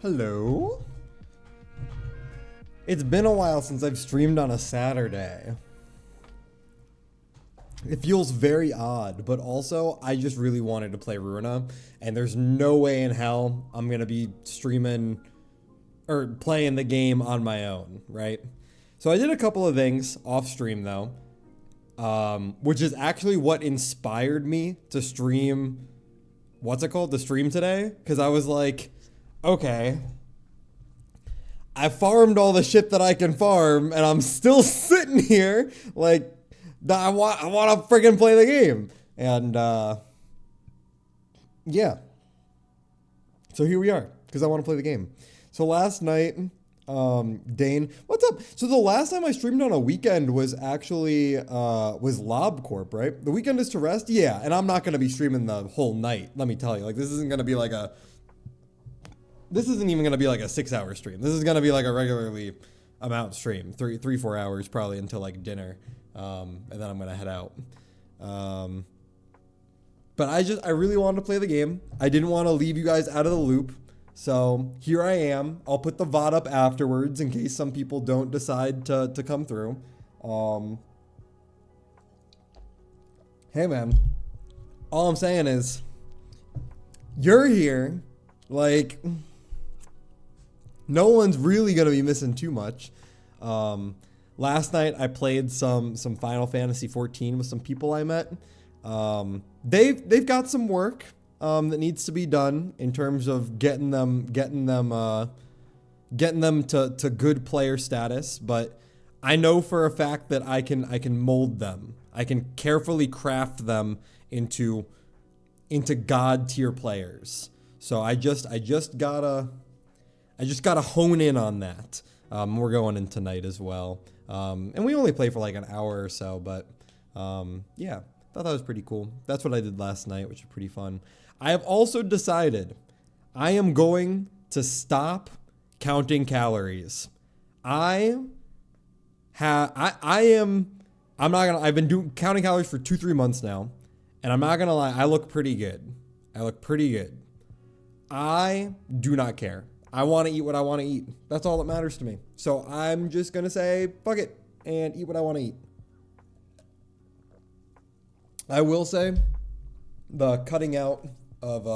Hello? It's been a while since I've streamed on a Saturday. It feels very odd, but also I just really wanted to play Ruina, and there's no way in hell I'm gonna be streaming or playing the game on my own, right? So I did a couple of things off stream though, which is actually what inspired me to stream, to stream today, because I was like, okay, I farmed all the shit that I can farm, and I'm still sitting here like I want to friggin' play the game, and yeah. So here we are, because I want to play the game. So last night, Dane, what's up? So the last time I streamed on a weekend was actually was Lob Corp, right? The weekend is to rest, yeah. And I'm not gonna be streaming the whole night. Let me tell you, like this isn't even gonna be like a 6-hour stream. This is gonna be like a regularly amount stream, 4 hours probably until like dinner, and then I'm gonna head out. But I really wanted to play the game. I didn't want to leave you guys out of the loop. So here I am. I'll put the VOD up afterwards in case some people don't decide to come through. Hey man, all I'm saying is you're here. Like, no one's really gonna be missing too much. Last night I played some Final Fantasy 14 with some people I met. They've got some work that needs to be done in terms of getting them to good player status, but I know for a fact that I can mold them. I can carefully craft them into god tier players. So I just gotta hone in on that. We're going in tonight as well. And we only play for like an hour or so, but yeah, thought that was pretty cool. That's what I did last night, which is pretty fun. I have also decided I am going to stop counting calories. I've been counting calories for 2-3 months now, and I'm not gonna lie, I look pretty good. I do not care. I want to eat what I want to eat. That's all that matters to me. So I'm just gonna say fuck it and eat what I want to eat. I will say the cutting out of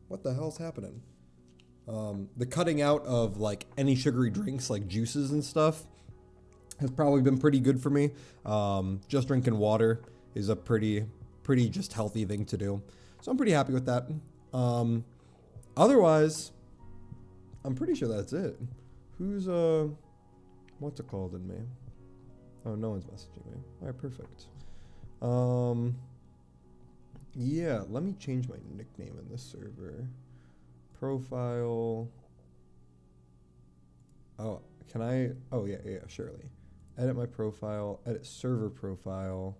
what the hell's happening? The cutting out of like any sugary drinks like juices and stuff has probably been pretty good for me. Just drinking water is a pretty just healthy thing to do. So I'm pretty happy with that. Otherwise, I'm pretty sure that's it. Who's what's it called in me? Oh, no one's messaging me. All right, perfect. Yeah, let me change my nickname in this server. Profile. Oh, can I? Oh, yeah, surely. Edit my profile, edit server profile.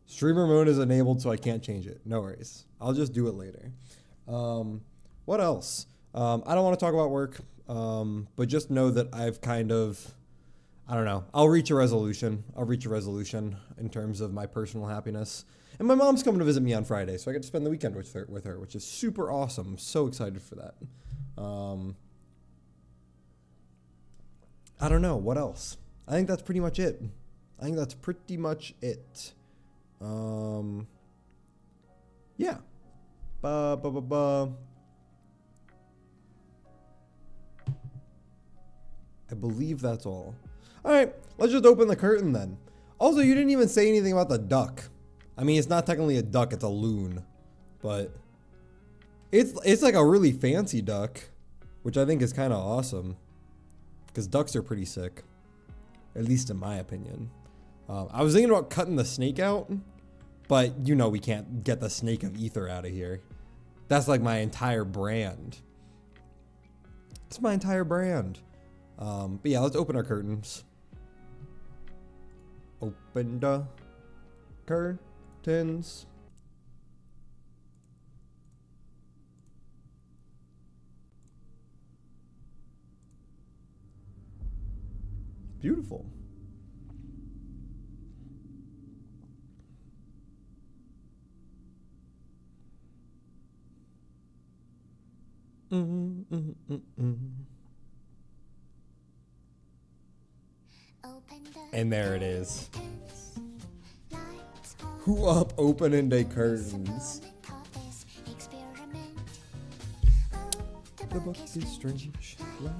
Streamer mode is enabled, so I can't change it. No worries. I'll just do it later. What else? I don't want to talk about work, but just know that I've kind of, I don't know. I'll reach a resolution in terms of my personal happiness. And my mom's coming to visit me on Friday, so I get to spend the weekend with her, which is super awesome. I'm so excited for that. I don't know. What else? I think that's pretty much it. Yeah. I believe that's all. All right, let's just open the curtain then. Also, you didn't even say anything about the duck. I mean, it's not technically a duck, it's a loon. But it's like a really fancy duck, which I think is kind of awesome. Because ducks are pretty sick, at least in my opinion. I was thinking about cutting the snake out, but you know we can't get the snake of ether out of here. That's like my entire brand. It's my entire brand. But yeah, let's open our curtains. Open the curtains. Beautiful. And there it is. Who up opening day curtains? The book is strange, like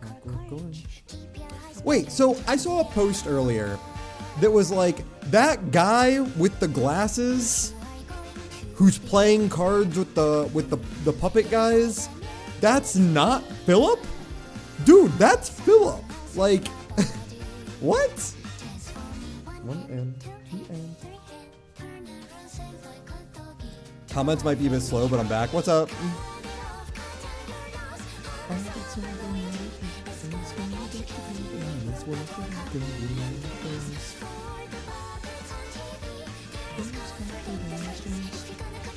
clockwork orange. Wait, so I saw a post earlier that was like, that guy with the glasses who's playing cards with the puppet guys, that's not Philip? Dude, that's Philip. Like, what? 1N, 2N. Comments might be a bit slow, but I'm back. What's up?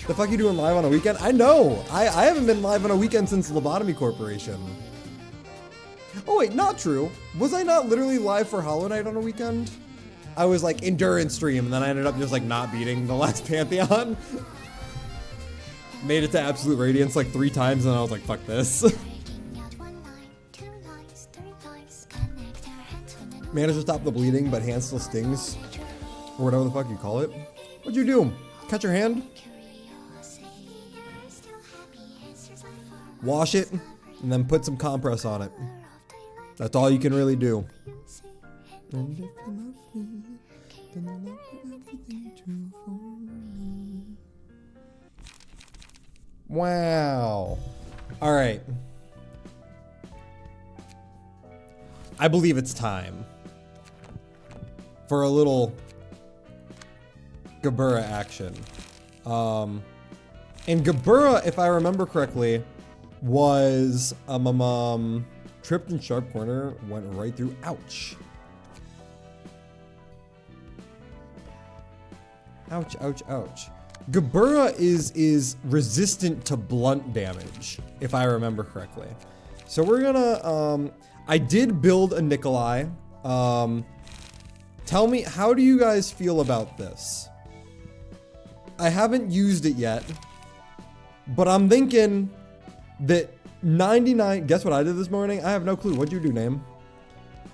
The fuck you doing live on a weekend? I know. I haven't been live on a weekend since Lobotomy Corporation. Oh wait, not true. Was I not literally live for Hollow Knight on a weekend? I was like endurance stream, and then I ended up just like not beating the last Pantheon. Made it to Absolute Radiance like 3 times, and I was like, fuck this. Managed to stop the bleeding, but hand still stings. Or whatever the fuck you call it. What'd you do? Cut your hand? Wash it, and then put some compress on it. That's all you can really do. And if you love me, then you love everything too for me. Wow. All right. I believe it's time for a little Gabura action. And Gabura, if I remember correctly, was tripped in sharp corner, went right through. Ouch. Ouch, ouch, ouch. Gabura is resistant to blunt damage, if I remember correctly. So we're gonna, I did build a Nikolai. Tell me, how do you guys feel about this? I haven't used it yet, but I'm thinking that 99, guess what I did this morning? I have no clue. What'd you do, Name?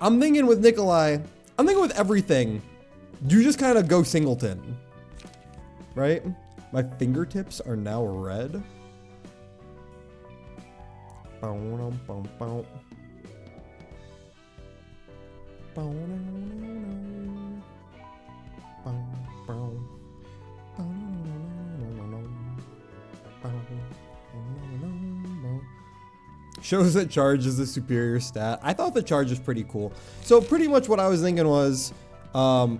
I'm thinking with Nikolai, I'm thinking with everything, you just kind of go singleton, right? My fingertips are now red. Shows that charge is the superior stat. I thought the charge was pretty cool. So pretty much what I was thinking was,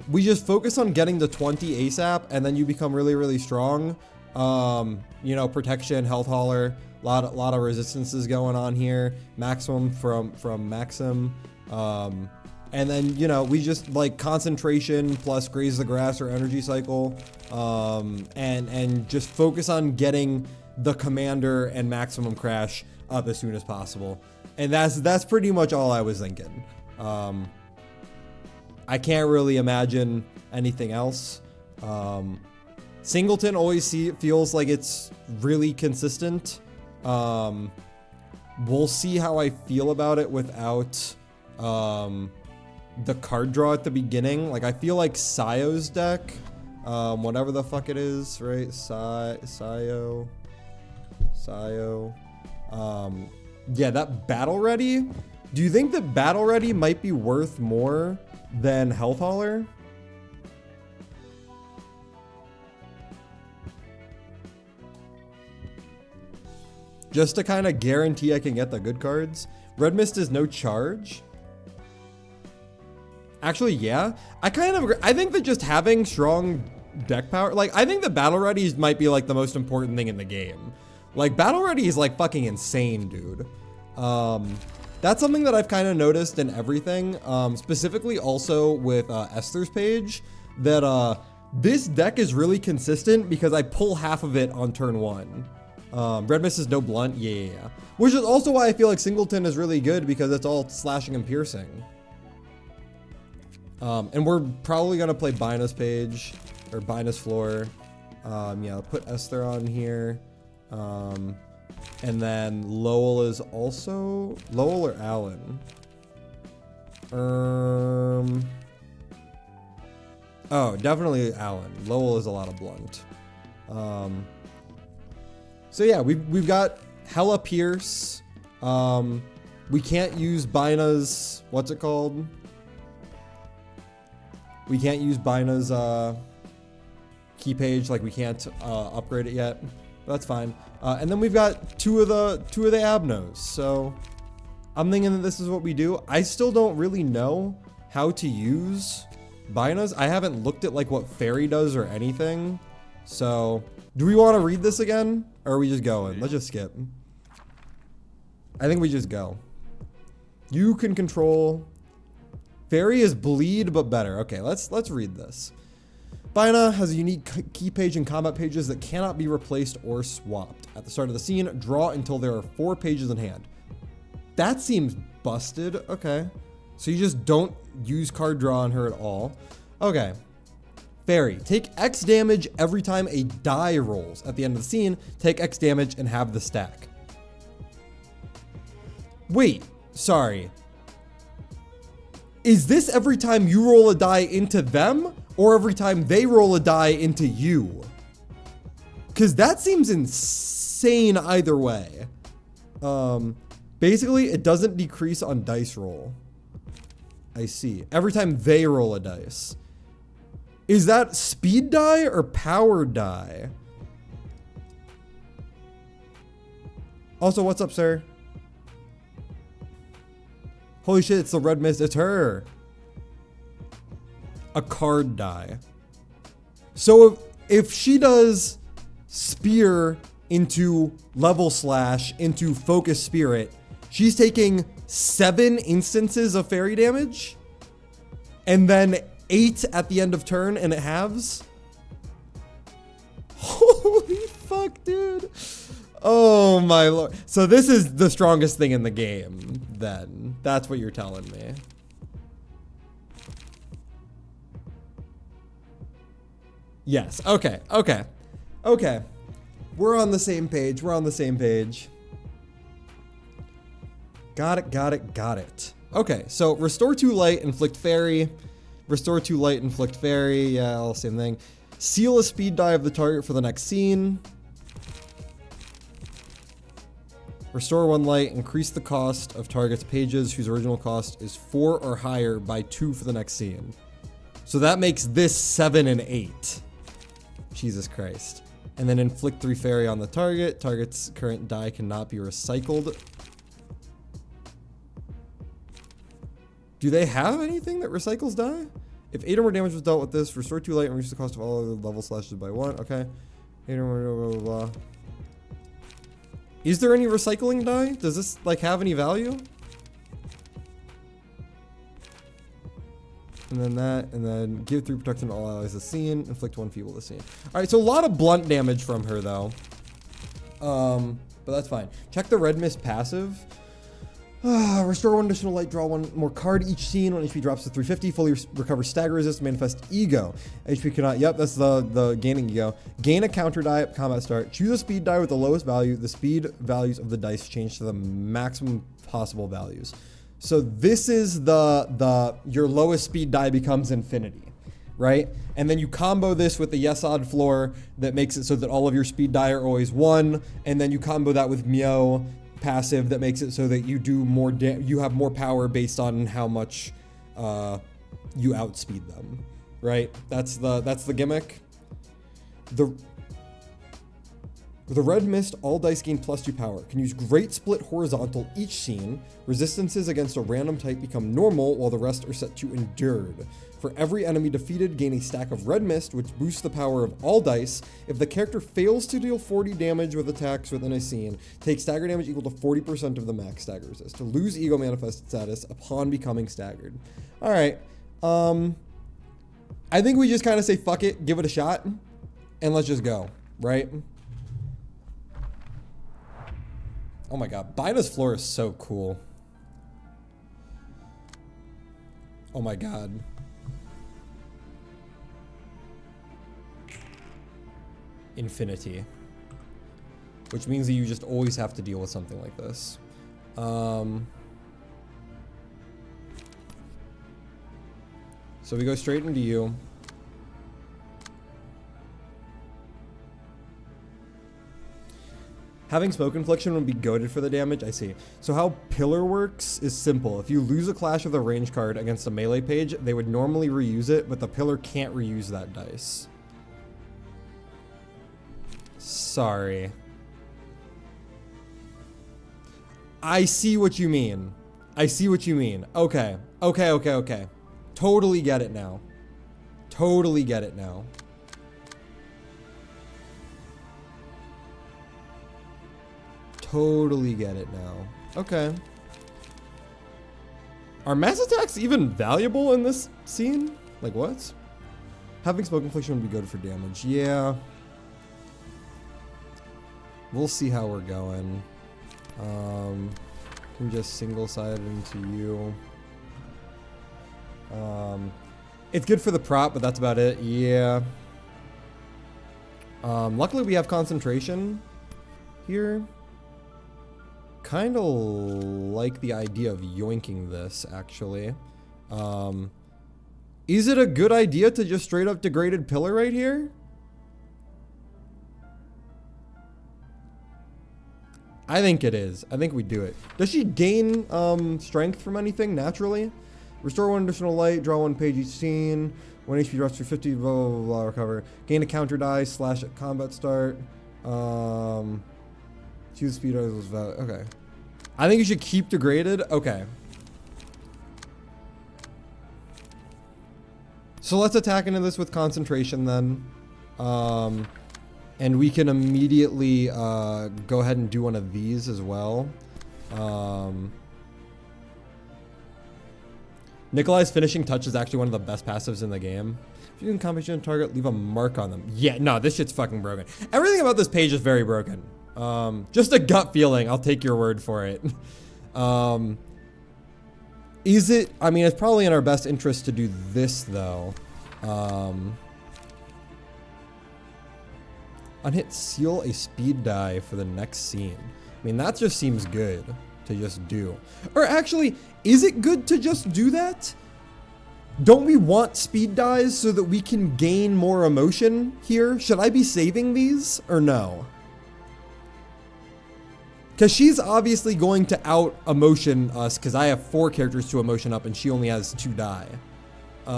we just focus on getting to 20 ASAP, and then you become really, really strong. You know, protection, health hauler, lot of resistances going on here. Maximum from Maxim. And then, you know, we just like concentration plus graze the grass or energy cycle. And just focus on getting the commander and maximum crash up as soon as possible. And that's pretty much all I was thinking. I can't really imagine anything else. Singleton always feels like it's really consistent. We'll see how I feel about it without the card draw at the beginning. Like, I feel like Sayo's deck, whatever the fuck it is, right? Sayo. Yeah, that Battle Ready. Do you think that Battle Ready might be worth more than Health Hauler? Just to kind of guarantee I can get the good cards. Red Mist is no charge. Actually, yeah. I kind of agree. I think that just having strong deck power, like, I think the Battle Readies might be like the most important thing in the game. Like, Battle Ready is like fucking insane, dude. That's something that I've kind of noticed in everything. Specifically also with Esther's page, that this deck is really consistent because I pull half of it on turn 1. Red Mist is no blunt, yeah. Which is also why I feel like Singleton is really good, because it's all slashing and piercing. And we're probably gonna play Bina's page, or Bina's floor. Yeah, I'll put Esther on here. And then Lowell is also... Lowell or Allen? Oh, definitely Allen. Lowell is a lot of blunt. So yeah, we've got Hella Pierce. We can't use Bina's... What's it called? We can't use Bina's key page. Like, we can't upgrade it yet. But that's fine. And then we've got two of the Abnos. So I'm thinking that this is what we do. I still don't really know how to use Bina's. I haven't looked at like what Fairy does or anything. So do we want to read this again? Or are we just going? Let's just skip. I think we just go. You can control... Fairy is bleed, but better. Okay, let's read this. Bina has a unique key page and combat pages that cannot be replaced or swapped. At the start of the scene, draw until there are 4 pages in hand. That seems busted. Okay. So you just don't use card draw on her at all. Okay. Fairy, take X damage every time a die rolls. At the end of the scene, take X damage and have the stack. Wait, sorry. Is this every time you roll a die into them, or every time they roll a die into you? Because that seems insane either way. Basically, it doesn't decrease on dice roll. I see. Every time they roll a dice. Is that speed die or power die? Also, what's up, sir? Holy shit, it's the red mist. It's her. A card die. So if she does spear into level slash into focus spirit, she's taking 7 instances of fairy damage and then 8 at the end of turn and it halves. Holy fuck, dude. Oh my lord. So this is the strongest thing in the game then. That's what you're telling me. Yes. Okay. Okay. Okay. We're on the same page. We're on the same page. Got it. Got it. Got it. Okay. So restore 2 light, inflict fairy. Restore 2 light, inflict fairy. Yeah, all same thing. Seal a speed die of the target for the next scene. Restore 1 light, increase the cost of target's pages whose original cost is 4 or higher by 2 for the next scene. So that makes this 7 and 8. Jesus Christ. And then inflict 3 fairy on the target. Target's current die cannot be recycled. Do they have anything that recycles die? If 8 or more damage was dealt with this, restore 2 light and reduce the cost of all other level slashes by 1. Okay. 8 or more, blah, blah, blah. Is there any recycling die? Does this like have any value? And then that, and then give 3 protection to all allies of the scene, inflict 1 feeble to the scene. All right, so a lot of blunt damage from her though. But that's fine. Check the red mist passive. Restore 1 additional light, draw 1 more card each scene. When HP drops to 350, fully recover stagger resist, manifest ego. HP cannot, yep, that's the gaining ego. Gain a counter die at combat start. Choose a speed die with the lowest value. The speed values of the dice change to the maximum possible values. So this is your lowest speed die becomes infinity, right? And then you combo this with the yes odd floor that makes it so that all of your speed die are always 1. And then you combo that with Mio passive that makes it so that you do more you have more power based on how much you outspeed them, right? That's the gimmick. The red mist, all dice gain +2 power. Can use great split horizontal each scene. Resistances against a random type become normal while the rest are set to endured. For every enemy defeated, gain a stack of red mist, which boosts the power of all dice. If the character fails to deal 40 damage with attacks within a scene, take stagger damage equal to 40% of the max stagger resist. To lose ego manifest status upon becoming staggered. All right. I think we just kind of say fuck it, give it a shot, and let's just go, right? Oh my god, Bina's floor is so cool. Oh my god. Infinity. which means that you just always have to deal with something like this. So we go straight into you. Having Smoke Infliction would be goated for the damage, I see. So how Pillar works is simple. If you lose a clash with a range card against a melee page, they would normally reuse it, but the Pillar can't reuse that dice. Sorry. I see what you mean. I see what you mean. Okay. Okay. Totally get it now. Totally get it now. Totally get it now. Okay. Are mass attacks even valuable in this scene? Like what? Having Smoke Infliction would be good for damage. Yeah. We'll see how we're going. Can just single-sided into you. It's good for the prop, but that's about it. Yeah. Luckily we have concentration here. Kind of like the idea of yoinking this, actually. Is it a good idea to just straight up degraded Pillar right here? I think it is. I think we do it. Does she gain strength from anything naturally? Restore 1 additional light, draw 1 page each scene, 1 HP drops through 50, blah, blah, blah, blah, recover. Gain a counter die, slash at combat start. Choose speed was valid. Okay. I think you should keep degraded. Okay. So let's attack into this with concentration then. And we can immediately go ahead and do one of these as well. Nikolai's finishing touch is actually one of the best passives in the game. If you can combination target, leave a mark on them. Yeah, no, this shit's fucking broken. Everything about this page is very broken. Just a gut feeling. I'll take your word for it. Is it? I mean, it's probably in our best interest to do this though. Unhit seal a speed die for the next scene. I mean, that just seems good to just do. Or actually, is it good to just do that? Don't we want speed dies so that we can gain more emotion here? Should I be saving these or no? Because she's obviously going to out emotion us because I have 4 characters to emotion up and she only has 2 die. I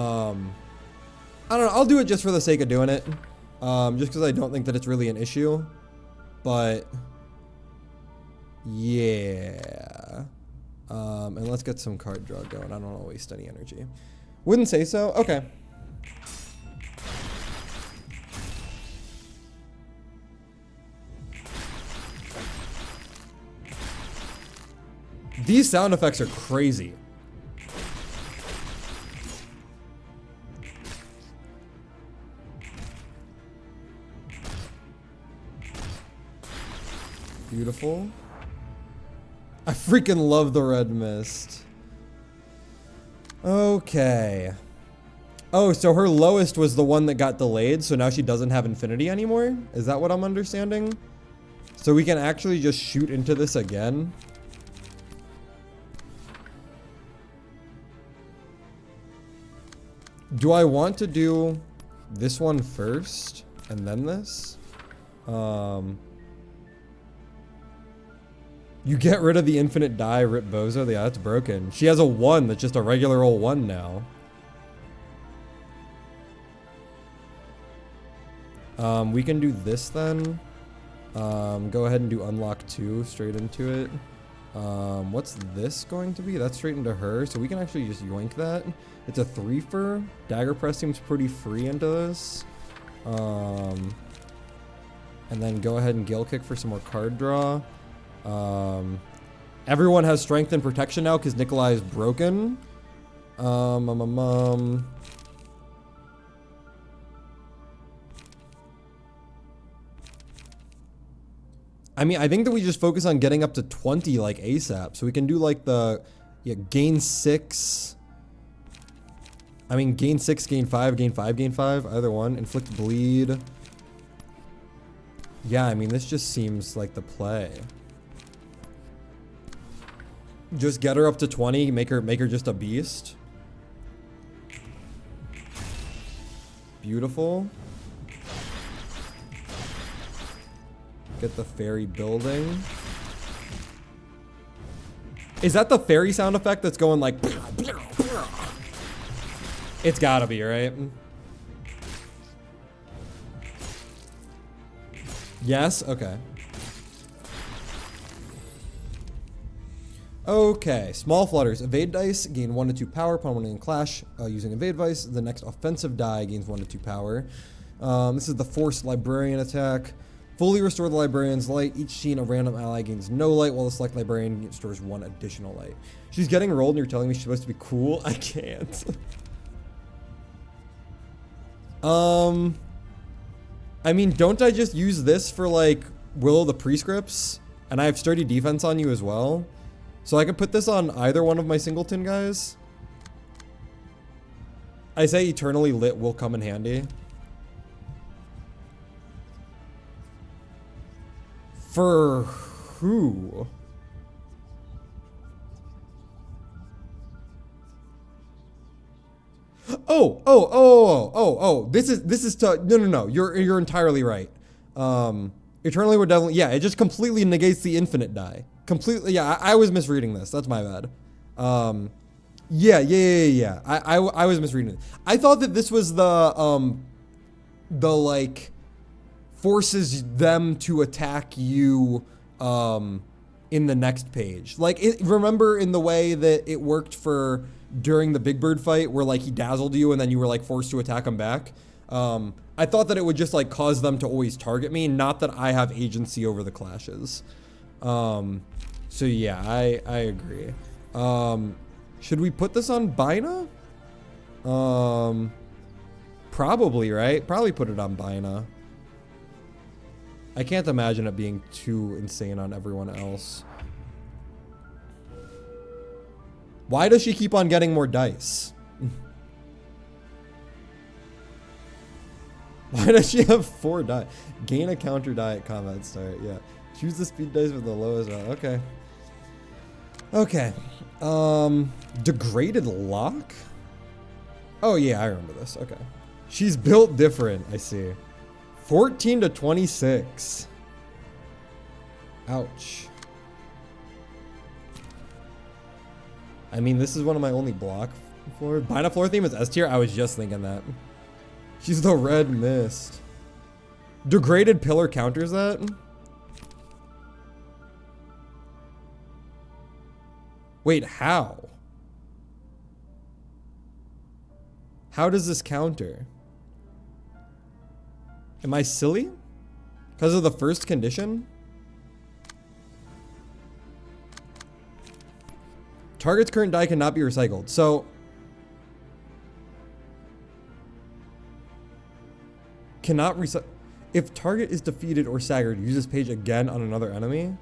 don't know. I'll do it just for the sake of doing it. Just because I don't think that it's really an issue. But yeah. And let's get some card draw going. I don't want to waste any energy. Wouldn't say so. Okay. These sound effects are crazy. Beautiful. I freaking love the red mist. Okay. Oh, so her lowest was the one that got delayed, so now she doesn't have infinity anymore? Is that what I'm understanding? So we can actually just shoot into this again? Do I want to do this one first and then this? You get rid of the infinite die, rip Bozo. Yeah, that's broken. She has a 1 that's just a regular old 1 now. We can do this then. Go ahead and do unlock 2 straight into it. What's this going to be? That's straight into her, so we can actually just yoink that. It's a 3-fer. Dagger Press seems pretty free into this. And then go ahead and Gale Kick for some more card draw. Everyone has strength and protection now because Nikolai is broken. I mean, I think that we just focus on getting up to 20 like ASAP. So we can do like the, yeah, gain 6. I mean, gain 6, gain 5, gain 5, gain 5. Either one. Inflict bleed. Yeah, I mean, this just seems like the play. Just get her up to 20, make her just a beast. Beautiful. Get the fairy building. Is that the fairy sound effect that's going like... It's gotta be, right? Yes? Okay. Okay, small flutters. Evade dice gain 1 to 2 power upon winning a clash using evade dice. The next offensive die gains 1 to 2 power. This is the forced librarian attack. Fully restore the librarian's light. Each scene, a random ally gains no light, while the select librarian stores 1 additional light. She's getting rolled and you're telling me she's supposed to be cool? I can't. I mean, don't I just use this for like Will of the Prescripts? And I have sturdy defense on you as well. So I could put this on either one of my singleton guys. I say eternally lit will come in handy. For who? Oh. This is no. You're entirely right. Eternally would definitely, yeah, it just completely negates the infinite die. Completely, yeah, I was misreading this. That's my bad. Yeah. I was misreading it. I thought that this was the like forces them to attack you in the next page. Like, remember in the way that it worked for during the Big Bird fight where like he dazzled you and then you were like forced to attack him back? I thought that it would just like cause them to always target me, not that I have agency over the clashes. So yeah, I agree. Should we put this on Bina? Probably, right? Probably put it on Bina. I can't imagine it being too insane on everyone else. Why does she keep on getting more dice? Why does she have 4 die? Gain a counter die at combat start. Yeah. Choose the speed dice with the lowest round. Okay. Okay. Degraded lock? Oh yeah, I remember this. Okay. She's built different, I see. 14 to 26. Ouch. I mean, this is one of my only block floor. Bina floor theme is S tier. I was just thinking that. She's the red mist. Degraded pillar counters that. Wait, how? How does this counter? Am I silly? Because of the first condition? Target's current die cannot be recycled. So, cannot recycle. If target is defeated or staggered, use this page again on another enemy.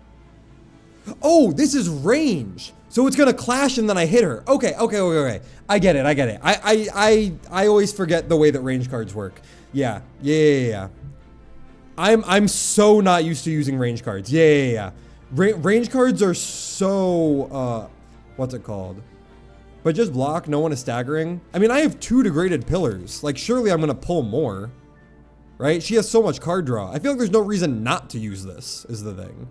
Oh, this is range. So it's gonna clash and then I hit her. Okay. I get it. I always forget the way that range cards work. Yeah. I'm so not used to using range cards. Yeah. Range cards are so what's it called? But just block, no one is staggering. I mean, I have 2 degraded pillars. Like, surely I'm gonna pull more. Right? She has so much card draw. I feel like there's no reason not to use this, is the thing.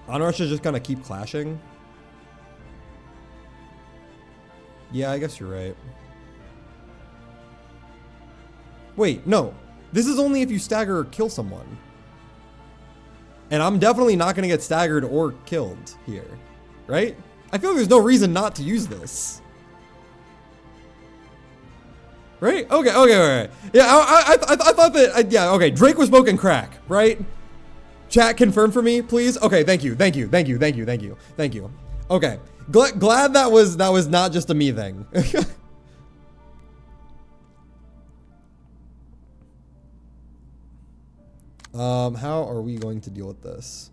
Onrush is just gonna keep clashing. Yeah, I guess you're right. Wait, no. This is only if you stagger or kill someone. And I'm definitely not gonna get staggered or killed here. Right? I feel like there's no reason not to use this. Right? Okay. Yeah, I thought that, yeah, okay. Drake was smoking crack, right? Chat, confirm for me, please. Okay, thank you. Okay. Glad that was not just a me thing. How are we going to deal with this?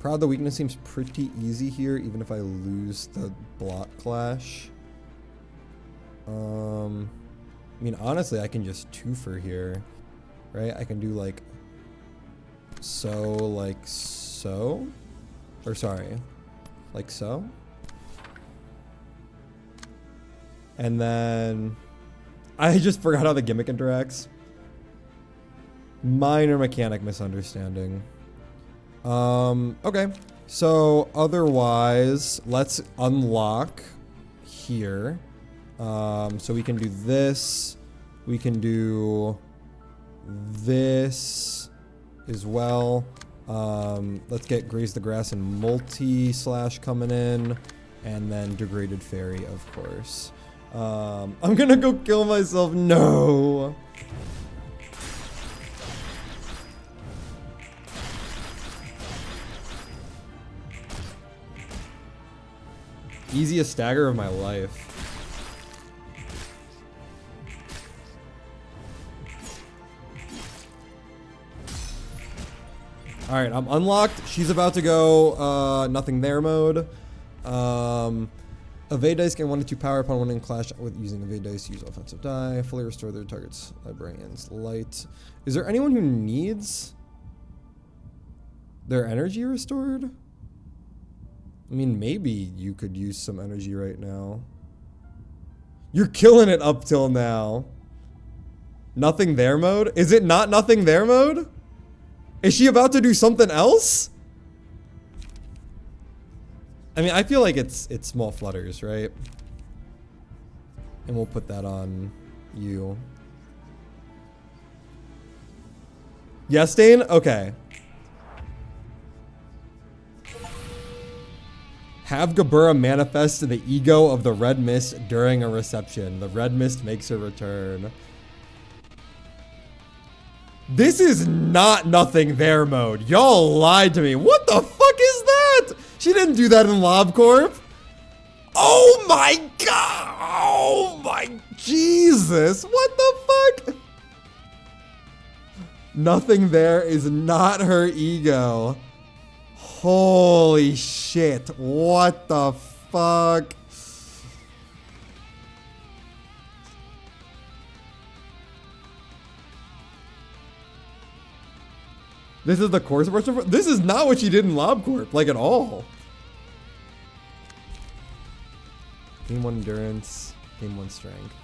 Proud the weakness seems pretty easy here, even if I lose the block clash. I mean, honestly, I can just two-fer here, right? I can do like so, like so, or sorry, like so. And then I just forgot how the gimmick interacts. Minor mechanic misunderstanding. Okay. So otherwise, let's unlock here. So we can do this. We can do this as well. Let's get Graze the Grass and multi-slash coming in. And then Degraded Fairy, of course. I'm gonna go kill myself. No. Easiest stagger of my life. All right, I'm unlocked. She's about to go nothing there mode. Evade dice gain 1 to 2 power upon winning clash with using evade dice. Use offensive die. Fully restore their target's librarian's light. Is there anyone who needs their energy restored? I mean, maybe you could use some energy right now. You're killing it up till now. Nothing there mode? Is it not nothing there mode? Is she about to do something else? I mean, I feel like it's small flutters, right? And we'll put that on you. Yes, Dane? Okay. Have Gabura manifest the ego of the Red Mist during a reception. The Red Mist makes a return. This is not nothing there mode. Y'all lied to me. What the fuck is that? She didn't do that in LobCorp. Oh my god. Oh my Jesus. What the fuck? Nothing there is not her ego. Holy shit. What the fuck? This is the course version. This is not what she did in LobCorp, like at all. Game 1 endurance, game 1 strength.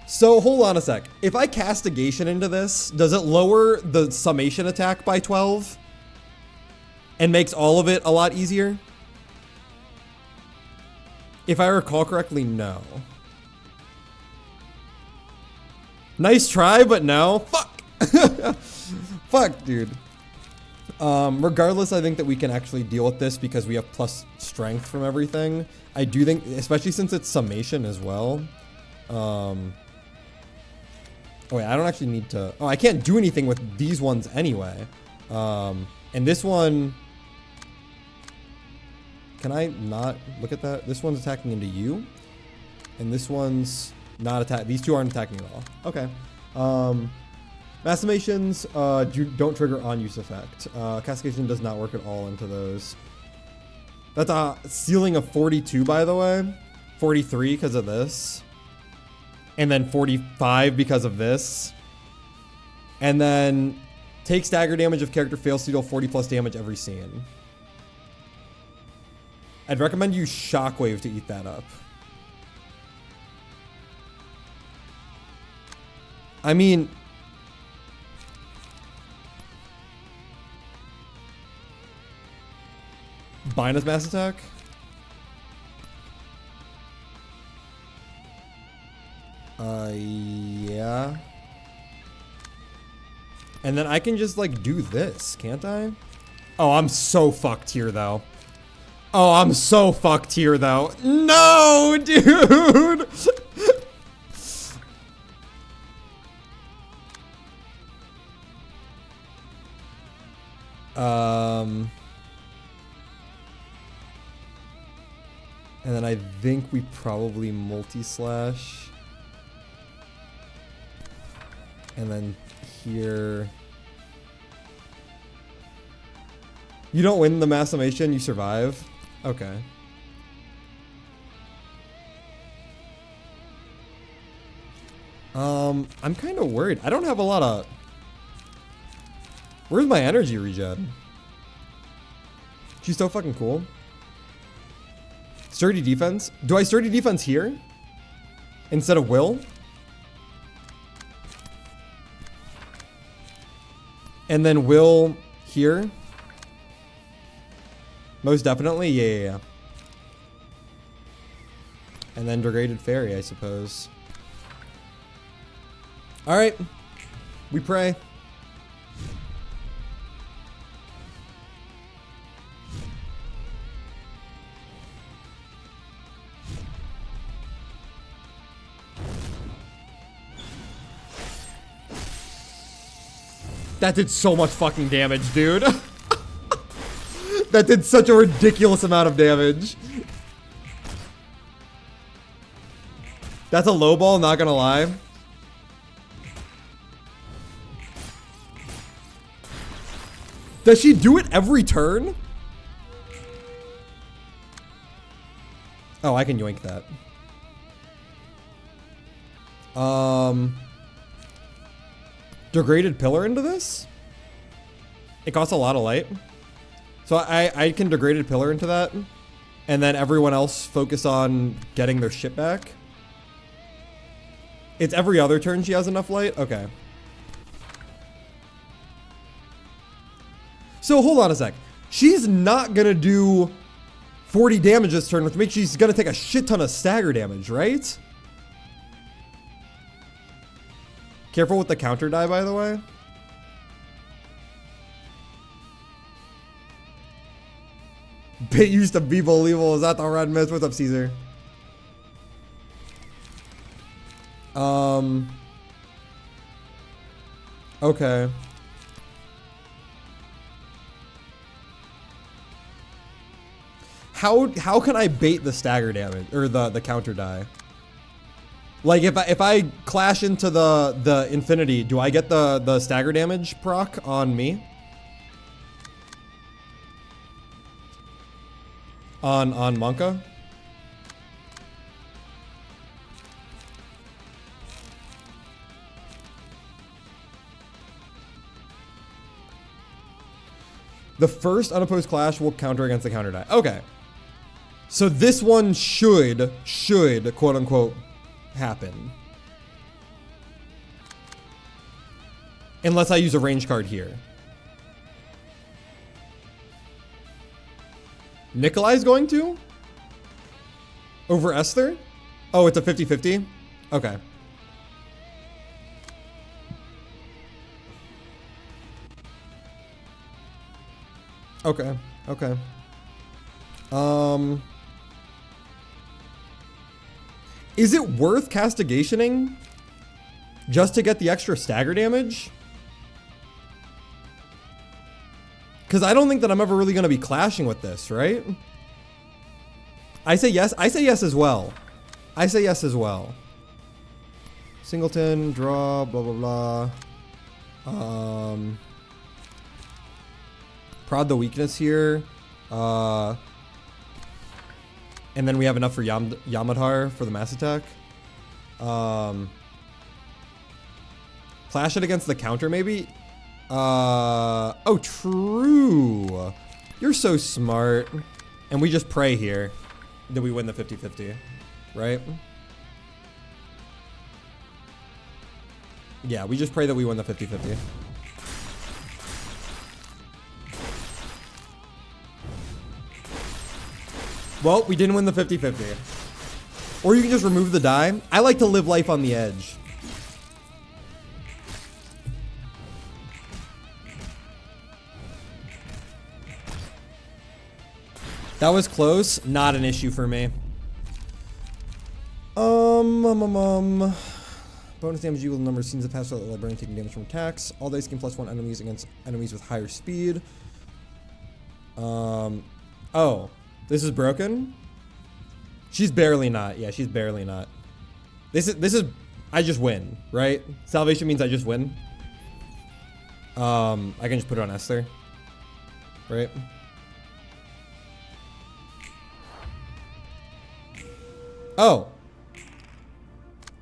So hold on a sec. If I cast Negation into this, does it lower the summation attack by 12? And makes all of it a lot easier? If I recall correctly, no. Nice try, but no. Fuck. Fuck, dude. Regardless, I think that we can actually deal with this because we have plus strength from everything. I do think, especially since it's summation as well. Oh wait, I don't actually need to. Oh, I can't do anything with these ones anyway. And this one, can I not look at that? This one's attacking into you, and this one's not attack. These two aren't attacking at all. Okay. Massimations don't trigger on use effect. Cascadation does not work at all into those. That's a ceiling of 42, by the way. 43 because of this. And then 45 because of this. And then take stagger damage if character fails to deal 40 plus damage every scene. I'd recommend you Shockwave to eat that up. I mean, Bina's mass attack? Yeah. And then I can just like do this, can't I? Oh, I'm so fucked here though. Oh, I'm so fucked here though. No, dude. And then I think we probably multi-slash. And then here. You don't win the mass summation, you survive. Okay. I'm kind of worried. I don't have a lot of... Where's my energy regen? She's so fucking cool. Sturdy defense. Do I sturdy defense here? Instead of will? And then will here? Most definitely, yeah. And then degraded fairy, I suppose. All right, we pray. That did so much fucking damage, dude. That did such a ridiculous amount of damage. That's a low ball, not gonna lie. Does she do it every turn? Oh, I can yoink that. Degraded pillar into this? It costs a lot of light. So I can degraded pillar into that. And then everyone else focus on getting their shit back. It's every other turn she has enough light? Okay. So hold on a sec. She's not gonna do 40 damage this turn, which means she's gonna take a shit ton of stagger damage, right? Careful with the counter die, by the way. Bit used to be believable. Is that the red mist? What's up, Caesar? Okay. How can I bait the stagger damage or the counter die? Like if I clash into the infinity, do I get the stagger damage proc on me? On Monka? The first unopposed clash will counter against the counter die. Okay. So this one should quote unquote happen. Unless I use a range card here. Nikolai's going to? Over Esther? Oh, it's a 50-50? Okay. Okay, okay. Is it worth castigationing just to get the extra stagger damage? Because I don't think that I'm ever really going to be clashing with this, right? I say yes. I say yes as well. I say yes as well. Singleton, draw, blah, blah, blah. Prod the weakness here. And then we have enough for Yamadhar for the mass attack. Clash it against the counter, maybe? Oh, true. You're so smart. And we just pray here that we win the 50-50, right? Yeah, we just pray that we win the 50-50. Well, we didn't win the 50-50. Or you can just remove the die. I like to live life on the edge. That was close. Not an issue for me. Bonus damage equal to the number of scenes that pass without the librarian taking damage from attacks. All dice gain +1 enemies against enemies with higher speed. Oh. This is broken? She's barely not. Yeah, she's barely not. This is I just win, right? Salvation means I just win. I can just put it on Esther. Right? Oh.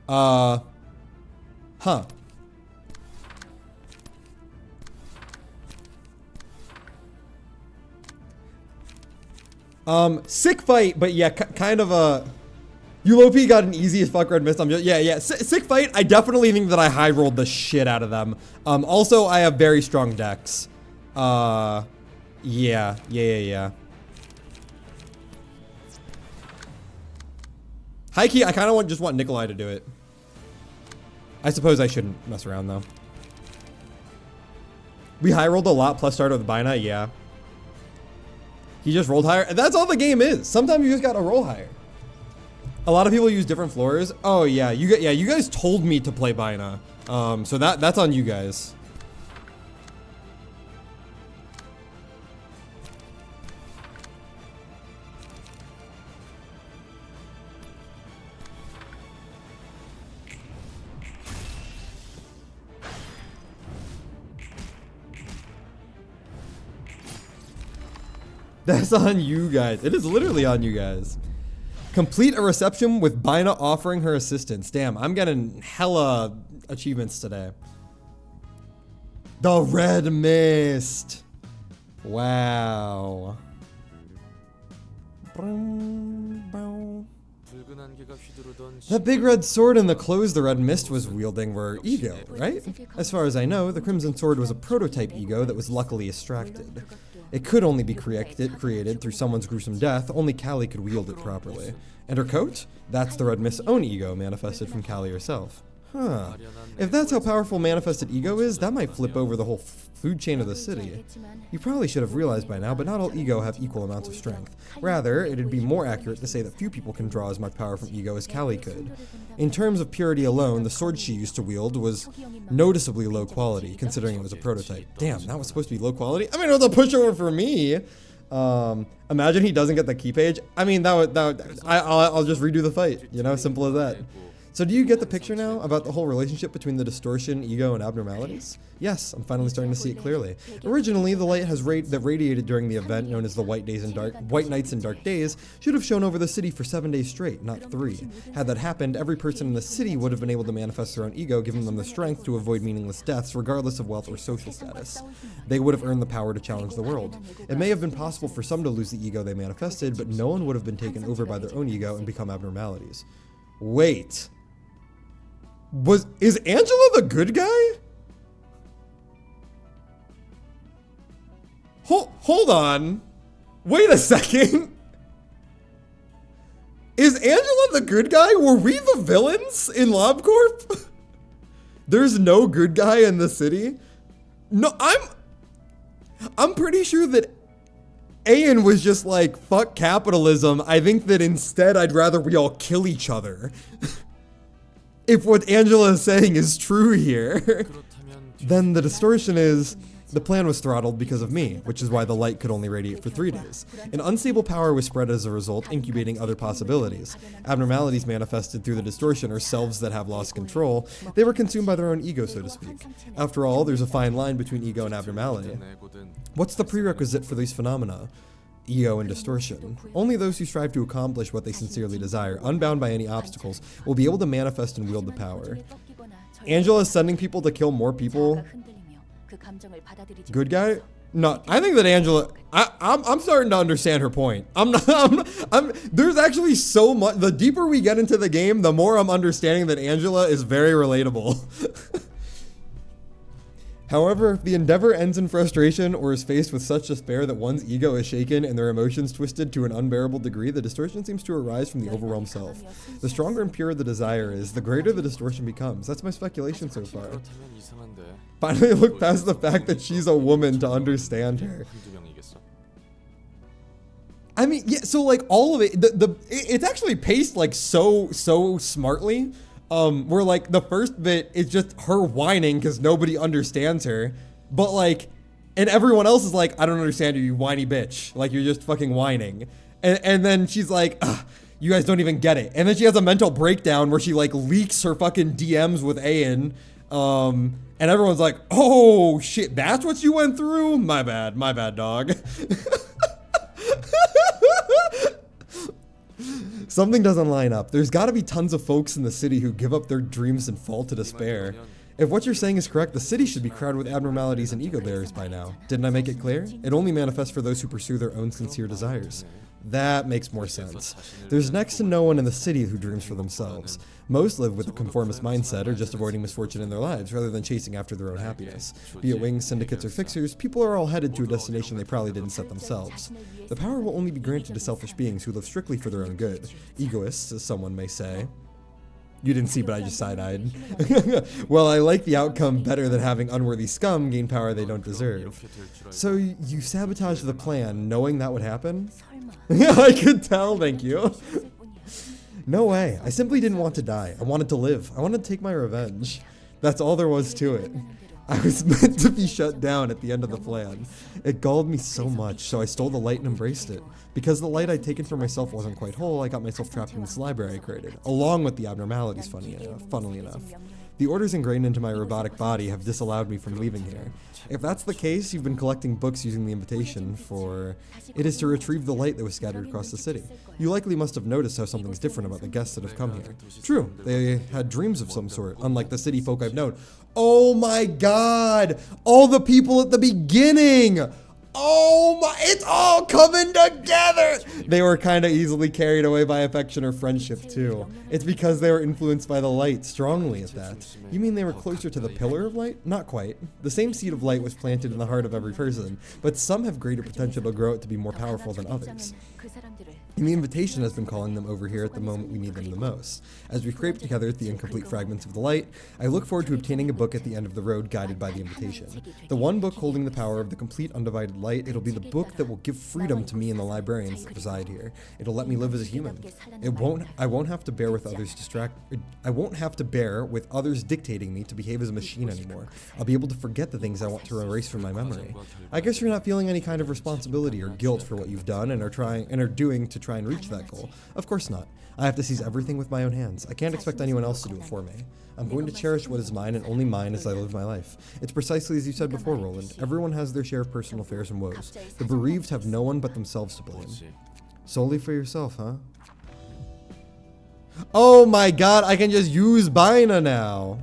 Huh. Sick fight, but yeah, kind of a... You low-P got an easy as fuck red mist. I'm just, yeah. Sick fight. I definitely think that I high rolled the shit out of them. Also, I have very strong decks. Yeah. High key, I kind of just want Nikolai to do it. I suppose I shouldn't mess around though. We high rolled a lot plus started with Bina, yeah. He just rolled higher. That's all the game is. Sometimes you just gotta roll higher. A lot of people use different floors. Oh yeah, you guys told me to play Bina. So that's on you guys. That's on you guys. It is literally on you guys. Complete a reception with Bina offering her assistance. Damn, I'm getting hella achievements today. The red mist. Wow. The big red sword and the clothes the red mist was wielding were ego, right? As far as I know, the crimson sword was a prototype ego that was luckily extracted. It could only be created through someone's gruesome death. Only Callie could wield it properly. And her coat? That's the red mist's own ego manifested from Callie herself. Huh. If that's how powerful manifested ego is, that might flip over the whole food chain of the city. You probably should have realized by now, but not all ego have equal amounts of strength. Rather, it'd be more accurate to say that few people can draw as much power from ego as Callie could. In terms of purity alone, the sword she used to wield was noticeably low quality, considering it was a prototype. Damn, that was supposed to be low quality? I mean, it was a pushover for me. Imagine he doesn't get the key page. I mean, I'll just redo the fight, you know, simple as that. So do you get the picture now about the whole relationship between the distortion, ego, and abnormalities? Yes, I'm finally starting to see it clearly. Originally, the light that radiated during the event known as the White Nights and Dark Days should have shone over the city for 7 days straight, not 3. Had that happened, every person in the city would have been able to manifest their own ego, giving them the strength to avoid meaningless deaths, regardless of wealth or social status. They would have earned the power to challenge the world. It may have been possible for some to lose the ego they manifested, but no one would have been taken over by their own ego and become abnormalities. Wait. Is Angela the good guy? Hold on. Wait a second. Is Angela the good guy? Were we the villains in LobCorp? There's no good guy in the city? No, I'm pretty sure that Ayan was just like, fuck capitalism. I think that instead I'd rather we all kill each other. If what Angela is saying is true here, then the distortion is, the plan was throttled because of me, which is why the light could only radiate for 3 days. An unstable power was spread as a result, incubating other possibilities. Abnormalities manifested through the distortion are selves that have lost control. They were consumed by their own ego, so to speak. After all, there's a fine line between ego and abnormality. What's the prerequisite for these phenomena? Ego and distortion. Only those who strive to accomplish what they sincerely desire, unbound by any obstacles, will be able to manifest and wield the power. Angela is sending people to kill more people. Good guy? No, I think that Angela, I'm starting to understand her point. There's actually so much, the deeper we get into the game, the more I'm understanding that Angela is very relatable. However, if the endeavor ends in frustration or is faced with such despair that one's ego is shaken and their emotions twisted to an unbearable degree, the distortion seems to arise from the overwhelmed self. The stronger and purer the desire is, the greater the distortion becomes. That's my speculation so far. Finally look past the fact that she's a woman to understand her. I mean, yeah, so like all of it, it's actually paced like so smartly. Where like the first bit is just her whining because nobody understands her, but like, and everyone else is like, I don't understand you whiny bitch. Like, you're just fucking whining. And then she's like, you guys don't even get it. And then she has a mental breakdown where she like leaks her fucking DMs with Ayan. And everyone's like, oh shit, that's what you went through? My bad dog. Something doesn't line up. There's got to be tons of folks in the city who give up their dreams and fall to despair. If what you're saying is correct, the city should be crowded with abnormalities and ego bearers by now. Didn't I make it clear? It only manifests for those who pursue their own sincere desires. That makes more sense. There's next to no one in the city who dreams for themselves. Most live with a conformist mindset or just avoiding misfortune in their lives rather than chasing after their own happiness. Be it wings, syndicates, or fixers, people are all headed to a destination they probably didn't set themselves. The power will only be granted to selfish beings who live strictly for their own good. Egoists, as someone may say. You didn't see, but I just side-eyed. Well, I like the outcome better than having unworthy scum gain power they don't deserve. So you sabotaged the plan knowing that would happen? Yeah, I could tell, thank you. No way. I simply didn't want to die. I wanted to live. I wanted to take my revenge. That's all there was to it. I was meant to be shut down at the end of the plan. It galled me so much, so I stole the light and embraced it. Because the light I'd taken for myself wasn't quite whole, I got myself trapped in this library I created, along with the abnormalities, funnily enough. The orders ingrained into my robotic body have disallowed me from leaving here. If that's the case, you've been collecting books using the invitation for... It is to retrieve the light that was scattered across the city. You likely must have noticed how something's different about the guests that have come here. True, they had dreams of some sort, unlike the city folk I've known. Oh my god! All the people at the beginning! Oh my, it's all coming together! They were kind of easily carried away by affection or friendship too. It's because they were influenced by the light, strongly at that. You mean they were closer to the pillar of light? Not quite. The same seed of light was planted in the heart of every person, but some have greater potential to grow it to be more powerful than others. And the invitation has been calling them over here at the moment we need them the most. As we scrape together the incomplete fragments of the light, I look forward to obtaining a book at the end of the road guided by the invitation. The one book holding the power of the complete undivided light, it'll be the book that will give freedom to me and the librarians that reside here. It'll let me live as a human. I won't have to bear with others dictating me to behave as a machine anymore. I'll be able to forget the things I want to erase from my memory. I guess you're not feeling any kind of responsibility or guilt for what you've done and are doing to try and reach that goal. Of course not. I have to seize everything with my own hands. I can't expect anyone else to do it for me. I'm going to cherish what is mine and only mine as I live my life. It's precisely as you said before, Roland. Everyone has their share of personal fears and woes. The bereaved have no one but themselves to blame. Solely for yourself, huh? Oh my god, I can just use Bina now.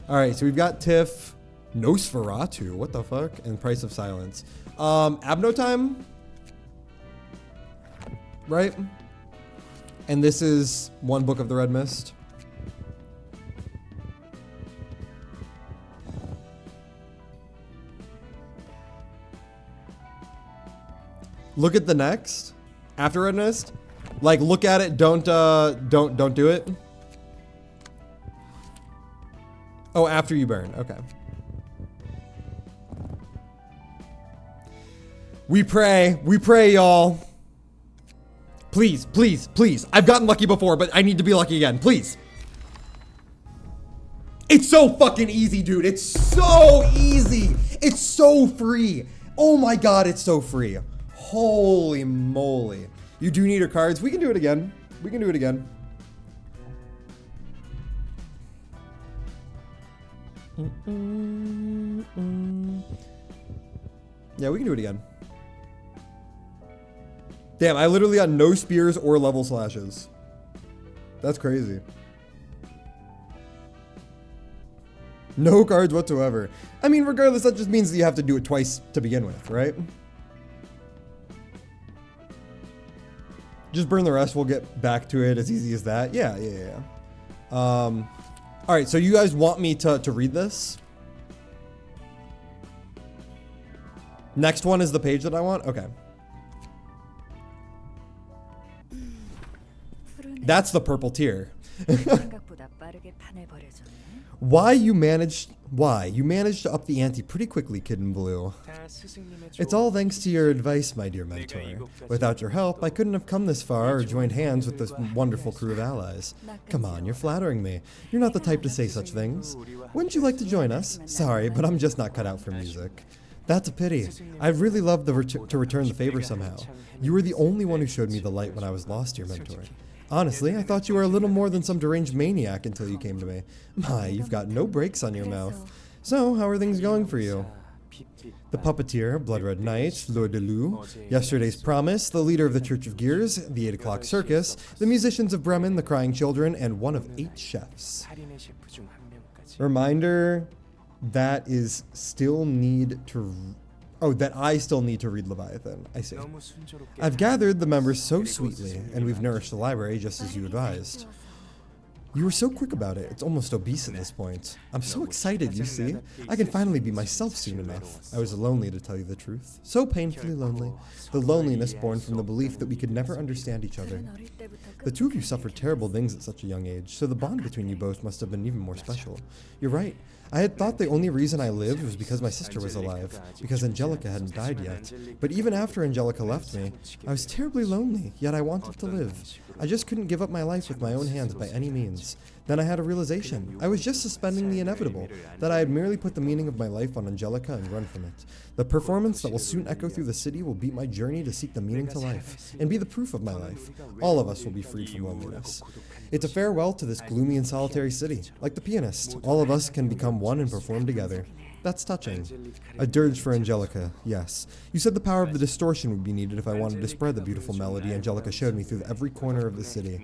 Alright, so we've got Tiff, Nosferatu, what the fuck, and Price of Silence. Abno time? Right? And this is one book of the Red Mist. Look at the next. After Red Mist. Like, look at it. Don't do it. Oh, after you burn. Okay. We pray, y'all. Please, please, please. I've gotten lucky before, but I need to be lucky again. Please. It's so fucking easy, dude. It's so easy. It's so free. Oh my god, it's so free. Holy moly. You do need your cards. We can do it again. We can do it again. Yeah, we can do it again. Damn, I literally got no spears or level slashes. That's crazy. No cards whatsoever. I mean, regardless, that just means that you have to do it twice to begin with, right? Just burn the rest. We'll get back to it as easy as that. Yeah. All right, so you guys want me to read this? Next one is the page that I want? Okay. That's the purple tear. Why you managed to up the ante pretty quickly, Kid in Blue. It's all thanks to your advice, my dear mentor. Without your help, I couldn't have come this far or joined hands with this wonderful crew of allies. Come on, you're flattering me. You're not the type to say such things. Wouldn't you like to join us? Sorry, but I'm just not cut out for music. That's a pity. I'd really love to return the favor somehow. You were the only one who showed me the light when I was lost, dear mentor. Honestly, I thought you were a little more than some deranged maniac until you came to me. My, you've got no brakes on your mouth. So, how are things going for you? The puppeteer, Blood Red Knight, Lord de Lou, Yesterday's Promise, the leader of the Church of Gears, the 8 o'clock Circus, the musicians of Bremen, the Crying Children, and one of 8 chefs. Reminder that is still need to... Oh, that I still need to read Leviathan. I see. I've gathered the members so sweetly, and we've nourished the library just as you advised. You were so quick about it, it's almost obese at this point. I'm so excited, you see. I can finally be myself soon enough. I was lonely, to tell you the truth. So painfully lonely. The loneliness born from the belief that we could never understand each other. The two of you suffered terrible things at such a young age, so the bond between you both must have been even more special. You're right. I had thought the only reason I lived was because my sister was alive, because Angelica hadn't died yet. But even after Angelica left me, I was terribly lonely, yet I wanted to live. I just couldn't give up my life with my own hands by any means. Then I had a realization. I was just suspending the inevitable, that I had merely put the meaning of my life on Angelica and run from it. The performance that will soon echo through the city will be my journey to seek the meaning to life, and be the proof of my life. All of us will be freed from loneliness. It's a farewell to this gloomy and solitary city. Like the pianist, all of us can become one and perform together. That's touching. A dirge for Angelica, yes. You said the power of the distortion would be needed if I wanted to spread the beautiful melody Angelica showed me through every corner of the city.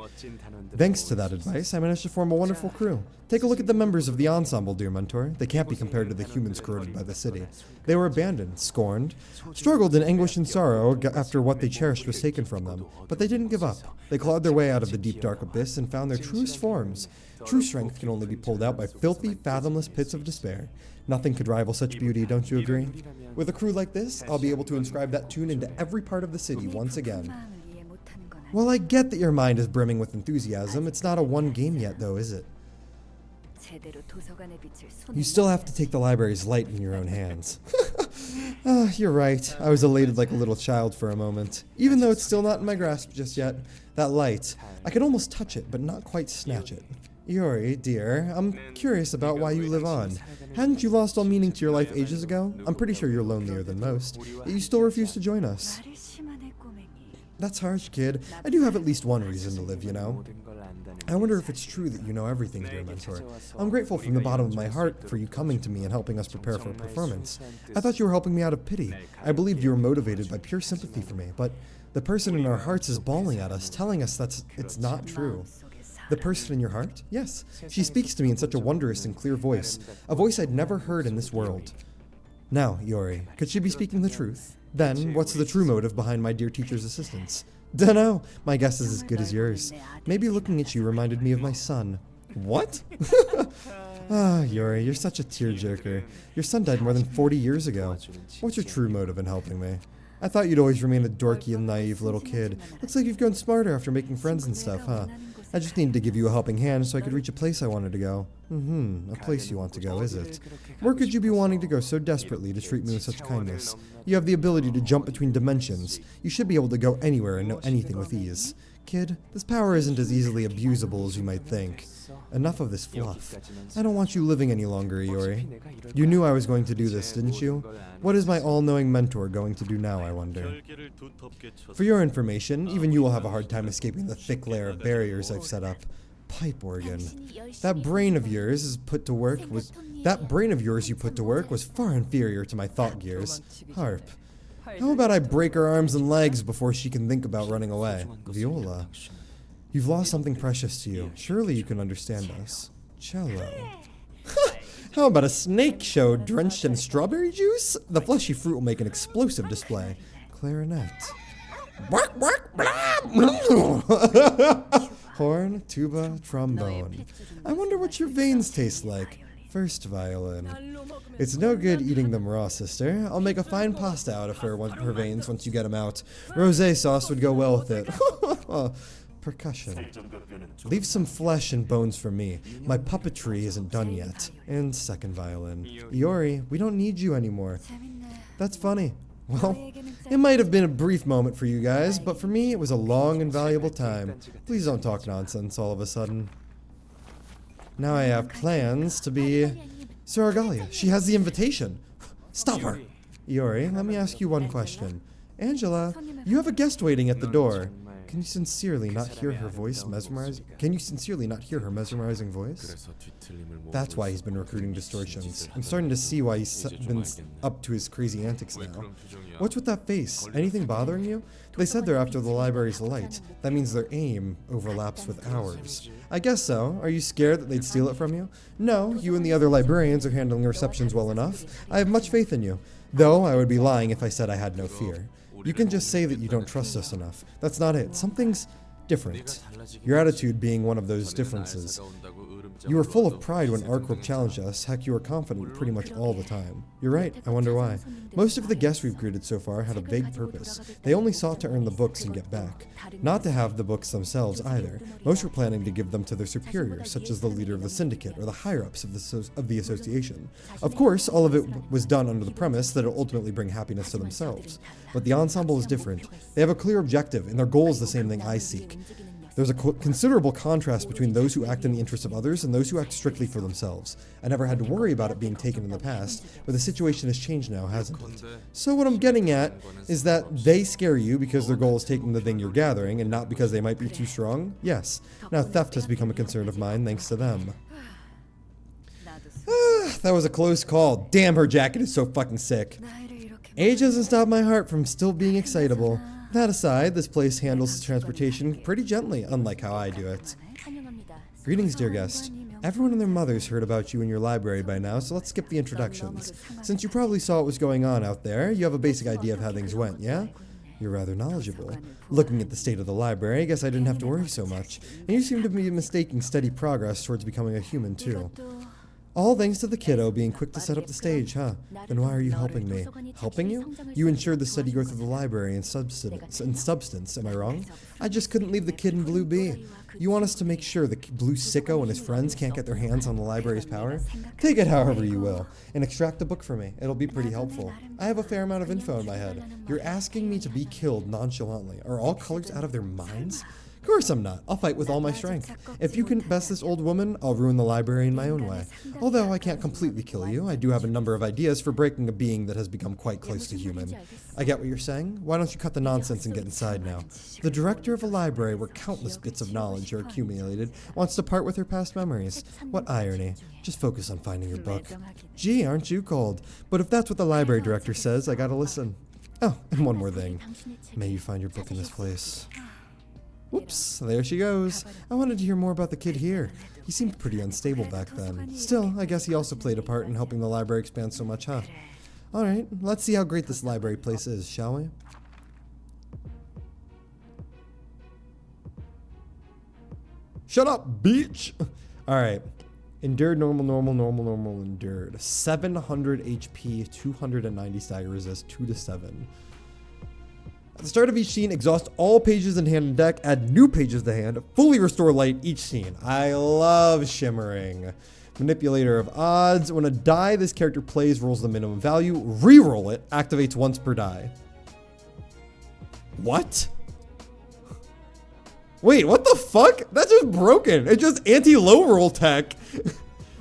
Thanks to that advice, I managed to form a wonderful crew. Take a look at the members of the ensemble, dear mentor. They can't be compared to the humans corroded by the city. They were abandoned, scorned, struggled in anguish and sorrow after what they cherished was taken from them. But they didn't give up. They clawed their way out of the deep dark abyss and found their truest forms. True strength can only be pulled out by filthy, fathomless pits of despair. Nothing could rival such beauty, don't you agree? With a crew like this, I'll be able to inscribe that tune into every part of the city once again. Well, I get that your mind is brimming with enthusiasm. It's not a one game yet, though, is it? You still have to take the library's light in your own hands. You're right. I was elated like a little child for a moment. Even though it's still not in my grasp just yet. That light, I could almost touch it, but not quite snatch it. Iori, dear, I'm curious about why you live on. Hadn't you lost all meaning to your life ages ago? I'm pretty sure you're lonelier than most, yet you still refuse to join us. That's harsh, kid. I do have at least one reason to live, you know. I wonder if it's true that you know everything, dear mentor. I'm grateful from the bottom of my heart for you coming to me and helping us prepare for a performance. I thought you were helping me out of pity. I believed you were motivated by pure sympathy for me, but the person in our hearts is bawling at us, telling us that it's not true. The person in your heart? Yes. She speaks to me in such a wondrous and clear voice, a voice I'd never heard in this world. Now, Iori, could she be speaking the truth? Then, what's the true motive behind my dear teacher's assistance? Dunno. My guess is as good as yours. Maybe looking at you reminded me of my son. What? Iori, you're such a tearjerker. Your son died more than 40 years ago. What's your true motive in helping me? I thought you'd always remain a dorky and naive little kid. Looks like you've grown smarter after making friends and stuff, huh? I just needed to give you a helping hand so I could reach a place I wanted to go. A place you want to go, is it? Where could you be wanting to go so desperately to treat me with such kindness? You have the ability to jump between dimensions. You should be able to go anywhere and know anything with ease. Kid, this power isn't as easily abusable as you might think. Enough of this fluff. I don't want you living any longer, Iori. You knew I was going to do this, didn't you? What is my all-knowing mentor going to do now, I wonder? For your information, even you will have a hard time escaping the thick layer of barriers I've set up. Pipe organ. That brain of yours you put to work was far inferior to my thought gears. Harp. How about I break her arms and legs before she can think about running away? Viola. You've lost something precious to you. Surely you can understand us. Cello. How about a snake show drenched in strawberry juice? The fleshy fruit will make an explosive display. Clarinet. Horn, tuba, trombone. I wonder what your veins taste like. First violin. It's no good eating them raw, sister. I'll make a fine pasta out of her veins once you get them out. Rosé sauce would go well with it. Percussion. Leave some flesh and bones for me. My puppetry isn't done yet. And second violin. Iori, we don't need you anymore. That's funny. Well, it might have been a brief moment for you guys, but for me it was a long and valuable time. Please don't talk nonsense all of a sudden. Now I have plans to be... Sir Argalia, she has the invitation. Stop her! Iori, let me ask you one question. Angela, you have a guest waiting at the door. Can you sincerely not hear her voice mesmerizing? Can you sincerely not hear her mesmerizing voice? That's why he's been recruiting distortions. I'm starting to see why he's been up to his crazy antics now. What's with that face? Anything bothering you? They said they're after the library's light. That means their aim overlaps with ours. I guess so. Are you scared that they'd steal it from you? No, you and the other librarians are handling receptions well enough. I have much faith in you. Though I would be lying if I said I had no fear. You can just say that you don't trust us enough. That's not it. Something's different. Your attitude being one of those differences. You were full of pride when Arcorp challenged us. Heck, you were confident pretty much all the time. You're right. I wonder why. Most of the guests we've greeted so far had a vague purpose. They only sought to earn the books and get back. Not to have the books themselves either. Most were planning to give them to their superiors, such as the leader of the syndicate or the higher-ups of the association. Of course, all of it was done under the premise that it will ultimately bring happiness to themselves. But the ensemble is different. They have a clear objective, and their goal is the same thing I seek. There's a considerable contrast between those who act in the interests of others and those who act strictly for themselves. I never had to worry about it being taken in the past, but the situation has changed now, hasn't it? So what I'm getting at is that they scare you because their goal is taking the thing you're gathering and not because they might be too strong? Yes. Now theft has become a concern of mine thanks to them. That was a close call. Damn, her jacket is so fucking sick. Age doesn't stop my heart from still being excitable. That aside, this place handles transportation pretty gently, unlike how I do it. Greetings, dear guest. Everyone and their mothers heard about you in your library by now, so let's skip the introductions. Since you probably saw what was going on out there, you have a basic idea of how things went, yeah? You're rather knowledgeable. Looking at the state of the library, I guess I didn't have to worry so much. And you seem to be mistaking steady progress towards becoming a human, too. All thanks to the kiddo being quick to set up the stage, huh? Then why are you helping me? Helping you? You ensured the steady growth of the library in substance, am I wrong? I just couldn't leave the kid in Blue B. You want us to make sure the Blue Sicko and his friends can't get their hands on the library's power? Take it however you will, and extract the book for me. It'll be pretty helpful. I have a fair amount of info in my head. You're asking me to be killed nonchalantly. Are all colors out of their minds? Of course I'm not. I'll fight with all my strength. If you can best this old woman, I'll ruin the library in my own way. Although I can't completely kill you, I do have a number of ideas for breaking a being that has become quite close to human. I get what you're saying. Why don't you cut the nonsense and get inside now? The director of a library where countless bits of knowledge are accumulated wants to part with her past memories. What irony. Just focus on finding your book. Gee, aren't you cold? But if that's what the library director says, I gotta listen. Oh, and one more thing. May you find your book in this place. Whoops, there she goes. I wanted to hear more about the kid here. He seemed pretty unstable back then. Still, I guess he also played a part in helping the library expand so much, huh? Alright, let's see how great this library place is, shall we? Shut up, bitch! Alright. Endured, normal, endured. 700 HP, 290 stagger resist, 2 to 7. At the start of each scene, exhaust all pages in hand and deck, add new pages to hand, fully restore light each scene. I love shimmering. Manipulator of odds. When a die this character plays rolls the minimum value, re-roll it, activates once per die. What? Wait, what the fuck? That's just broken. It's just anti-low roll tech.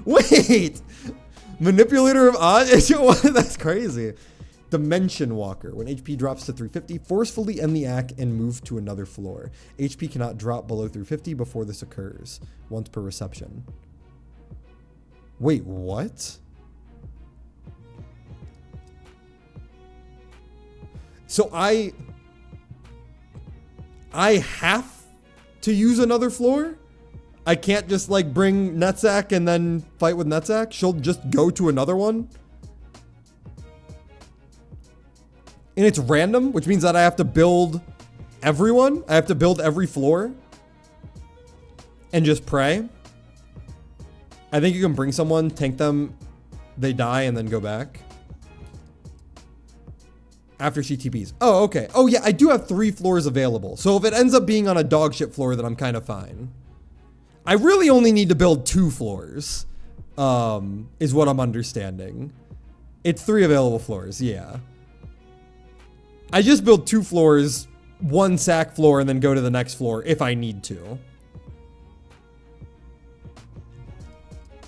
Wait. Manipulator of odds? That's crazy. Dimension Walker. When HP drops to 350, forcefully end the act and move to another floor. HP cannot drop below 350 before this occurs. Once per reception. Wait, what? So I have to use another floor? I can't just like bring Netzak and then fight with Netzak? She'll just go to another one? And it's random, which means that I have to build everyone. I have to build every floor. And just pray. I think you can bring someone, tank them, they die, and then go back. After she TPs. Oh, okay. Oh, yeah, I do have 3 floors available. So if it ends up being on a dog shit floor, then I'm kind of fine. I really only need to build 2 floors. Is what I'm understanding. It's 3 available floors, yeah. I just build 2 floors, 1 sack floor, and then go to the next floor if I need to.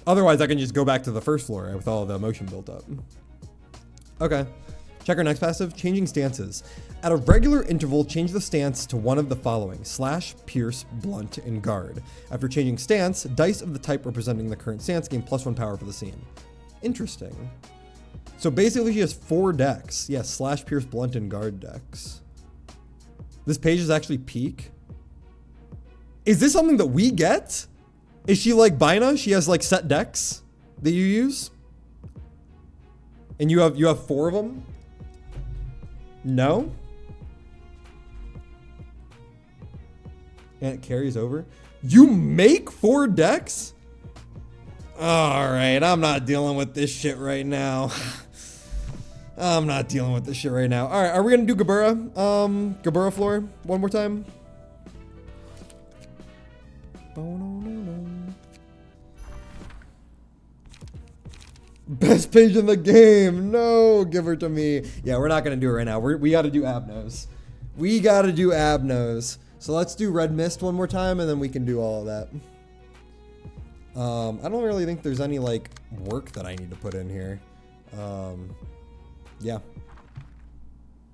Otherwise, I can just go back to the first floor with all the emotion built up. Okay. Check our next passive, changing stances. At a regular interval, change the stance to one of the following: slash, pierce, blunt, and guard. After changing stance, dice of the type representing the current stance gain +1 power for the scene. Interesting. So basically she has 4 decks. Yeah, slash, pierce, blunt, and guard decks. This page is actually peak. Is this something that we get? Is she like Bina? She has like set decks that you use? And you have 4 of them? No? And it carries over? You make 4 decks? Alright, I'm not dealing with this shit right now. I'm not dealing with this shit right now. Alright, are we gonna do Gabura? Gabura floor one more time? Best page in the game. No, give her to me. Yeah, we're not gonna do it right now. We gotta do Abnos. We gotta do Abnos. So let's do Red Mist one more time, and then we can do all of that. I don't really think there's any like work that I need to put in here. Yeah.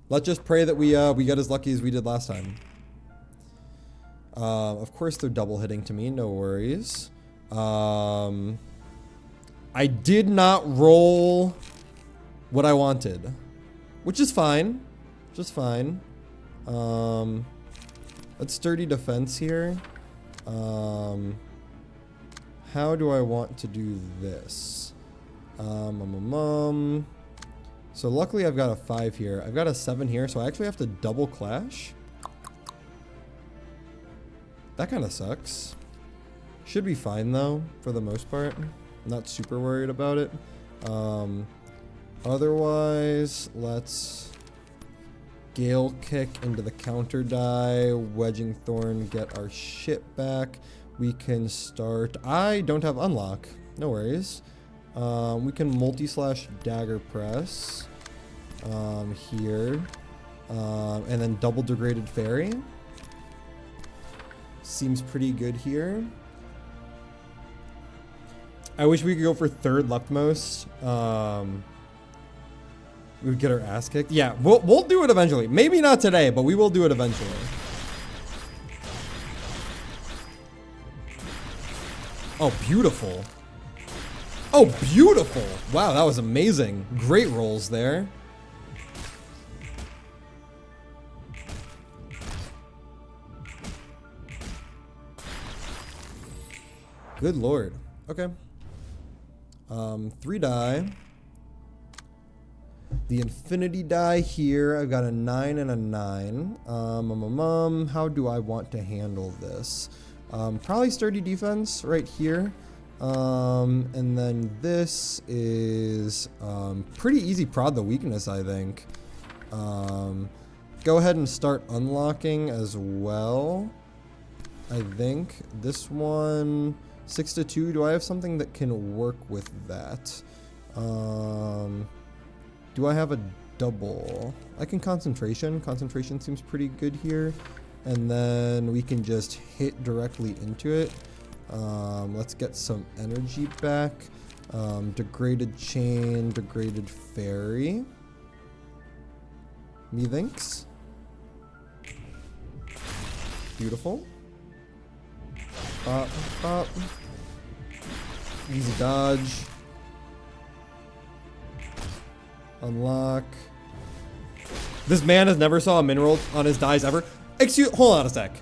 Let's just pray that we get as lucky as we did last time. Of course they're double hitting to me, no worries. I did not roll what I wanted, which is fine. Just fine. Let's sturdy defense here. How do I want to do this? So luckily I've got a 5 here. I've got a 7 here, so I actually have to double clash. That kind of sucks. Should be fine though, for the most part. I'm not super worried about it. Otherwise, let's Gale Kick into the counter die, Wedging Thorn, get our shit back. We can start. I don't have unlock. No worries. We can multi-slash Dagger Press here. And then double Degraded Fairy. Seems pretty good here. I wish we could go for 3rd leftmost. We would get our ass kicked. Yeah, we'll do it eventually. Maybe not today, but we will do it eventually. Oh, beautiful. Oh, beautiful. Wow, that was amazing. Great rolls there. Good lord. Okay. 3 die. The infinity die here. I've got a 9 and a 9. How do I want to handle this? Probably sturdy defense right here. And then this is pretty easy prod the weakness, I think. Go ahead and start unlocking as well. I think this one 6 to 2. Do I have something that can work with that? Do I have a double? I can concentration. Concentration seems pretty good here. And then we can just hit directly into it. Let's get some energy back. Degraded chain, degraded fairy. Methinks. Beautiful. Pop, pop. Easy dodge. Unlock. This man has never saw a mineral on his dies ever. Hold on a sec.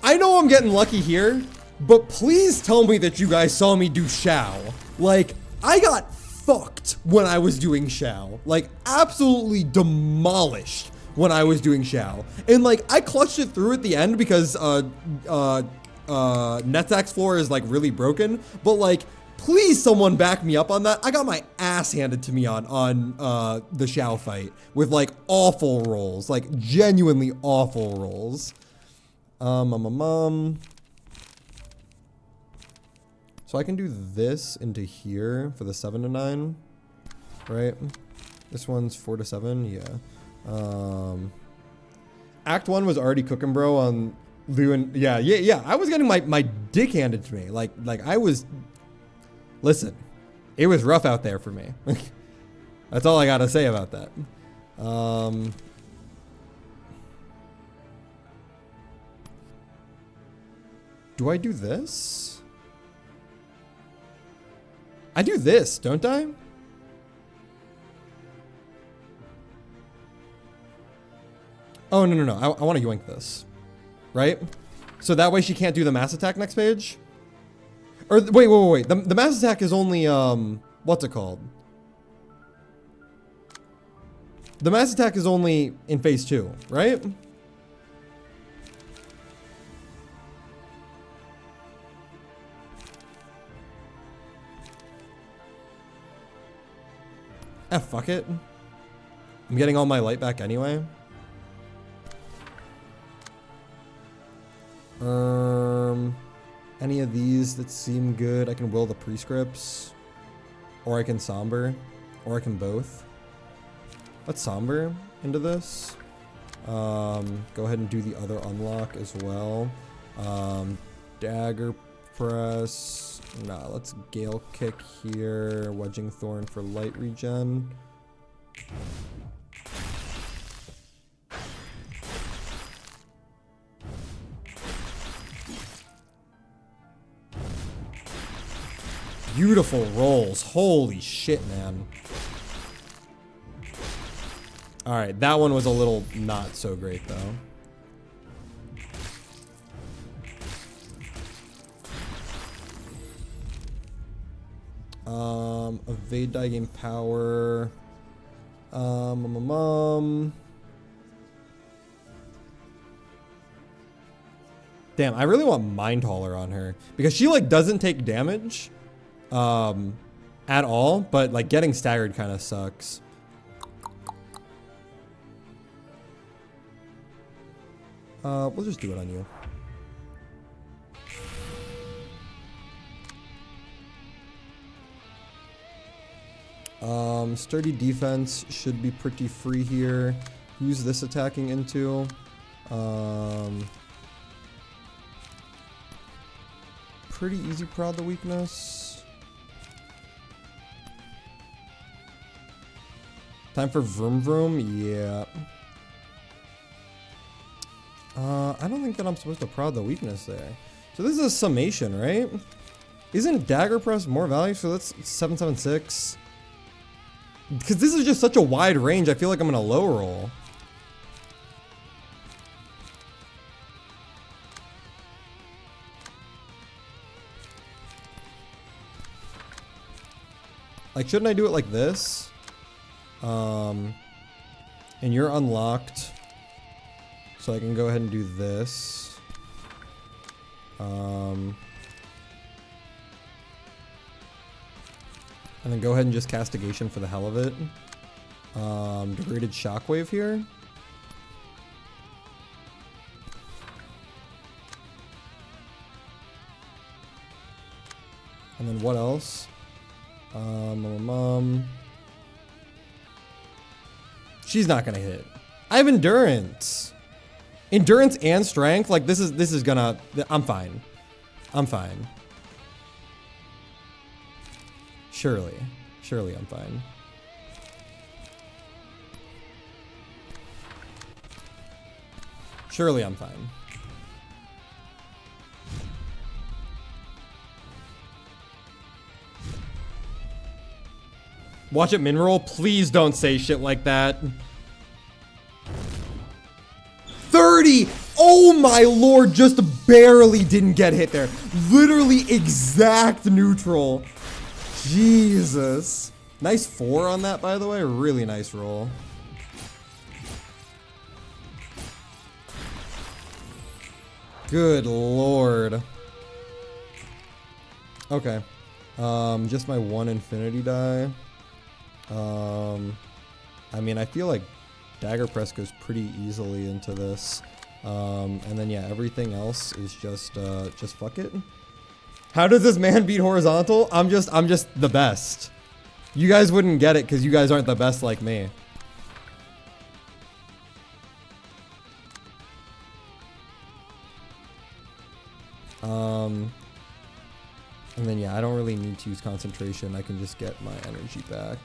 I know I'm getting lucky here, but please tell me that you guys saw me do Shao. Like, I got fucked when I was doing Shao. Like, absolutely demolished when I was doing Shao. And like, I clutched it through at the end because Netzak's floor is like really broken, but like, please someone back me up on that. I got my ass handed to me on the Shao fight with like awful rolls, like genuinely awful rolls. So I can do this into here for the 7 to 9, right? This one's 4 to 7, yeah. Act 1 was already cooking, bro, on Lou and yeah. I was getting my dick handed to me. Like I was. Listen, it was rough out there for me. That's all I gotta say about that. Do I do this? I do this, don't I? Oh, no. I want to yoink this. Right? So that way she can't do the mass attack next page? Or, wait. The mass attack is only, what's it called? The mass attack is only in phase 2, right? Fuck it. I'm getting all my light back anyway. Any of these that seem good, I can will the prescripts. Or I can somber. Or I can both. Let's somber into this. Go ahead and do the other unlock as well. Dagger press. Nah, let's Gale Kick here. Wedging Thorn for light regen. Beautiful rolls. Holy shit, man. Alright, that one was a little not so great, though. Evade die game power. Damn, I really want Mind Hauler on her. Because she, like, doesn't take damage. At all. But, like, getting staggered kind of sucks. We'll just do it on you. Sturdy defense should be pretty free here. Who's this attacking into? Pretty easy prod the weakness. Time for Vroom Vroom? Yeah. I don't think that I'm supposed to prod the weakness there. So this is a summation, right? Isn't Dagger Press more value? So that's 776. Because this is just such a wide range, I feel like I'm gonna low roll. Like, shouldn't I do it like this? And you're unlocked. So I can go ahead and do this. And then go ahead and just Castigation for the hell of it. Degraded Shockwave here. And then what else? She's not gonna hit. I have Endurance. Endurance and Strength. Like, this is gonna... I'm fine. I'm fine. Surely I'm fine. Surely I'm fine. Watch it min roll. Please don't say shit like that. 30! Oh my lord, just barely didn't get hit there. Literally exact neutral. Jesus. Nice 4 on that, by the way. Really nice roll. Good lord. Okay. Just my 1 infinity die. I mean, I feel like Dagger Press goes pretty easily into this. And then yeah, everything else is just fuck it. How does this man beat horizontal? I'm just the best. You guys wouldn't get it because you guys aren't the best like me. And then yeah, I don't really need to use concentration. I can just get my energy back.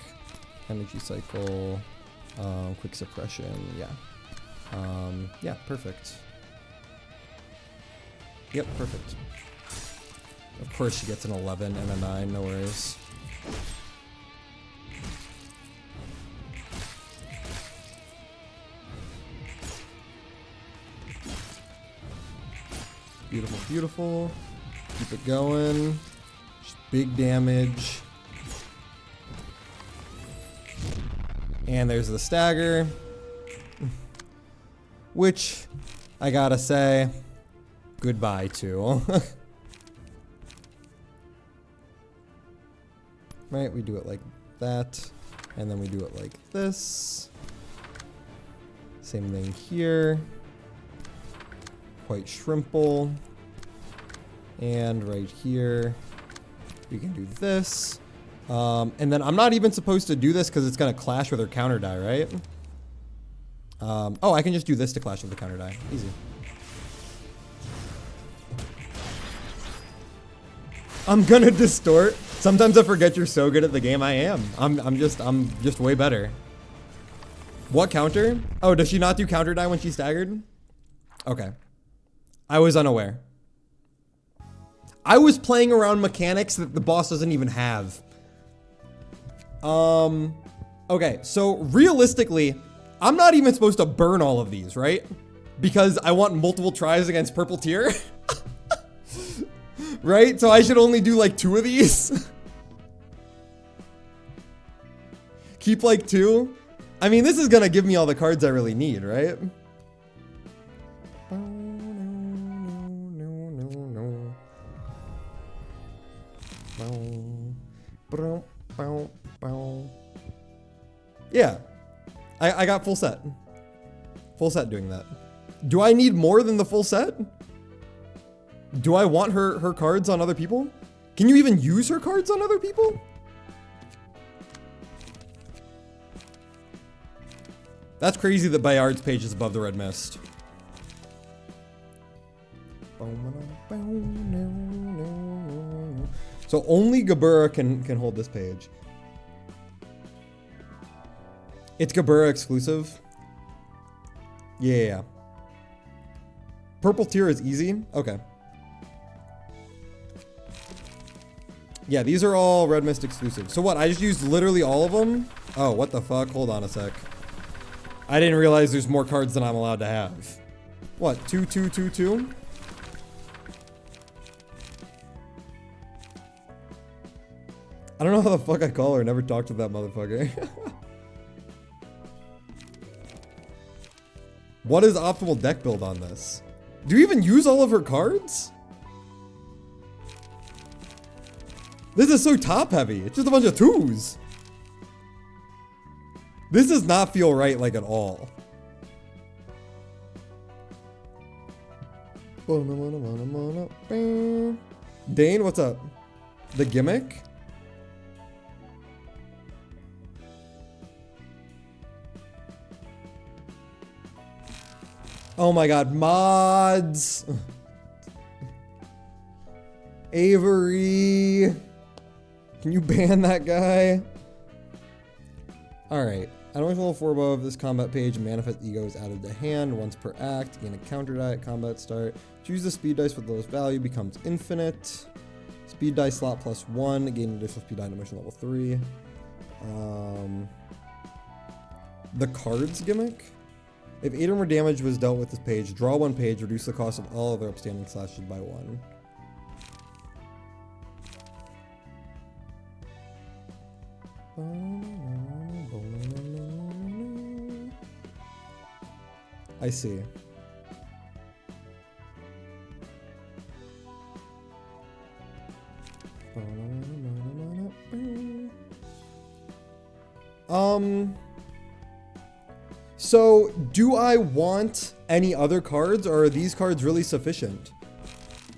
Energy cycle, quick suppression, yeah. Yeah, perfect. Yep, perfect. Of course she gets an 11 and a 9, no worries. Beautiful, beautiful. Keep it going. Just big damage. And there's the stagger. Which, I gotta say, goodbye to. Right, we do it like that. And then we do it like this. Same thing here. Quite shrimple. And right here, we can do this. And then I'm not even supposed to do this because it's going to clash with her counter die, right? Oh, I can just do this to clash with the counter die. Easy. I'm gonna distort. Sometimes I forget you're so good at the game. I am. I'm just way better. What counter? Oh, does she not do counter die when she's staggered? Okay. I was unaware. I was playing around mechanics that the boss doesn't even have. Okay, so realistically, I'm not even supposed to burn all of these, right? Because I want multiple tries against purple tier. Right? So I should only do like 2 of these. Keep like 2. I mean, this is gonna give me all the cards I really need, right? Yeah, I got full set. Full set doing that. Do I need more than the full set? Do I want her cards on other people? Can you even use her cards on other people? That's crazy that Bayard's page is above the red mist. So only Gabura can hold this page. It's Gabura exclusive. Yeah. Purple tier is easy. Okay. Yeah, these are all Red Mist exclusive. So what? I just used literally all of them? Oh, what the fuck? Hold on a sec. I didn't realize there's more cards than I'm allowed to have. What? 2, 2, 2, 2? I don't know how the fuck I call her. Never talked to that motherfucker. What is optimal deck build on this? Do you even use all of her cards? This is so top heavy. It's just a bunch of 2s. This does not feel right like at all. Dane, what's up? The gimmick? Oh my god, mods. Avery. Can you ban that guy? Alright. At level 4 above this combat page, manifest ego is added to hand once per act. Gain a counter die at combat start. Choose the speed dice with the lowest value, becomes infinite. Speed dice slot +1, gain additional speed die to mission level 3. The cards gimmick. If 8 or more damage was dealt with this page, draw 1 page, reduce the cost of all other upstanding slashes by 1. I see. So do I want any other cards, or are these cards really sufficient?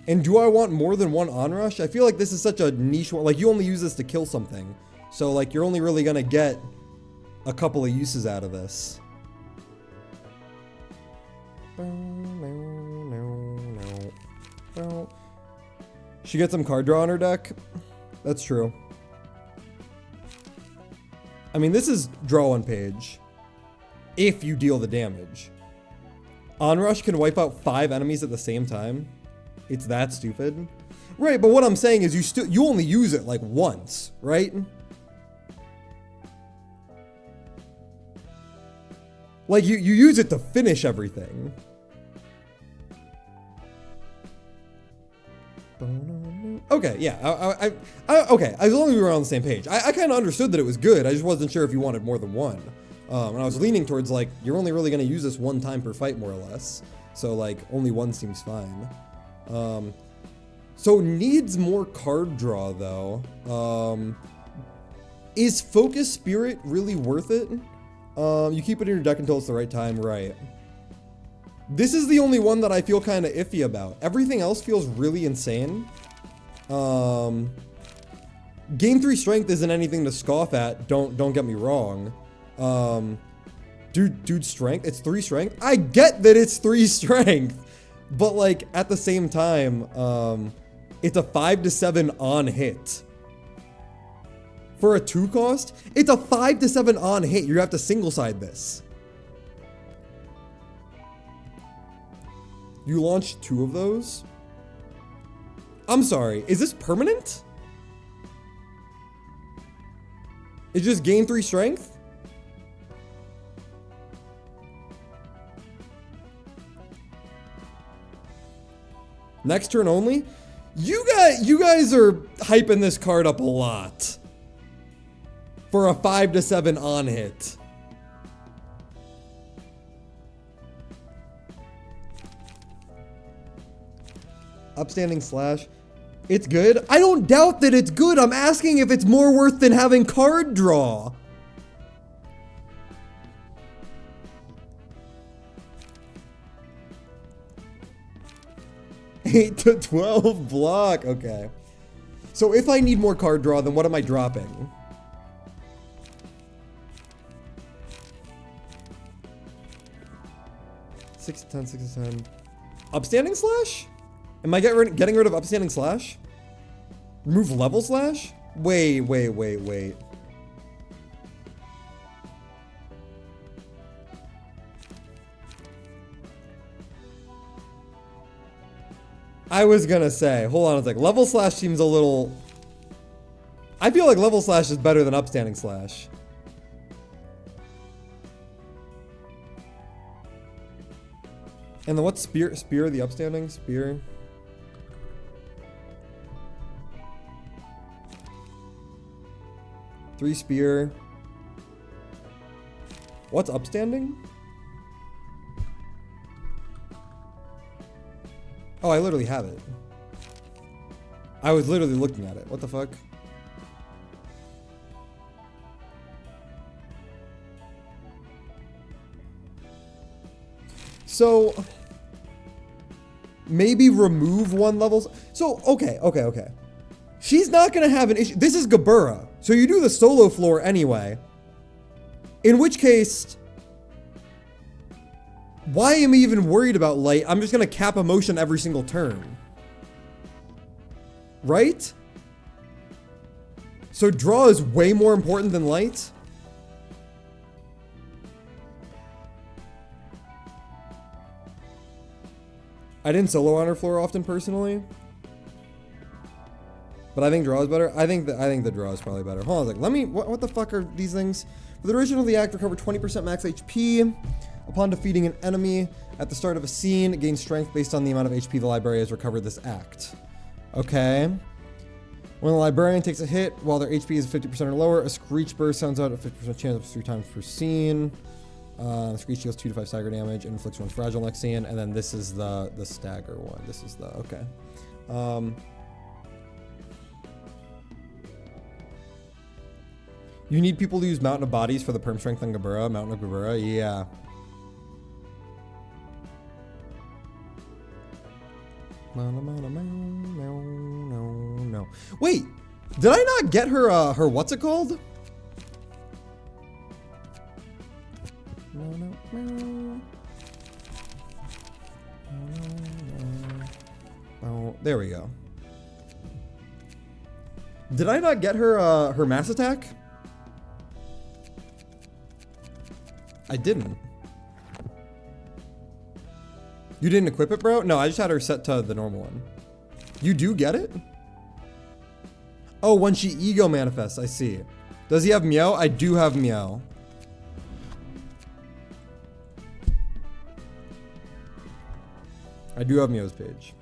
And do I want more than 1 onrush? I feel like this is such a niche one. Like, you only use this to kill something. So like, you're only really gonna get a couple of uses out of this. She gets some card draw on her deck. That's true. I mean, this is draw one page. If you deal the damage. Onrush can wipe out 5 enemies at the same time. It's that stupid. Right, but what I'm saying is you only use it like once, right? Like you use it to finish everything. Okay, yeah, okay, as long as we were on the same page. I kind of understood that it was good, I just wasn't sure if you wanted more than one. And I was leaning towards like, you're only really gonna use this one time per fight, more or less. So like, only one seems fine. So needs more card draw though. Is Focus Spirit really worth it? You keep it in your deck until it's the right time, right? This is the only one that I feel kind of iffy about. Everything else feels really insane. Game 3 strength isn't anything to scoff at. Don't get me wrong. Dude, strength. It's 3 strength. I get that it's 3 strength, but like at the same time, it's a 5 to 7 on hit. For a 2 cost, it's a 5 to 7 on hit. You have to single side this. You launched 2 of those? I'm sorry, is this permanent? It just gain 3 strength? Next turn only? You guys are hyping this card up a lot. For a 5 to 7 on hit. Upstanding Slash. It's good. I don't doubt that it's good. I'm asking if it's more worth than having card draw. Eight to 12 block. Okay. So if I need more card draw, then what am I dropping? Six to 10, 6 to 10. Upstanding Slash? Am I getting rid of Upstanding Slash? Remove Level Slash? Wait. I was gonna say, hold on a sec. Level Slash seems a little... I feel like Level Slash is better than Upstanding Slash. And then what's Spear? Spear, the Upstanding? Spear? Three Spear. What's Upstanding? Oh, I literally have it. I was literally looking at it. What the fuck? So, maybe remove one level. So, okay. She's not gonna have an issue. This is Gabura. So you do the solo floor anyway. In which case, why am I even worried about light? I'm just gonna cap a motion every single turn. Right? So draw is way more important than light? I didn't solo on her floor often personally. But I think draw is better. I think the draw is probably better. Hold on, like, let me, what the fuck are these things? For the duration of the act, recover 20% max HP. Upon defeating an enemy at the start of a scene, gain strength based on the amount of HP the librarian has recovered this act. Okay. When the librarian takes a hit, while their HP is 50% or lower, a screech burst sounds out at 50% chance up to 3 times per scene. Screech deals 2 to 5 stagger damage and inflicts 1 fragile next scene. And then this is the stagger one. This is the, okay. You need people to use Mountain of Bodies for the perm strength on Gabura. Mountain of Gabura, yeah. No. Wait, did I not get her, her what's it called? Oh, there we go. Did I not get her, her mass attack? I didn't. You didn't equip it, bro? No, I just had her set to the normal one. You do get it? Oh, when she ego manifests, I see. Does he have Meow? I do have Meow. I do have Meow's page.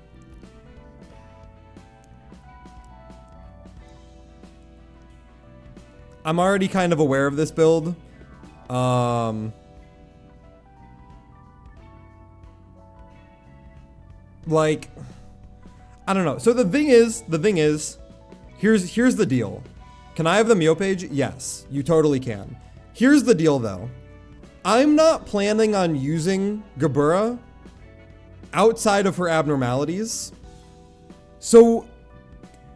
I'm already kind of aware of this build. Like, I don't know. So the thing is, here's the deal. Can I have the Meow page? Yes, you totally can. Here's the deal though. I'm not planning on using Gebura outside of her abnormalities. So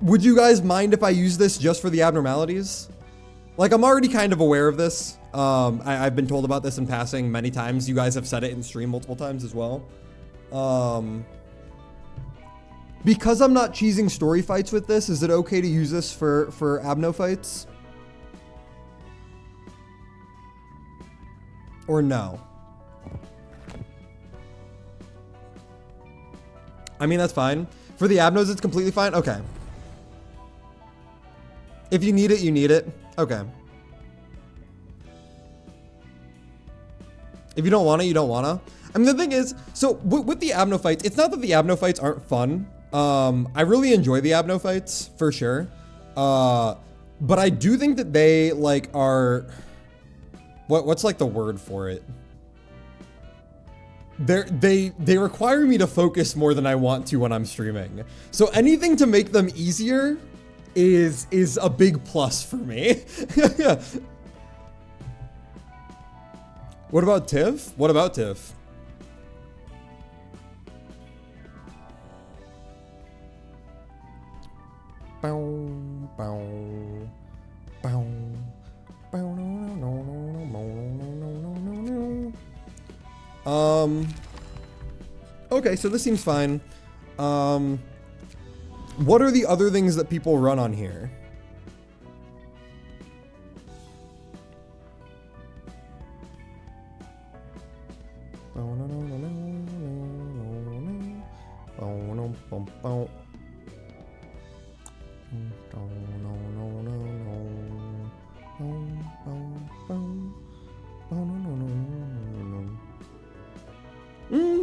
would you guys mind if I use this just for the abnormalities? Like, I'm already kind of aware of this. I've been told about this in passing many times. You guys have said it in stream multiple times as well. Because I'm not cheesing story fights with this, is it okay to use this for abno fights? Or no? I mean, that's fine. For the abnos, it's completely fine? Okay. If you need it, you need it. Okay. If you don't want it, you don't want to. I mean, the thing is, so with the abno fights, it's not that the abno fights aren't fun. I really enjoy the abno fights for sure. But I do think that they like are, what's like the word for it? They require me to focus more than I want to when I'm streaming. So anything to make them easier is a big plus for me. What about Tiff? What about Tiff? Okay, so this seems fine. What are the other things that people run on here?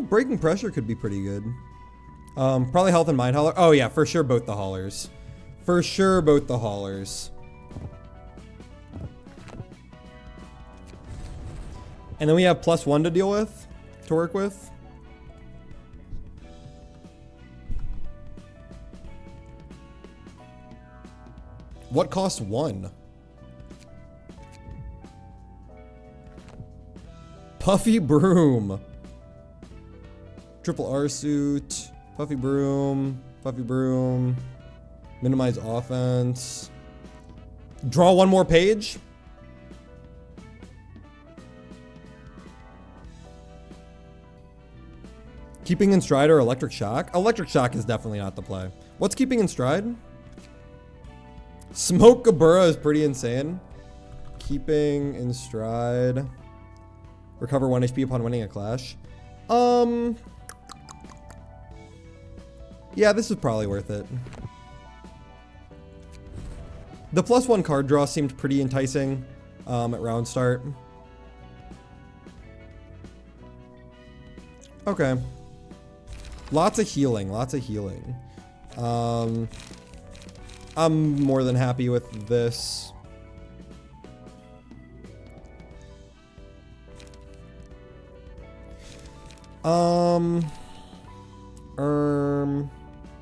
Breaking pressure could be pretty good. Probably health and mind hauler. Oh yeah, for sure both the haulers. For sure both the haulers. And then we have +1 to deal with, to work with. What costs 1? Puffy Broom. Triple R suit. Puffy Broom. Puffy Broom. Minimize offense. Draw 1 more page. Keeping in stride or electric shock? Electric shock is definitely not the play. What's keeping in stride? Smoke Gebura is pretty insane. Keeping in stride. Recover 1 HP upon winning a clash. Yeah, this is probably worth it. The +1 card draw seemed pretty enticing at round start. Okay. Lots of healing, lots of healing. I'm more than happy with this.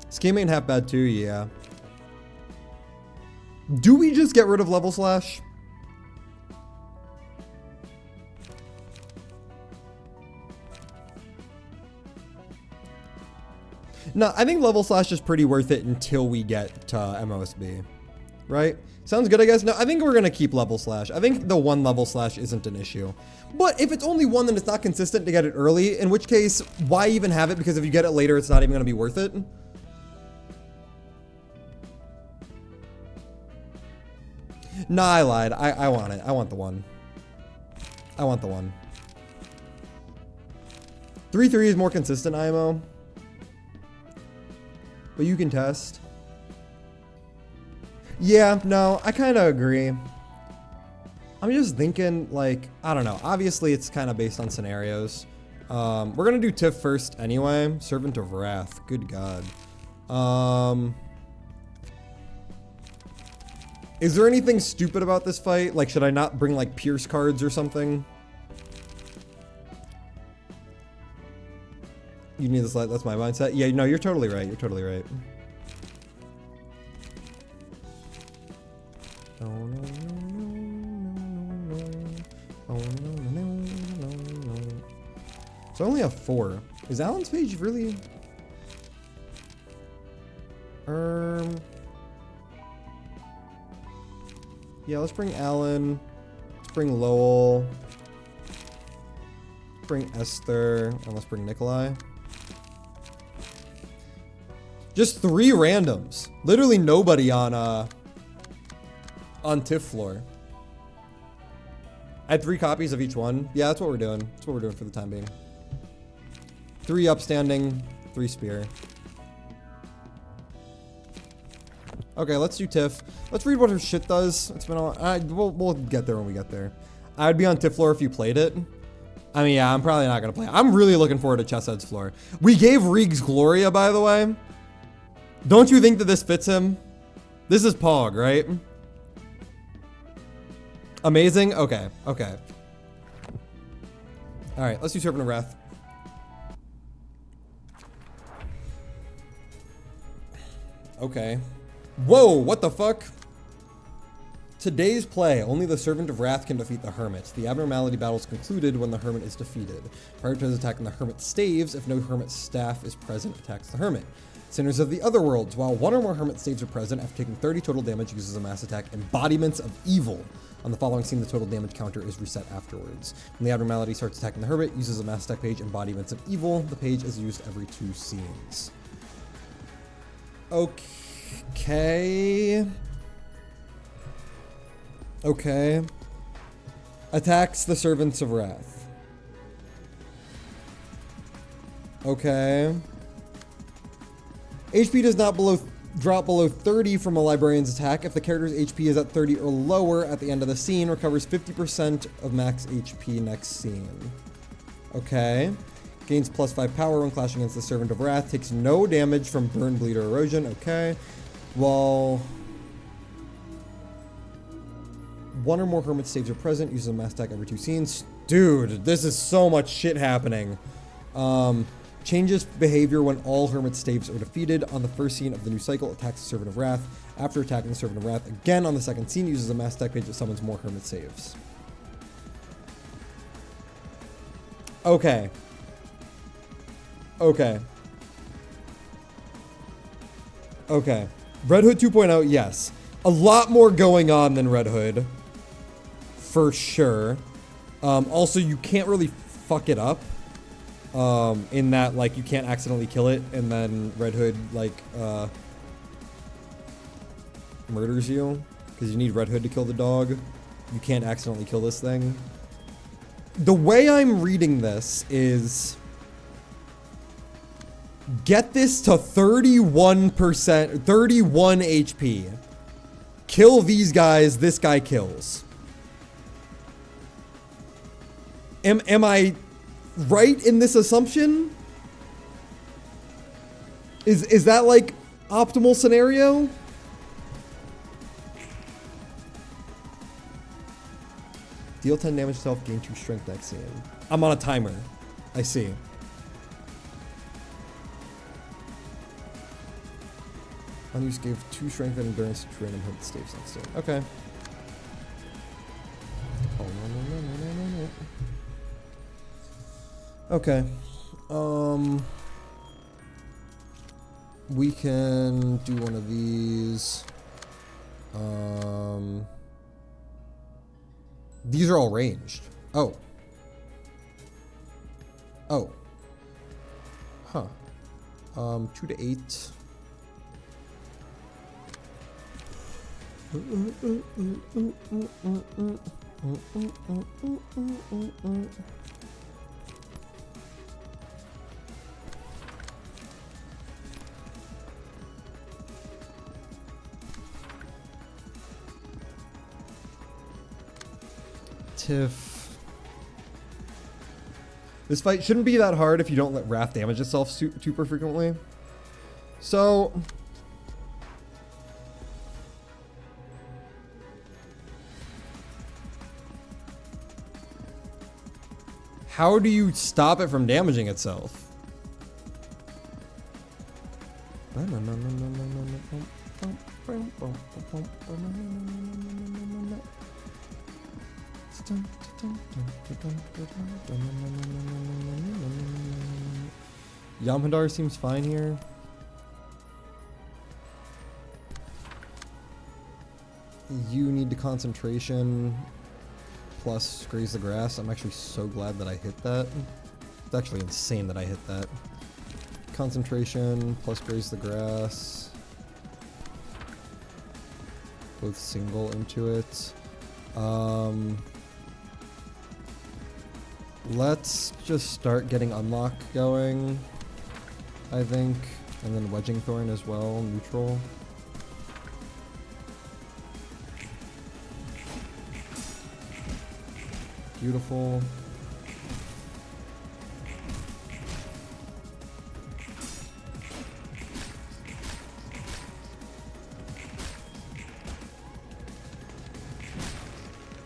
Scheme ain't half bad too, yeah. Do we just get rid of level slash? No, I think level slash is pretty worth it until we get to MOSB, right? Sounds good, I guess. No, I think we're gonna keep level slash. I think the 1 level slash isn't an issue. But if it's only 1, then it's not consistent to get it early, in which case, why even have it? Because if you get it later, it's not even gonna be worth it. Nah, I lied. I want it. I want the 1. I want the 1. 3/3 is more consistent IMO. But you can test. Yeah, no, I kind of agree. I'm just thinking, like, I don't know. Obviously, it's kind of based on scenarios. We're going to do Tiff first anyway. Servant of Wrath. Good God. Is there anything stupid about this fight? Like, should I not bring, like, Pierce cards or something? You need this light. That's my mindset. Yeah, no, you're totally right. You're totally right. So I only have 4. Is Alan's page really? Yeah, let's bring Alan. Let's bring Lowell. Let's bring Esther. And let's bring Nikolai. Just 3 randoms. Literally nobody on Tiff floor. I had 3 copies of each one. Yeah, that's what we're doing. That's what we're doing for the time being. 3 upstanding, 3 spear. Okay, let's do Tiff. Let's read what her shit does. It's been we'll get there when we get there. I'd be on Tiff floor if you played it. I mean, yeah, I'm probably not gonna play. I'm really looking forward to Chessed's floor. We gave Reeg's Gloria, by the way. Don't you think that this fits him? This is Pog, right? Amazing? Okay, okay. Alright, let's do Serpent of Wrath. Okay. Whoa, what the fuck? Today's play, only the Servant of Wrath can defeat the Hermit. The abnormality battle is concluded when the Hermit is defeated. Prioritize attacking the Hermit's staves. If no Hermit staff is present, attacks the Hermit. Sinners of the Other Worlds. While 1 or more Hermit staves are present, after taking 30 total damage, uses a mass attack. Embodiments of Evil. On the following scene, the total damage counter is reset afterwards. When the abnormality starts attacking the Hermit, uses a mass attack page, Embodiments of Evil. The page is used every 2 scenes. Okay. Okay. Attacks the Servants of Wrath. Okay. HP does not drop below 30 from a librarian's attack. If the character's HP is at 30 or lower at the end of the scene, recovers 50% of max HP next scene. Okay. Gains +5 power when clashing against the Servant of Wrath. Takes no damage from burn, bleed, or erosion. Okay. While 1 or more Hermit staves are present, uses a mass attack every 2 scenes. Dude, this is so much shit happening. Changes behavior when all Hermit staves are defeated. On the first scene of the new cycle, attacks the Servant of Wrath. After attacking the Servant of Wrath again on the second scene, uses a mass attack page that summons more Hermit saves. Okay. Okay. Okay. Red Hood 2.0, yes. A lot more going on than Red Hood. For sure. Also, you can't really fuck it up. In that, like, you can't accidentally kill it, and then Red Hood, like, murders you. Because you need Red Hood to kill the dog. You can't accidentally kill this thing. The way I'm reading this is... get this to 31%, 31 HP. Kill these guys, this guy kills. Am I right in this assumption? Is that like optimal scenario? Deal 10 damage yourself, gain 2 strength next scene. I'm on a timer. I see. Unused gave 2 strength and endurance to random hit staves next scene. Okay. Oh, no. Okay. We can do one of these. These are all ranged. Oh. Oh. Huh. 2 to 8. Tiff. This fight shouldn't be that hard if you don't let Wrath damage itself super frequently. So... how do you stop it from damaging itself? Yamhadar seems fine here. You need the concentration plus graze the grass. I'm actually so glad that I hit that. It's actually insane that I hit that. Concentration plus graze the grass. Both single into it. Let's just start getting Unlock going, I think. And then Wedging Thorn as well, neutral. Beautiful.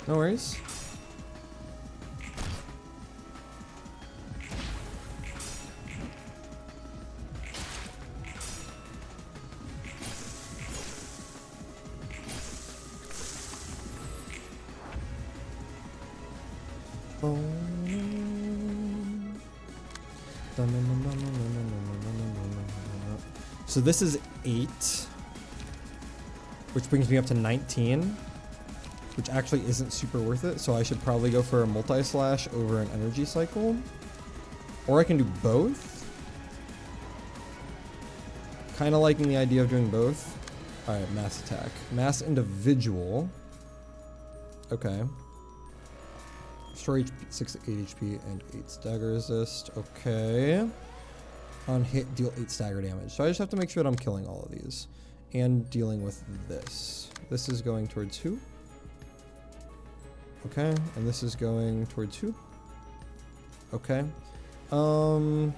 No worries. So this is 8, which brings me up to 19, which actually isn't super worth it. So I should probably go for a multi-slash over an energy cycle, or I can do both. Kind of liking the idea of doing both. All right, mass attack, mass individual. Okay. Restore HP, 6 to 8 HP and 8 stagger resist. Okay. On hit, deal 8 stagger damage. So I just have to make sure that I'm killing all of these. And dealing with this. This is going towards who? Okay. And this is going towards who? Okay. 3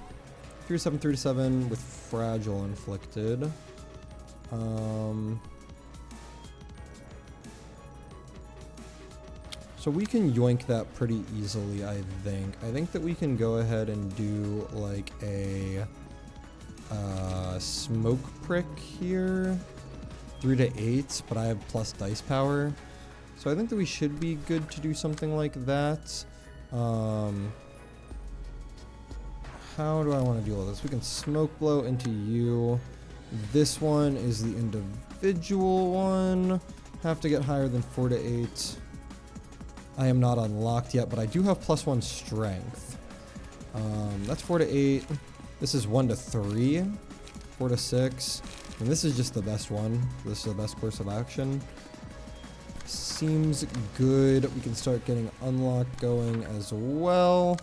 to 7, 3 to 7 with fragile inflicted. So we can yoink that pretty easily, I think. I think that we can go ahead and do like a smoke prick here. 3 to 8, but I have plus dice power. So I think that we should be good to do something like that. How do I want to deal with this? We can smoke blow into you. This one is the individual one. Have to get higher than 4 to 8. I am not unlocked yet, but I do have +1 strength. That's 4 to 8. This is 1 to 3. 4 to 6. And this is just the best one. This is the best course of action. Seems good. We can start getting unlock going as well.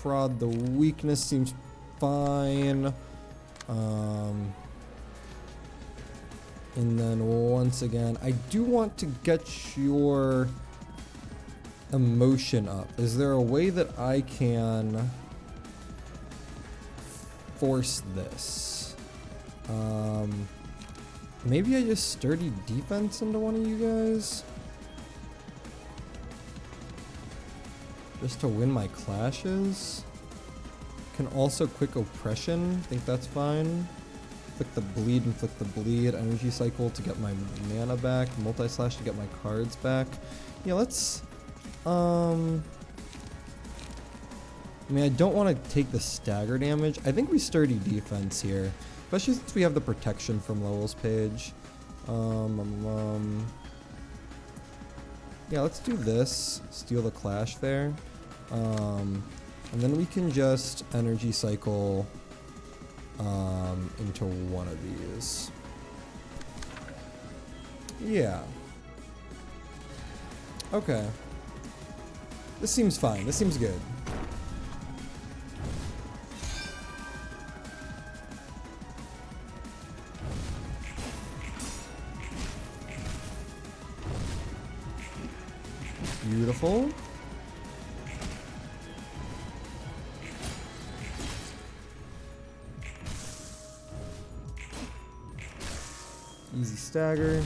Prod the weakness seems fine. And then once again, I do want to get your emotion up. Is there a way that I can force this? Maybe I just sturdy defense into one of you guys? Just to win my clashes? Can also quick oppression. Think that's fine. Inflict the bleed, inflict the bleed. Energy cycle to get my mana back. Multi-slash to get my cards back. Yeah, let's... I mean, I don't want to take the stagger damage. I think we sturdy defense here. Especially since we have the protection from Lowell's page. Yeah, let's do this. Steal the clash there. And then we can just energy cycle into one of these. Yeah. Okay. This seems fine. This seems good. Beautiful. Easy stagger.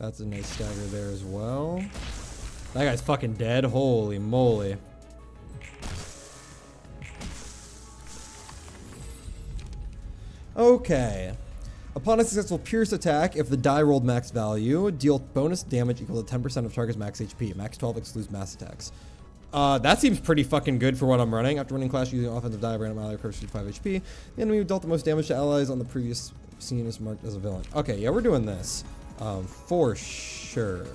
That's a nice stagger there as well. That guy's fucking dead. Holy moly. Okay. Upon a successful Pierce attack, if the die rolled max value, deal bonus damage equal to 10% of target's max HP. Max 12 excludes mass attacks. That seems pretty fucking good for what I'm running. After winning Clash using offensive die, random ally occurs 5 HP. The enemy who dealt the most damage to allies on the previous scene is marked as a villain. Okay, yeah, we're doing this. For sure.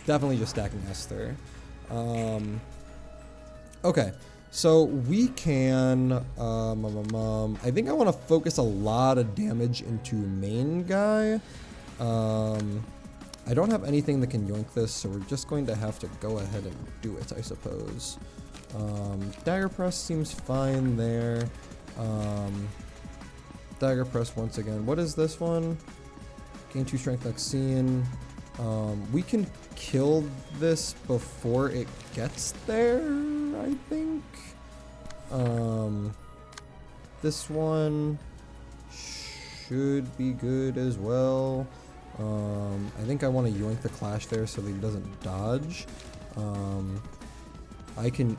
Definitely just stacking Esther. Okay. So we can, I think I want to focus a lot of damage into main guy. I don't have anything that can yoink this, so we're just going to have to go ahead and do it, I suppose. Dagger press seems fine there. Dagger press once again. What is this one? Gain 2 strength next scene. We can kill this before it gets there, I think. This one should be good as well. I think I want to yoink the clash there so that he doesn't dodge. I can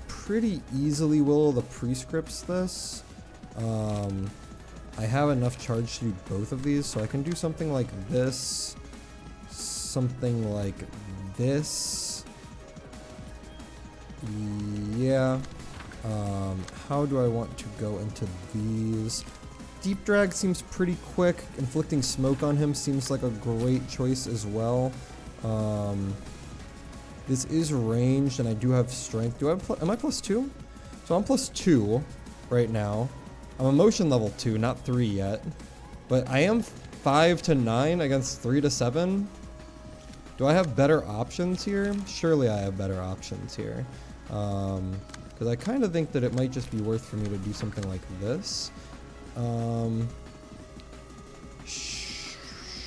pretty easily will the prescripts this. I have enough charge to do both of these, so I can do something like this, something like this. Yeah. How do I want to go into these? Deep drag seems pretty quick. Inflicting smoke on him seems like a great choice as well. This is ranged, and I do have strength. Am I +2? So I'm +2 right now. I'm emotion level 2, not 3 yet. But I am 5 to 9 against 3 to 7. Do I have better options here? Surely I have better options here. Because I kind of think that it might just be worth for me to do something like this.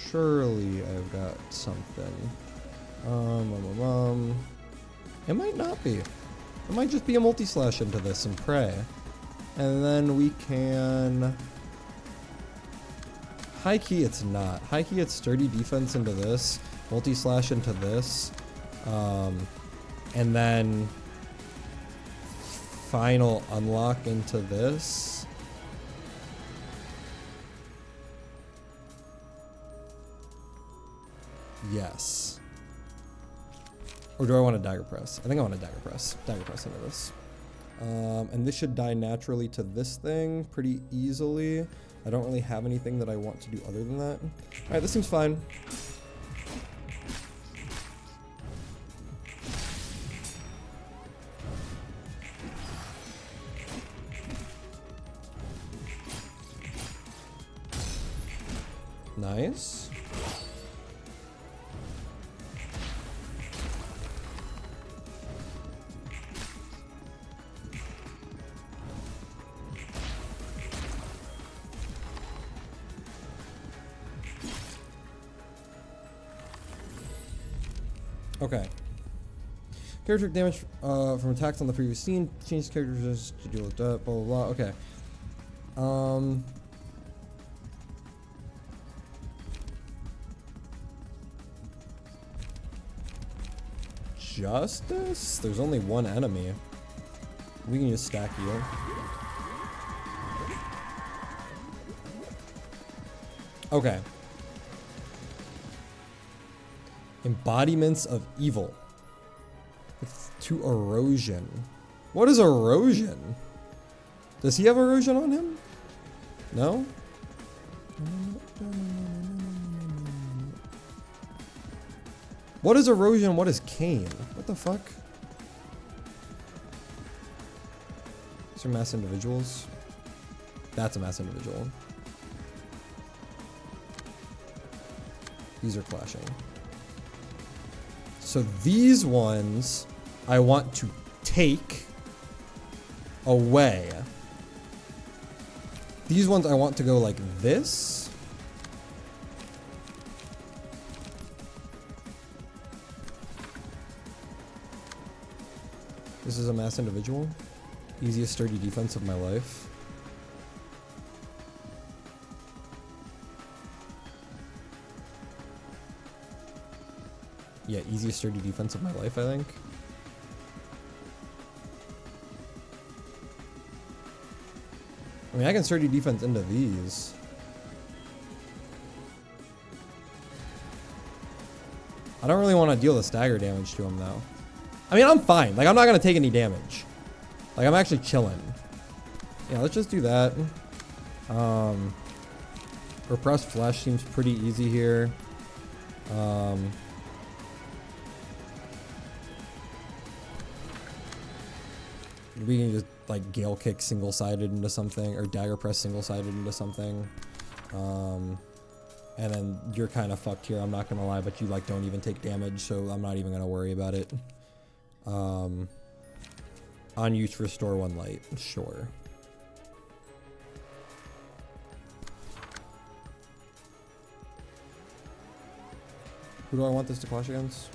Surely I've got something. It might not be. It might just be a multi-slash into this and pray. And then we can... High key it's not. High key it's sturdy defense into this. Multi-slash into this. And then... Final unlock into this. Yes. Or do I want a dagger press? I think I want a dagger press. Dagger press into this. And this should die naturally to this thing pretty easily. I don't really have anything that I want to do other than that. Alright, this seems fine. Nice. Okay. Character damage from attacks on the previous scene. Change characters to deal with that. Blah blah blah. Okay. Justice? There's only one enemy. We can just stack you. Okay. Embodiments of evil. It's to erosion. What is erosion? Does he have erosion on him? No? What is erosion? What is cane? What the fuck? These are mass individuals. That's a mass individual. These are clashing. So these ones I want to take away. These ones I want to go like this. This is a mass individual. Easiest sturdy defense of my life. Yeah, easiest sturdy defense of my life, I think. I mean, I can sturdy defense into these. I don't really want to deal the stagger damage to him, though. I mean, I'm fine. Like, I'm not going to take any damage. Like, I'm actually chilling. Yeah, let's just do that. Repressed Flesh seems pretty easy here. We can just, like, Gale Kick single-sided into something, or Dagger Press single-sided into something. And then you're kind of fucked here, I'm not going to lie, but you, like, don't even take damage, so I'm not even going to worry about it. On use, restore 1 light. Sure. Who do I want this to clash against?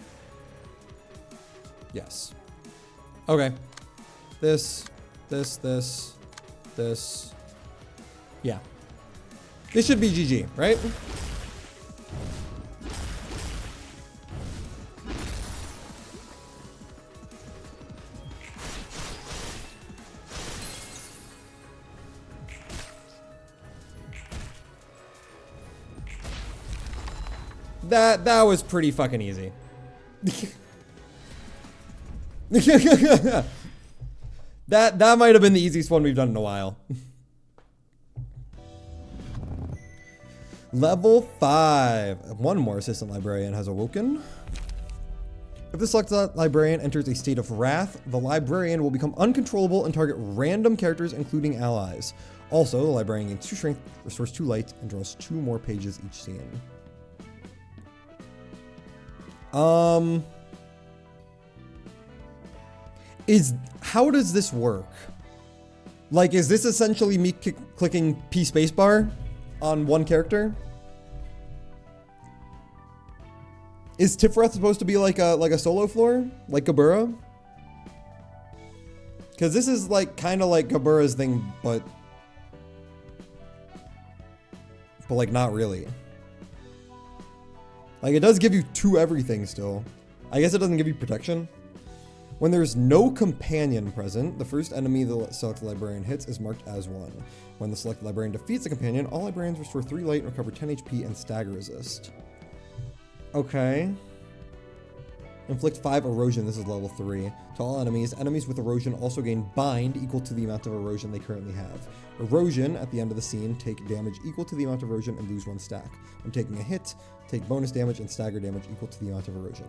Yes. Okay. This. Yeah. This should be GG, right? That was pretty fucking easy. That might have been the easiest one we've done in a while. Level 5. One more assistant librarian has awoken. If the selected librarian enters a state of wrath, the librarian will become uncontrollable and target random characters, including allies. Also, the librarian gains 2 strength, restores 2 light, and draws 2 more pages each scene. How does this work? Like, is this essentially me clicking P spacebar on one character? Is Tifreth supposed to be like a solo floor, like Gabura? Because this is like kind of like Gabura's thing, but like not really. Like, it does give you 2 everything still. I guess it doesn't give you protection. When there's no companion present, the first enemy the selected librarian hits is marked as 1. When the selected librarian defeats a companion, all librarians restore 3 light and recover 10 HP and stagger resist. Okay. Inflict 5 erosion, this is level 3. To all enemies, enemies with erosion also gain bind equal to the amount of erosion they currently have. Erosion, at the end of the scene, take damage equal to the amount of erosion and lose 1 stack. When taking a hit, take bonus damage and stagger damage equal to the amount of erosion.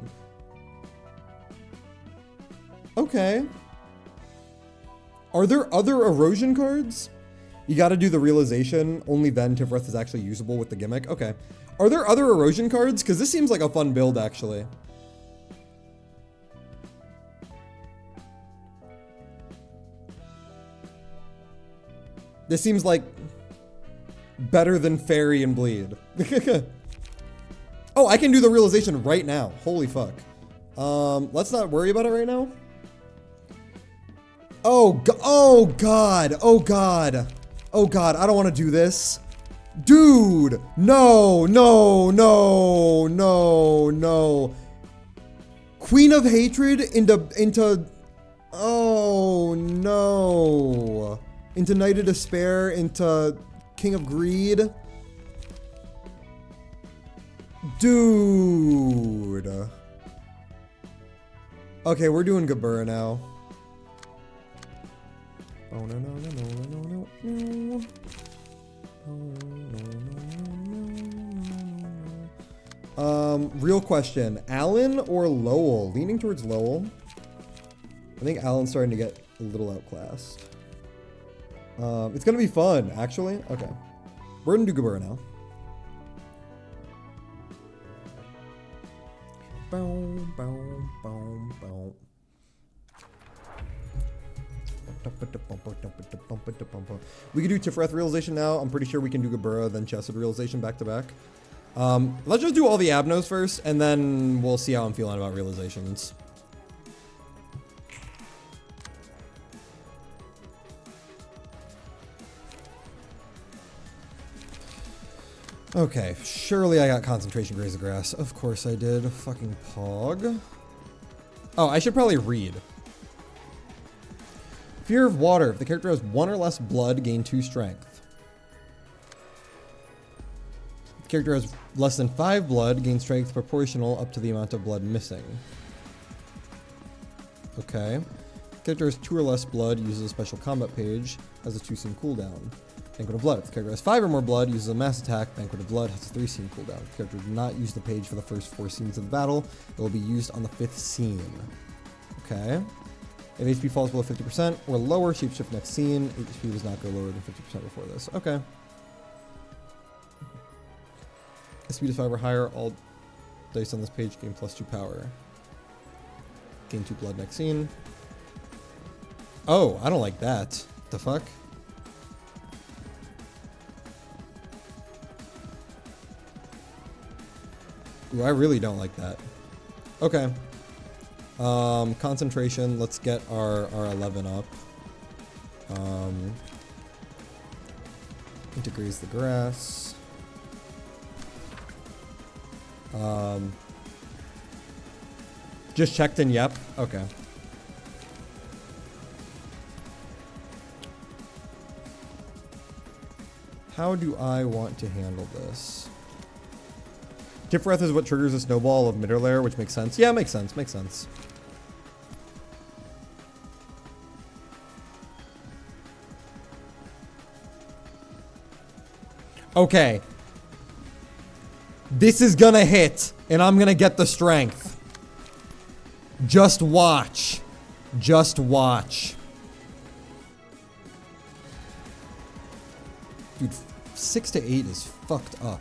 Okay. Are there other erosion cards? You gotta do the realization, only then Tifreth is actually usable with the gimmick. Okay. Are there other erosion cards? Because this seems like a fun build, actually. This seems like better than Fairy and Bleed. Oh, I can do the realization right now. Holy fuck. Let's not worry about it right now. Oh god, oh god, I don't want to do this. Dude, no. Queen of Hatred into oh no. Into Knight of Despair, into King of Greed. Dude. Okay, we're doing Gabura now. Oh no. Real question, Alan or Lowell? Leaning towards Lowell. I think Alan's starting to get a little outclassed. It's gonna be fun, actually. Okay. We're gonna do Gabura now. We can do Tifreth realization now. I'm pretty sure we can do Gabura, then Chesed realization back to back. Let's just do all the Abnos first, and then we'll see how I'm feeling about realizations. Okay, surely I got concentration Graze of Grass. Of course I did. Fucking Pog. Oh, I should probably read. Fear of Water. If the character has 1 or less blood, gain 2 strength. If the character has less than 5 blood, gain strength proportional up to the amount of blood missing. Okay. If the character has 2 or less blood, uses a special combat page, has a 2-scene cooldown. Banquet of Blood. If the character has 5 or more blood, uses a mass attack. Banquet of Blood has a 3-scene cooldown. If the character did not use the page for the first 4 scenes of the battle, it will be used on the 5th scene. Okay. If HP falls below 50% or lower, shapeshift next scene. HP does not go lower than 50% before this. Okay. If speed is 5 or higher, all dice on this page gain +2 power. Gain 2 blood next scene. Oh, I don't like that. The fuck? Ooh, I really don't like that. Okay. Concentration. Let's get our 11 up. Integrates the grass. Just checked in. Yep. Okay. How do I want to handle this? Tifreth is what triggers a snowball of Middle Layer, which makes sense. Yeah, makes sense. Makes sense. Okay. This is gonna hit, and I'm gonna get the strength. Just watch. Just watch. Dude, 6 to 8 is fucked up.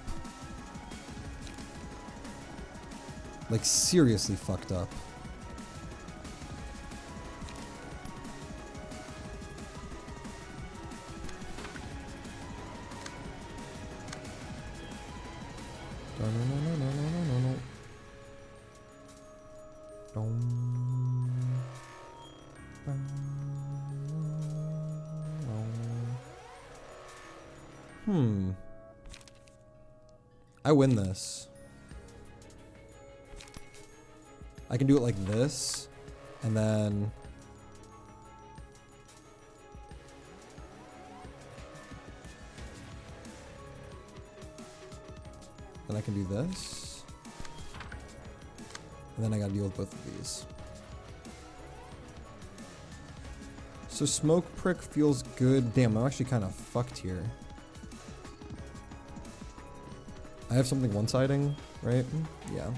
Like, seriously fucked up. I win this. I can do it like this, and then I can do this, and then I gotta deal with both of these. So Smoke Prick feels good. Damn, I'm actually kind of fucked here. I have something one-siding, right? Yeah.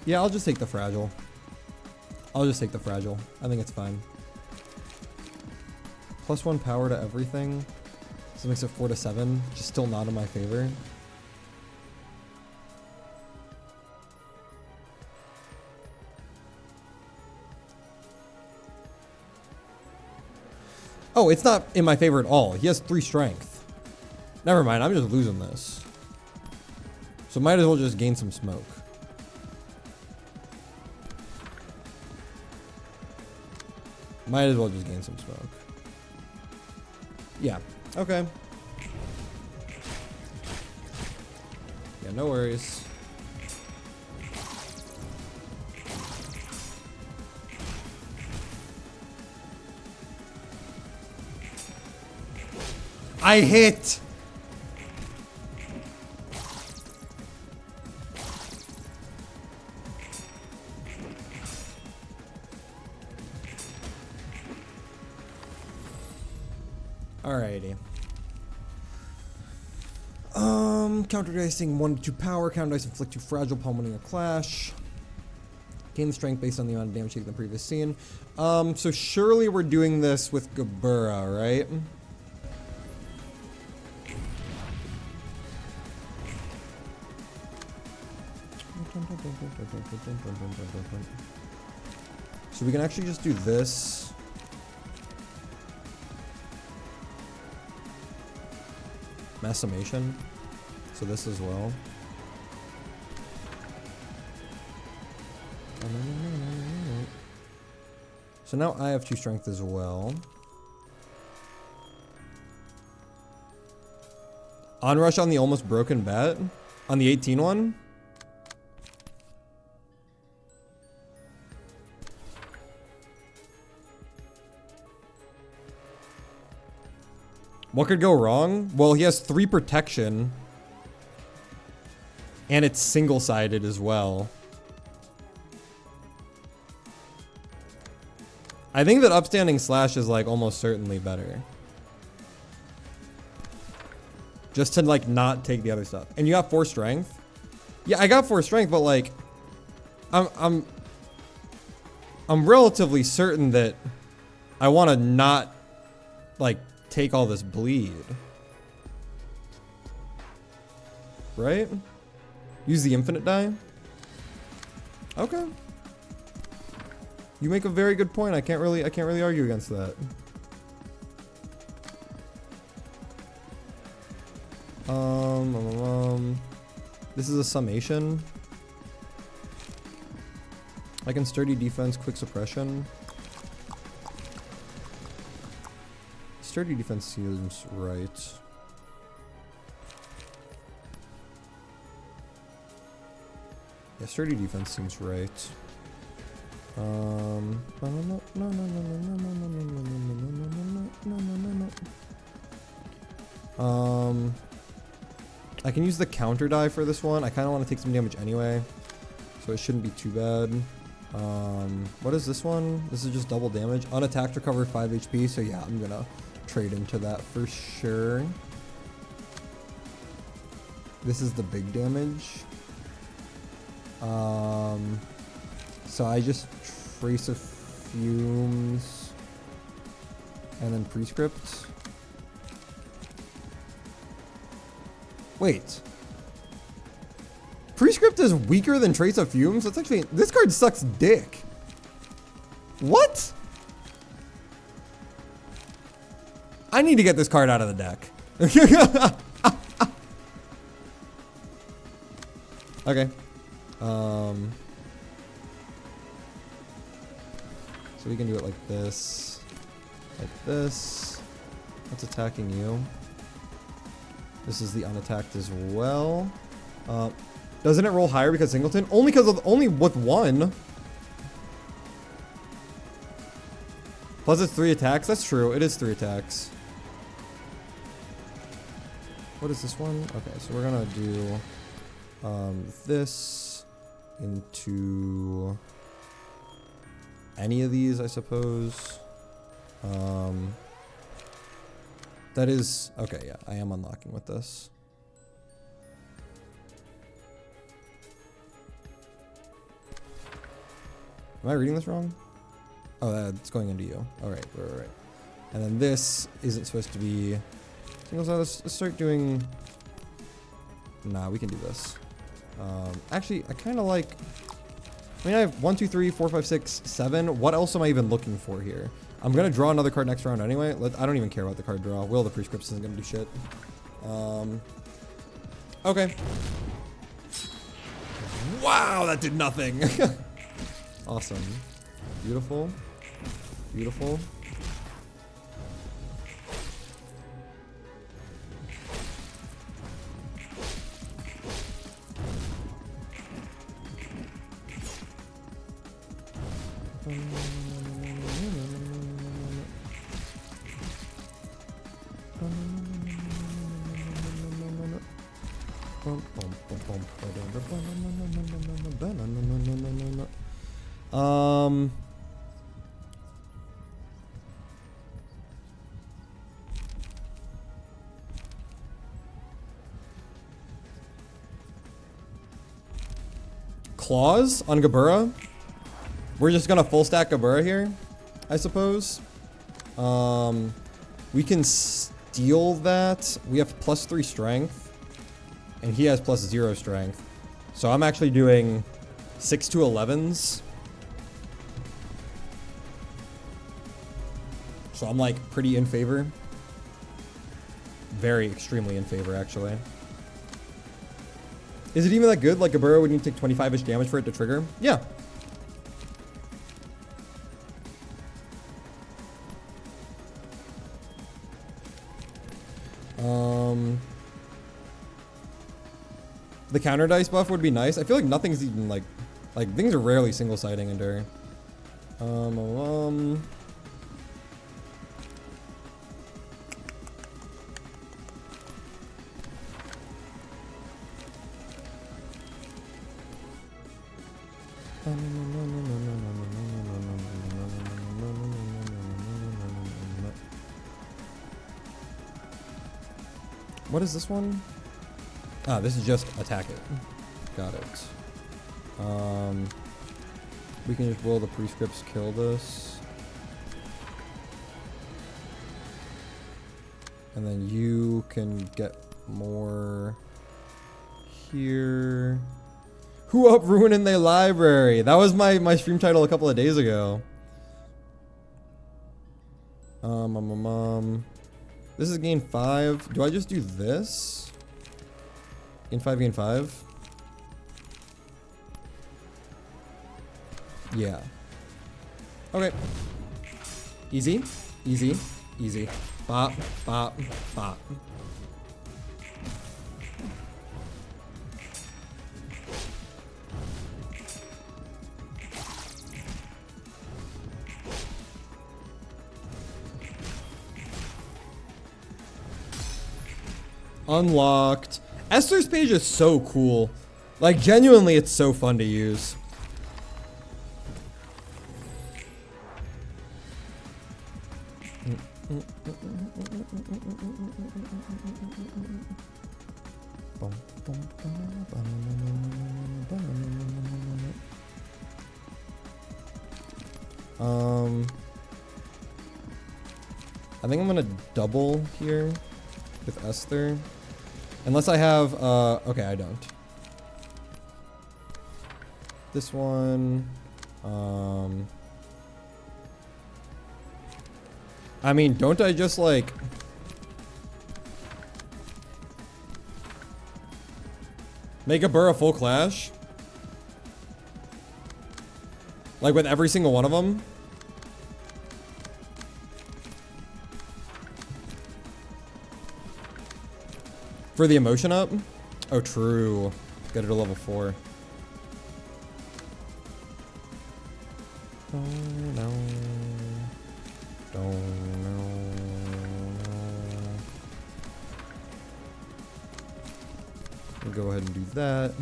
Yeah, I'll just take the fragile. I'll just take the fragile. I think it's fine. +1 power to everything. So it makes it 4 to 7. Just still not in my favor. Oh, it's not in my favor at all. He has 3 strength. Never mind, I'm just losing this. So might as well just gain some smoke. Might as well just gain some smoke. Yeah, okay. Yeah, no worries. I hit! Alrighty. Counter dicing 1 to 2 power. Counter dice inflict 2 fragile upon winning a clash. Gain strength based on the amount of damage taken in the previous scene. So surely we're doing this with Gabura, right? So we can actually just do this. Massimation. So this as well. So now I have 2 strength as well. Onrush on the almost broken bet? On the 18 one? What could go wrong? Well, he has 3 protection. And it's single-sided as well. I think that upstanding slash is like almost certainly better. Just to like not take the other stuff. And you got 4 strength? Yeah, I got 4 strength, but like I'm relatively certain that I want to not like take all this bleed. Right? Use the infinite die? Okay. You make a very good point. I can't really argue against that. This is a summation. I can sturdy defense, quick suppression. Sturdy defense seems right. Yeah, sturdy defense seems right. I can use the counter die for this one. I kind of want to take some damage anyway, so it shouldn't be too bad. What is this one? This is just double damage. Unattacked, recover 5 HP. So yeah, I'm gonna trade into that for sure. This is the big damage. So I just trace of fumes and then prescript. Wait. Prescript is weaker than trace of fumes? That's actually, this card sucks dick. What? I need to get this card out of the deck. Okay. So we can do it like this. Like this. That's attacking you. This is the unattacked as well. Doesn't it roll higher because singleton? Only with 1. Plus it's 3 attacks. That's true. It is 3 attacks. What is this one? Okay, so we're gonna do this into any of these, I suppose. That is okay. Yeah, I am unlocking with this. Am I reading this wrong? Oh, that's going into you. All right, right. And then this isn't supposed to be singles. Let's start doing. Nah, we can do this. Actually, I kind of like. I mean, I have 1, 2, 3, 4, 5, 6, 7. What else am I even looking for here? I'm gonna draw another card next round anyway. I don't even care about the card draw. Will the prescripts isn't gonna do shit. Okay. Wow, that did nothing. Awesome. Beautiful. Beautiful. claws on Gabura. We're just gonna full stack Gabura here, I suppose. We can steal that. We have +3 strength, and he has +0 strength. So I'm actually doing 6 to 11s. So I'm like pretty in favor. Very extremely in favor, actually. Is it even that good? Like Gabura would need to take 25-ish damage for it to trigger? Yeah. The counter dice buff would be nice. I feel like nothing's even like things are rarely single siding in Dur. What is this one? Ah, this is just attack it. Got it. We can just roll the prescripts, kill this. And then you can get more here. Who up ruining their library? That was my stream title a couple of days ago. This is gain 5. Do I just do this? Gain 5, gain 5? Yeah. Okay. Easy, easy, easy. Bop, bop, bop. Unlocked. Esther's page is so cool. Like, genuinely, it's so fun to use. I think I'm gonna double here with Esther. Unless I have, okay, I don't. This one, I mean, don't I just like... make a Burr a full clash? Like with every single one of them? For the emotion up? Oh, true. Get it to level 4. Oh, no. Don't know. Go ahead and do that.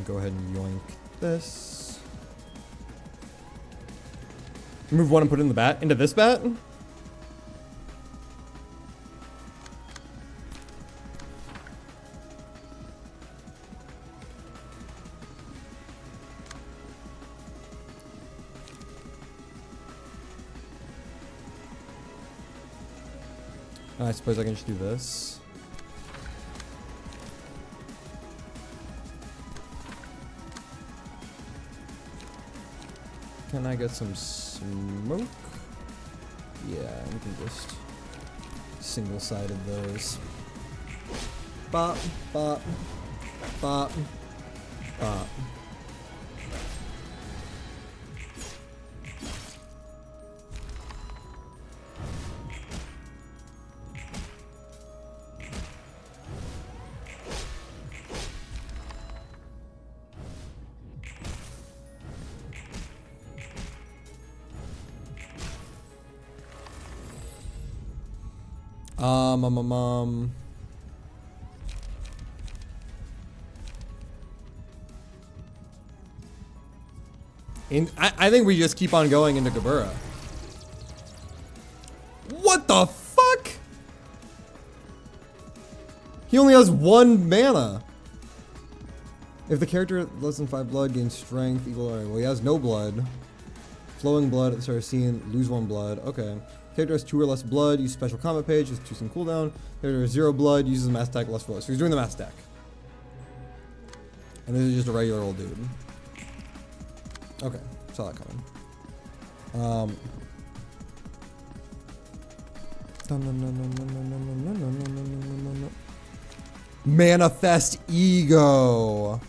Go ahead and yoink this. Move one and put it in the bat. Into this bat? I suppose I can just do this. Can I get some smoke? Yeah, we can just single-sided those. Bop, bop, bop, bop. I think we just keep on going into Gabura. What the fuck? He only has 1 mana. If the character has less than 5 blood, gains strength equal. Alright, well, he has no blood. Flowing blood at the start of scene, lose 1 blood. Okay. Character has 2 or less blood, use special combat page, just 2 second cooldown. Character has 0 blood, uses mass attack, less blood. So he's doing the mass attack. And this is just a regular old dude. Okay, saw that coming. Manifest ego.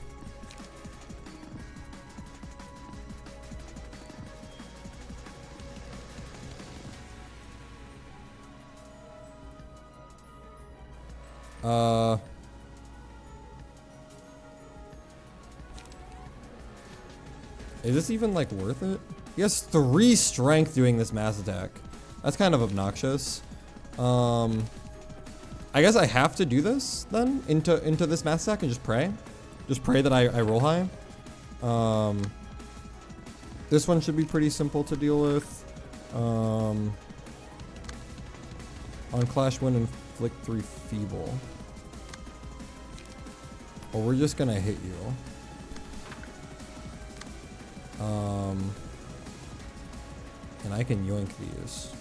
Is this even like worth it? He has 3 strength doing this mass attack. That's kind of obnoxious. I guess I have to do this then into this mass attack and just pray. Just pray that I roll high. This one should be pretty simple to deal with. On Clash Wind, inflict 3 feeble. Well, we're just gonna hit you. And I can yoink these.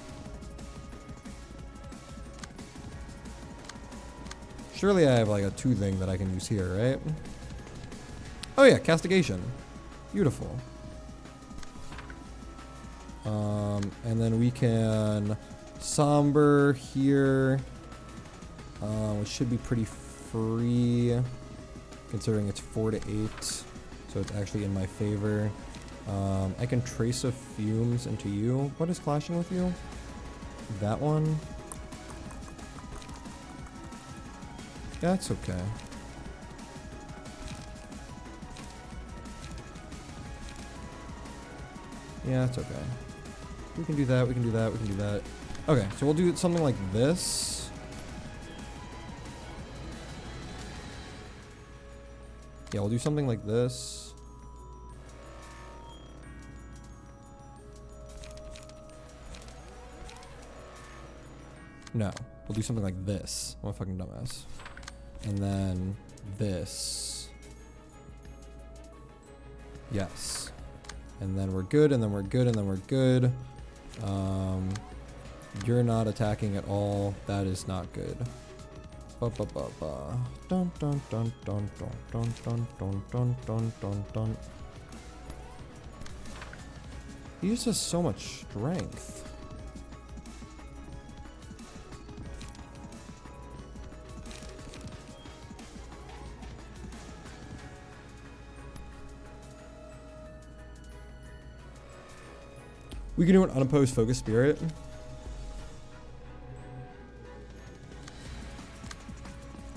Surely I have like a 2 thing that I can use here, right? Oh yeah, castigation. Beautiful. And then we can somber here, which should be pretty free, considering it's 4 to 8, so it's actually in my favor. I can trace of fumes into you. What is clashing with you? That one. That's okay. Yeah, that's okay. We can do that, we can do that, we can do that. Okay, so we'll do something like this. Yeah, we'll do something like this. No, we'll do something like this. I'm a fucking dumbass. And then this. Yes. And then we're good, and then we're good, and then we're good. You're not attacking at all. That is not good. Ba ba ba ba. Dun dun dun dun dun dun dun dun dun dun dun. He just has so much strength. We can do an unopposed focus spirit.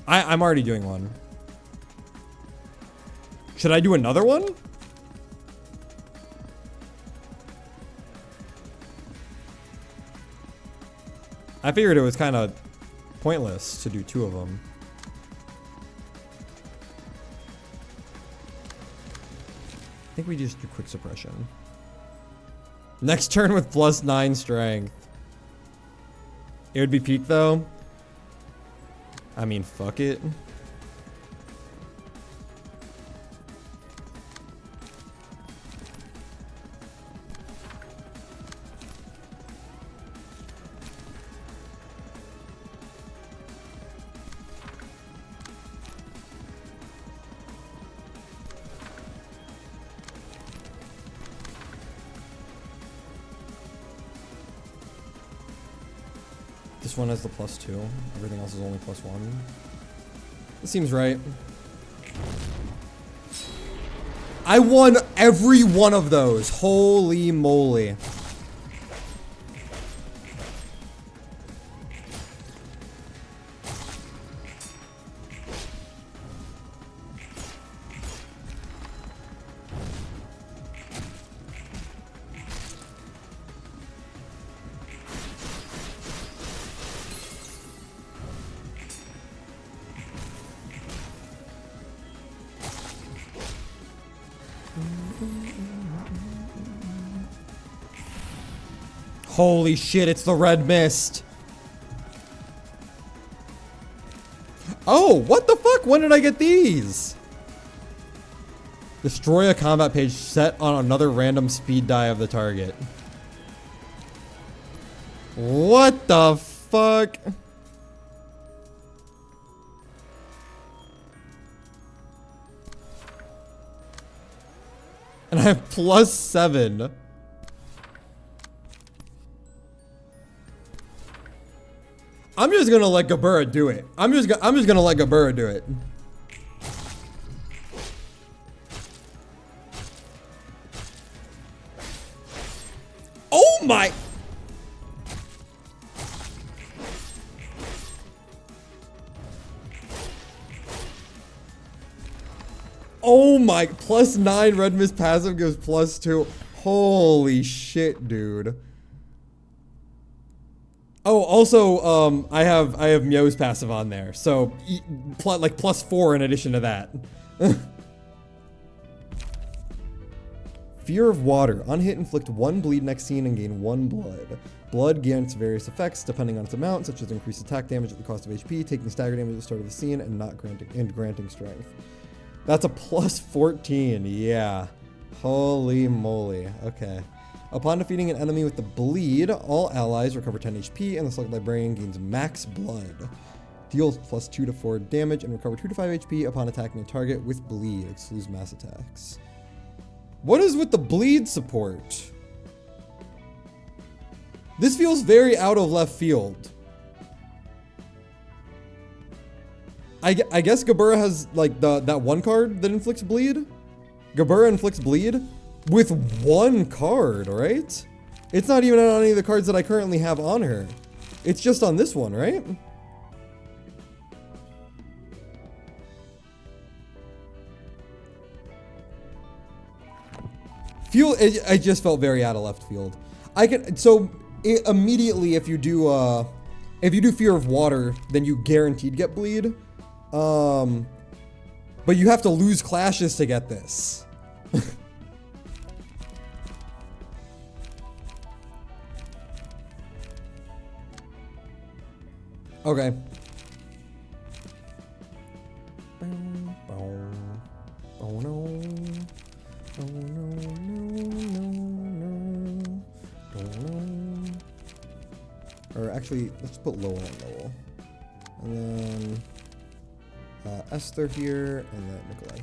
I'm already doing one. Should I do another one? I figured it was kind of pointless to do 2 of them. I think we just do quick suppression. Next turn with +9 strength. It would be peak though. I mean, fuck it. This one has the +2. Everything else is only +1. This seems right. I won every one of those. Holy moly. Holy shit, it's the red mist. Oh, what the fuck? When did I get these? Destroy a combat page set on another random speed die of the target. What the fuck? And I have +7. I'm just gonna let Gabura do it. I'm just gonna let Gabura do it. Oh my! Oh my! +9 red mist passive gives +2. Holy shit, dude. Oh, also, I have Mio's passive on there, so like +4 in addition to that. Fear of Water. On hit, inflict 1 bleed next scene and gain 1 blood. Blood grants various effects depending on its amount, such as increased attack damage at the cost of HP, taking stagger damage at the start of the scene, and granting strength. That's a +14. Yeah. Holy moly. Okay. Upon defeating an enemy with the bleed, all allies recover 10 HP, and the selected librarian gains max blood. Deals +2 to 4 damage and recover 2 to 5 HP upon attacking a target with bleed. Excludes mass attacks. What is with the bleed support? This feels very out of left field. I guess Gabura has like that one card that inflicts bleed. Gabura inflicts bleed with 1 card, right? It's not even on any of the cards that I currently have on her. It's just on this one, right? I just felt very out of left field. Immediately if you do Fear of Water, then you guaranteed get bleed. But you have to lose clashes to get this. Okay. Oh no. Oh no. Or actually, let's put Lowell on Lowell. And then Esther here, and then Nikolai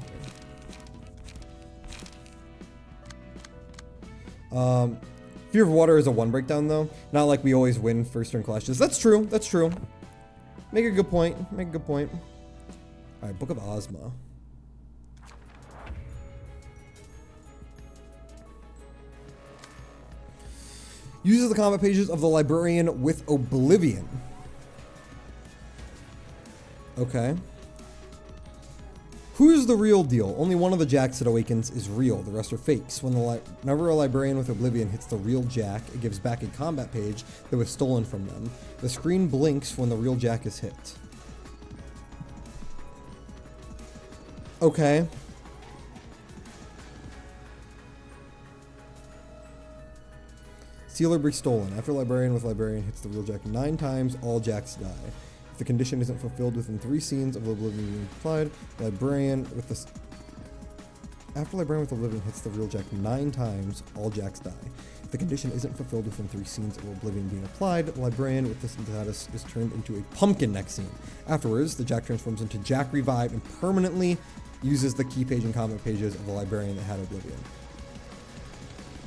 here. Fear of Water is a 1 breakdown though. Not like we always win first turn clashes. That's true. That's true. Make a good point. Make a good point. Alright, Book of Ozma. Uses the combat pages of the librarian with Oblivion. Okay. Who's the real deal? Only one of the jacks it awakens is real. The rest are fakes. Whenever a librarian with Oblivion hits the real jack, it gives back a combat page that was stolen from them. The screen blinks when the real jack is hit. Okay. Seal or be stolen. After librarian with librarian hits the real jack 9 times, all jacks die. If the condition isn't fulfilled within 3 scenes of Oblivion being applied, librarian with the... After librarian with Oblivion hits the real jack 9 times, all jacks die. If the condition isn't fulfilled within 3 scenes of Oblivion being applied, librarian with this status is turned into a pumpkin next scene. Afterwards, the jack transforms into Jack Revive and permanently uses the key page and combat pages of the librarian that had Oblivion.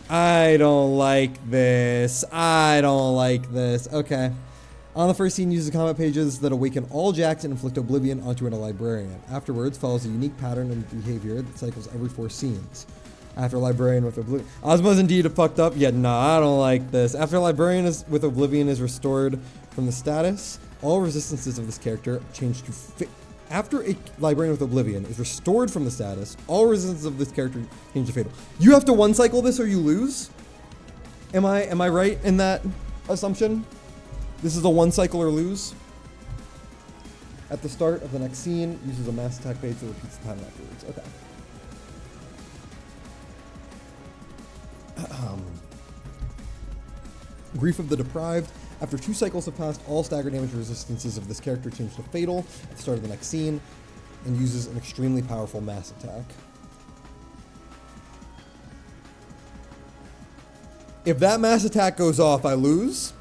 I don't like this. I don't like this. Okay. On the first scene, uses combat pages that awaken all jacks and inflict Oblivion onto a librarian. Afterwards, follows a unique pattern of behavior that cycles every 4 scenes. After librarian with Oblivion... Ozma's indeed fucked up. Yeah, nah, I don't like this. After librarian with Oblivion is restored from the status, all resistances of this character change to... After a librarian with Oblivion is restored from the status, all resistances of this character change to fatal. You have to 1-cycle this or you lose? Am I right in that assumption? This is a 1-cycle or lose? At the start of the next scene, uses a mass attack page that repeats the pattern afterwards. Okay. Grief of the Deprived. After 2 cycles have passed, all stagger damage resistances of this character change to fatal at the start of the next scene, and uses an extremely powerful mass attack. If that mass attack goes off, I lose.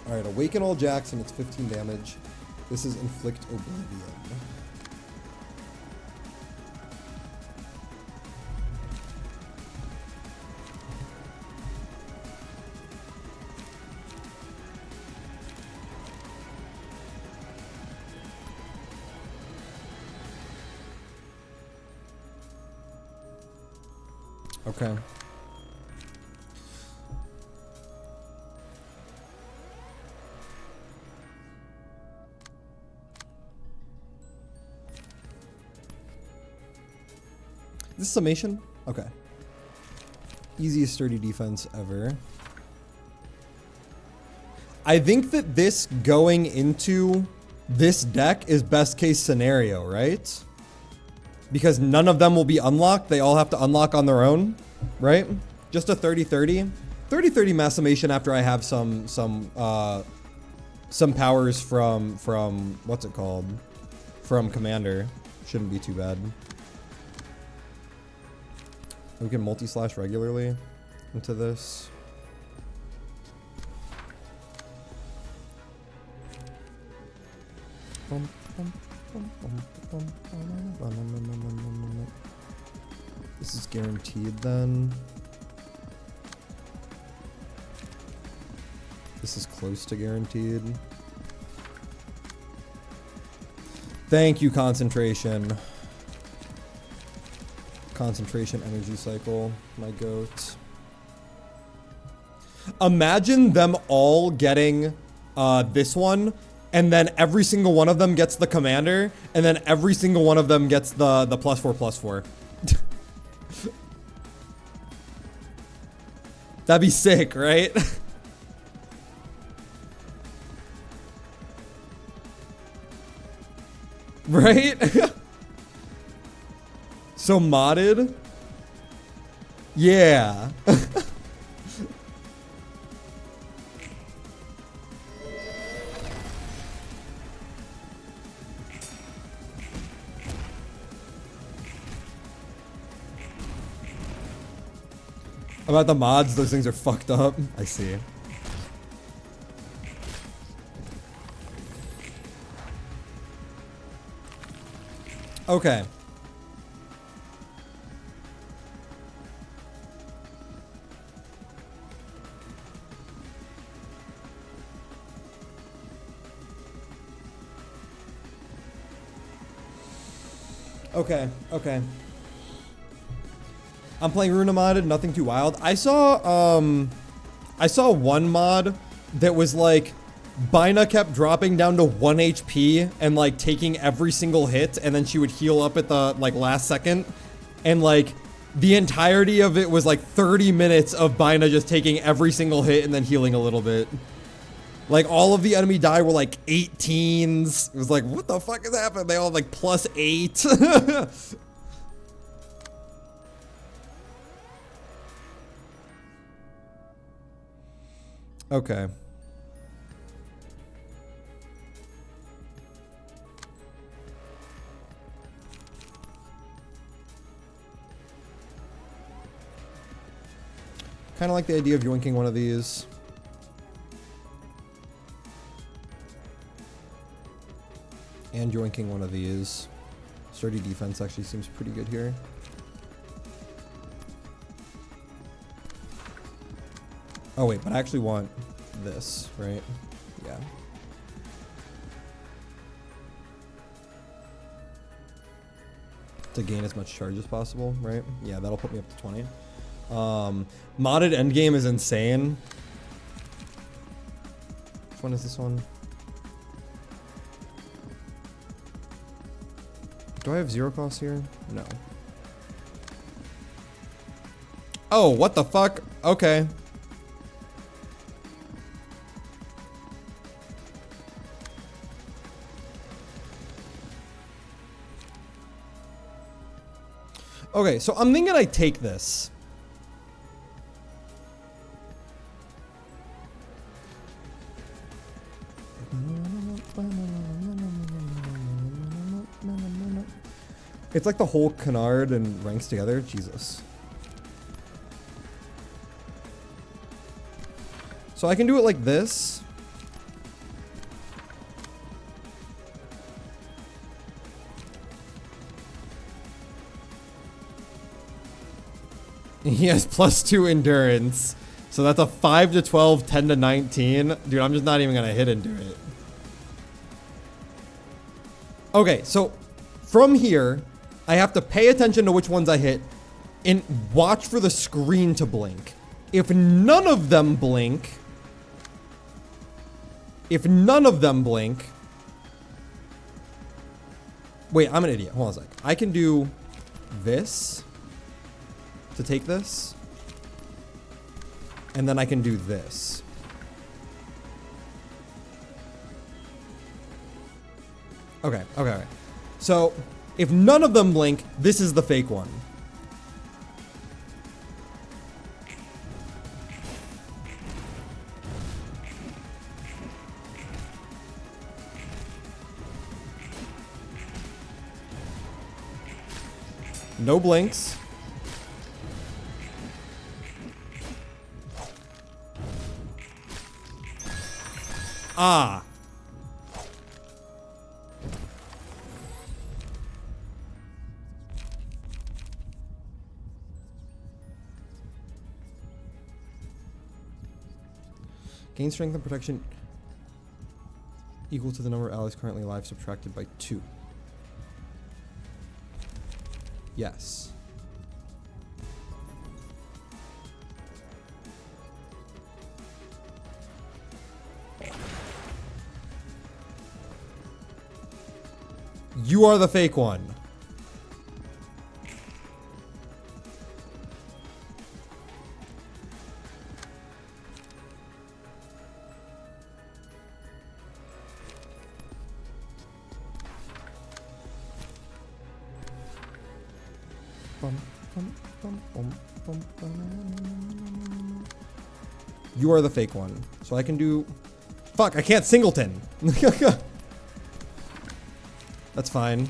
Alright, awaken all Jackson, it's 15 damage. This is inflict oblivion. Okay. This is summation? Okay. Easiest sturdy defense ever. I think that this going into this deck is best case scenario, right? Because none of them will be unlocked. They all have to unlock on their own, right? Just a 30-30. 30-30 mass summation after I have some powers from what's it called? From Commander. Shouldn't be too bad. We can multi-slash regularly into this. This is guaranteed then. This is close to guaranteed. Thank you, concentration. Concentration energy cycle, my goat. Imagine them all getting this one, and then every single one of them gets the commander, and then every single one of them gets the +4/+4. That'd be sick, right? Right? So modded? Yeah. About the mods, those things are fucked up. I see. Okay. Okay. I'm playing Ruina modded, nothing too wild. I saw one mod that was like Bina kept dropping down to 1 HP and like taking every single hit, and then she would heal up at the like last second, and like the entirety of it was like 30 minutes of Bina just taking every single hit and then healing a little bit. Like, all of the enemy die were like 18s. It was like, what the fuck is happening? They all have like +8. Okay. Kind of like the idea of yoinking one of these. And yoinking one of these. Sturdy defense actually seems pretty good here. Oh wait, but I actually want this, right? Yeah. To gain as much charge as possible, right? Yeah, that'll put me up to 20. Modded endgame is insane. Which one is this one? Do I have 0 cost here? No. Oh, what the fuck? Okay. Okay, so I'm thinking I take this. It's like the whole canard and ranks together. Jesus. So I can do it like this. He has +2 endurance. So that's a 5 to 12, 10 to 19. Dude, I'm just not even gonna hit into it. Okay, so from here, I have to pay attention to which ones I hit and watch for the screen to blink. If none of them blink, wait, I'm an idiot. Hold on a sec. I can do this to take this, and then I can do this. Okay. So, if none of them blink, this is the fake one. No blinks. Ah. Gain strength and protection equal to the number of allies currently alive subtracted by 2. Yes. You are the fake one. You are the fake one. So I can do... Fuck, I can't singleton. That's fine.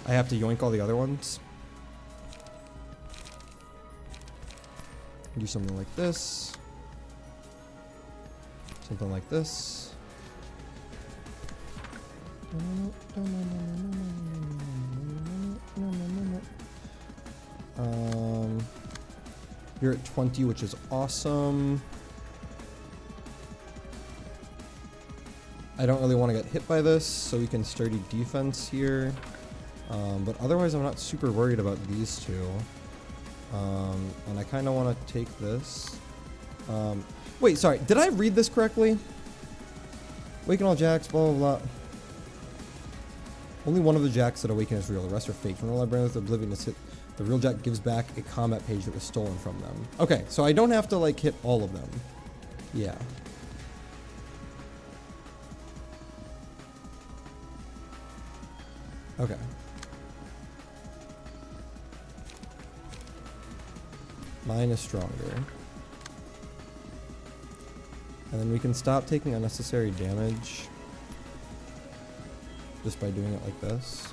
I have to yoink all the other ones. Do something like this. Something like this. You're at 20, which is awesome. I don't really want to get hit by this, so we can sturdy defense here. But otherwise, I'm not super worried about these two. And I kind of want to take this. Wait, sorry. Did I read this correctly? Awaken all jacks, blah, blah, blah. Only one of the jacks that awaken is real. The rest are fake. When the librarian with oblivion is hit, the real jack gives back a combat page that was stolen from them. Okay, so I don't have to, like, hit all of them. Yeah. Okay. Mine is stronger. And then we can stop taking unnecessary damage just by doing it like this.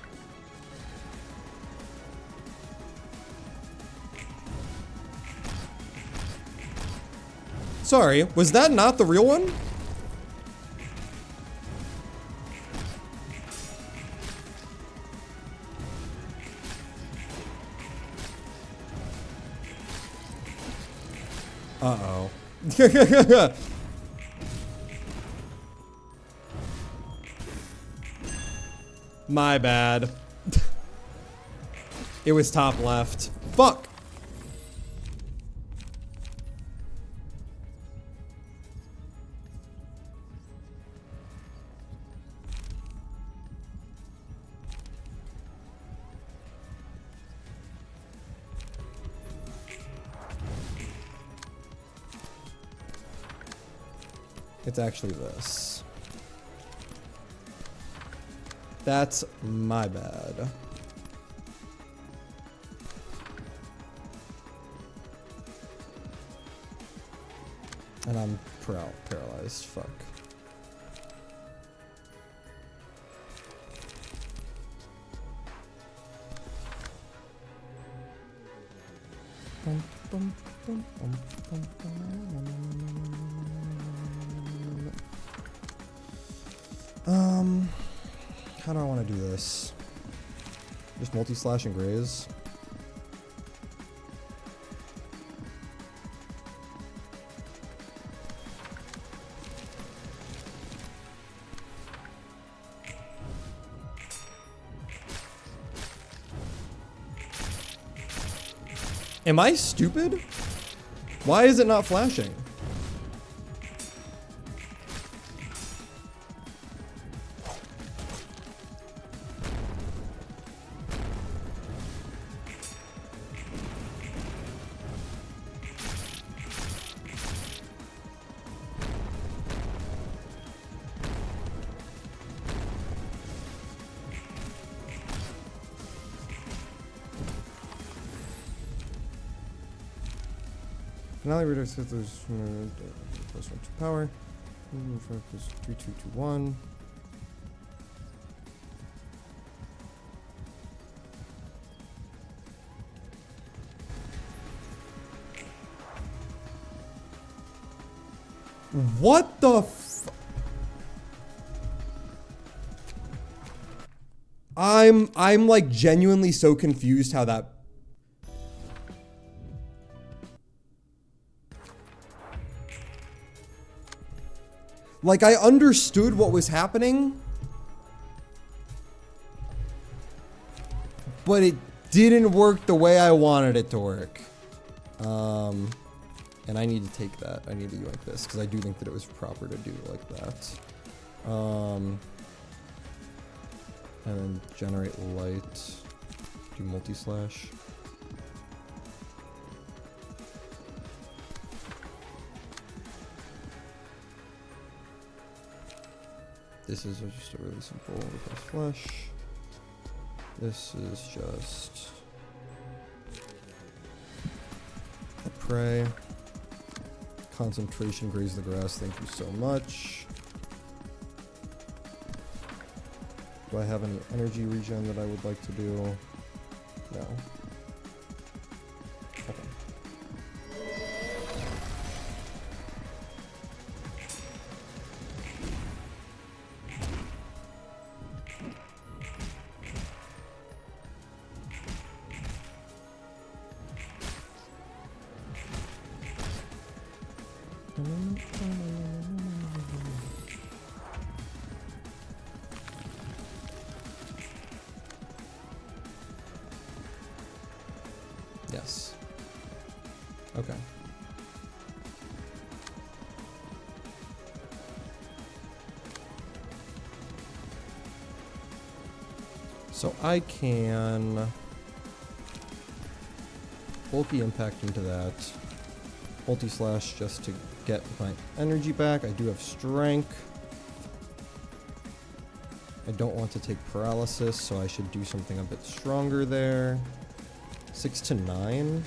Sorry, was that not the real one? Uh-oh. My bad. It was top left. Fuck! It's actually this. That's my bad. And I'm paralyzed. Fuck. How do I want to do this? Just multi-slash and graze. Am I stupid? Why is it not flashing? Finale reduces those plus 1 to power. Plus 3, 2, 2, 1. What the f- I'm like genuinely so confused how that. Like, I understood what was happening, but it didn't work the way I wanted it to work. And I need to take that. I need to yoink this, because I do think that it was proper to do it like that. And then generate light. Do multi-slash. This is just a really simple request flash. This is just a prey. Concentration, graze the grass, thank you so much. Do I have any energy regen that I would like to do? No. Okay. Yes. Okay. So I can bulky impact into that. Multi-slash just to get my energy back. I do have strength. I don't want to take paralysis, so I should do something a bit stronger there. 6 to 9.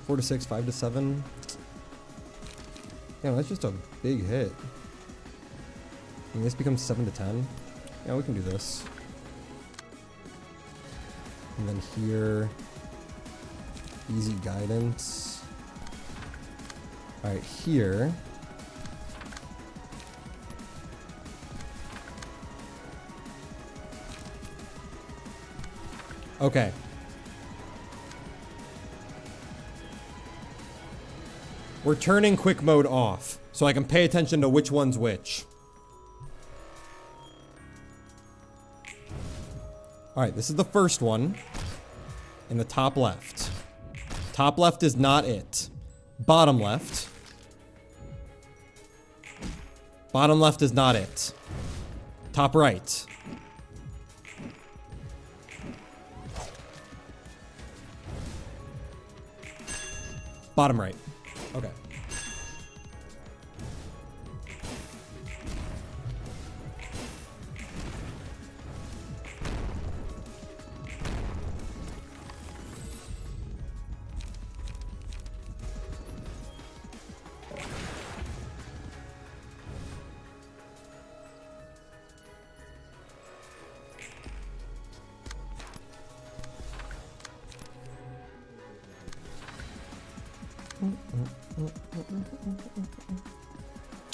Four to 6, 5 to 7. Yeah, that's just a big hit. And this becomes 7 to 10. Yeah, we can do this. And then here, easy guidance. All right, here. Okay. We're turning quick mode off, so I can pay attention to which one's which. Alright, this is the first one. In the top left. Top left is not it. Bottom left. Bottom left is not it. Top right. Bottom right. Okay.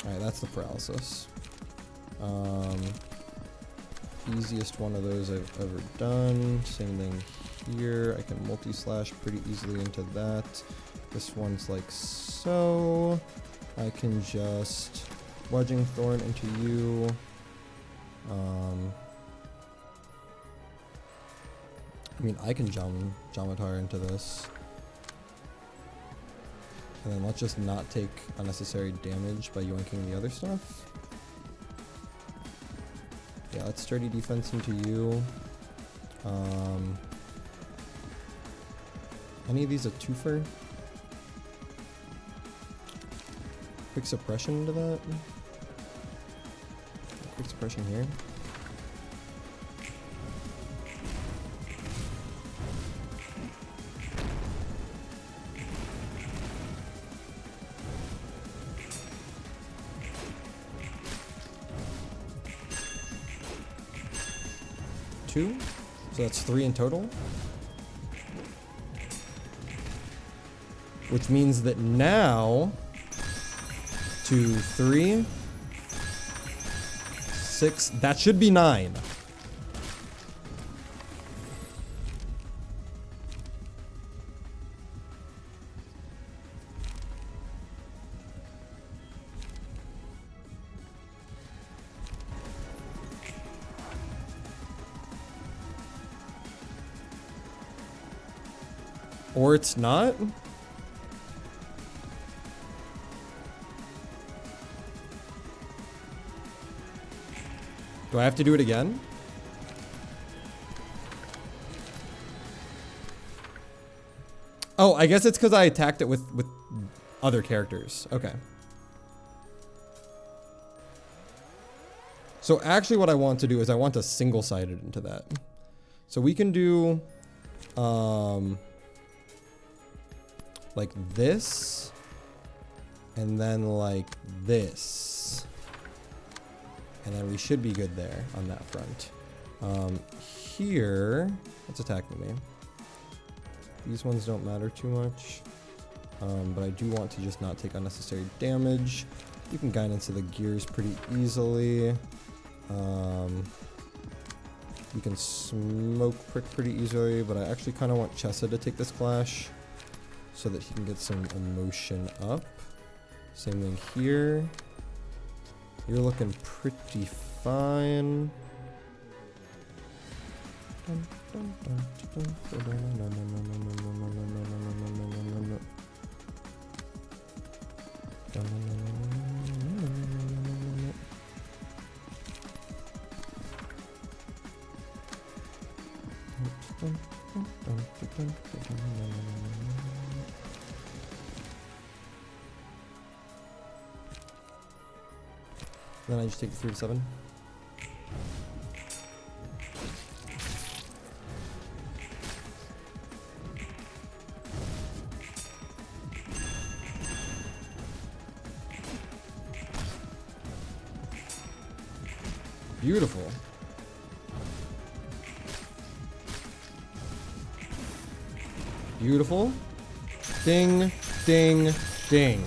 Alright, that's the paralysis. Easiest one of those I've ever done. Same thing here. I can multi-slash pretty easily into that. This one's like so. I can just Wedging Thorn into you. I mean, I can Jamatar into this. And then let's just not take unnecessary damage by yoinking the other stuff. Yeah, let's sturdy defense into you. Any of these a twofer? Quick suppression into that. Quick suppression here. Two, so that's 3 in total. Which means that now 2, 3, 6, that should be 9. Or it's not? Do I have to do it again? Oh, I guess it's because I attacked it with other characters. Okay. So actually what I want to do is I want to single-sided into that. So we can do like this and then like this. And then we should be good there on that front. Here, what's attacking me? These ones don't matter too much. But I do want to just not take unnecessary damage. You can guidance to the gears pretty easily. You can smoke prick pretty easily, but I actually kind of want Chessa to take this clash so that he can get some emotion up. Same thing here. You're looking pretty fine. Then I just take the 3 to 7. Beautiful. Beautiful. Ding, ding, ding.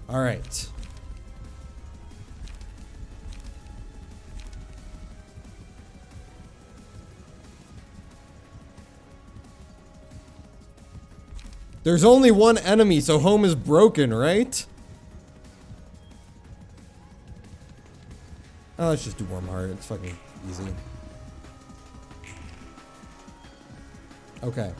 All right. There's only one enemy, so home is broken, right? Oh, let's just do Warm Heart. It's fucking easy. Okay.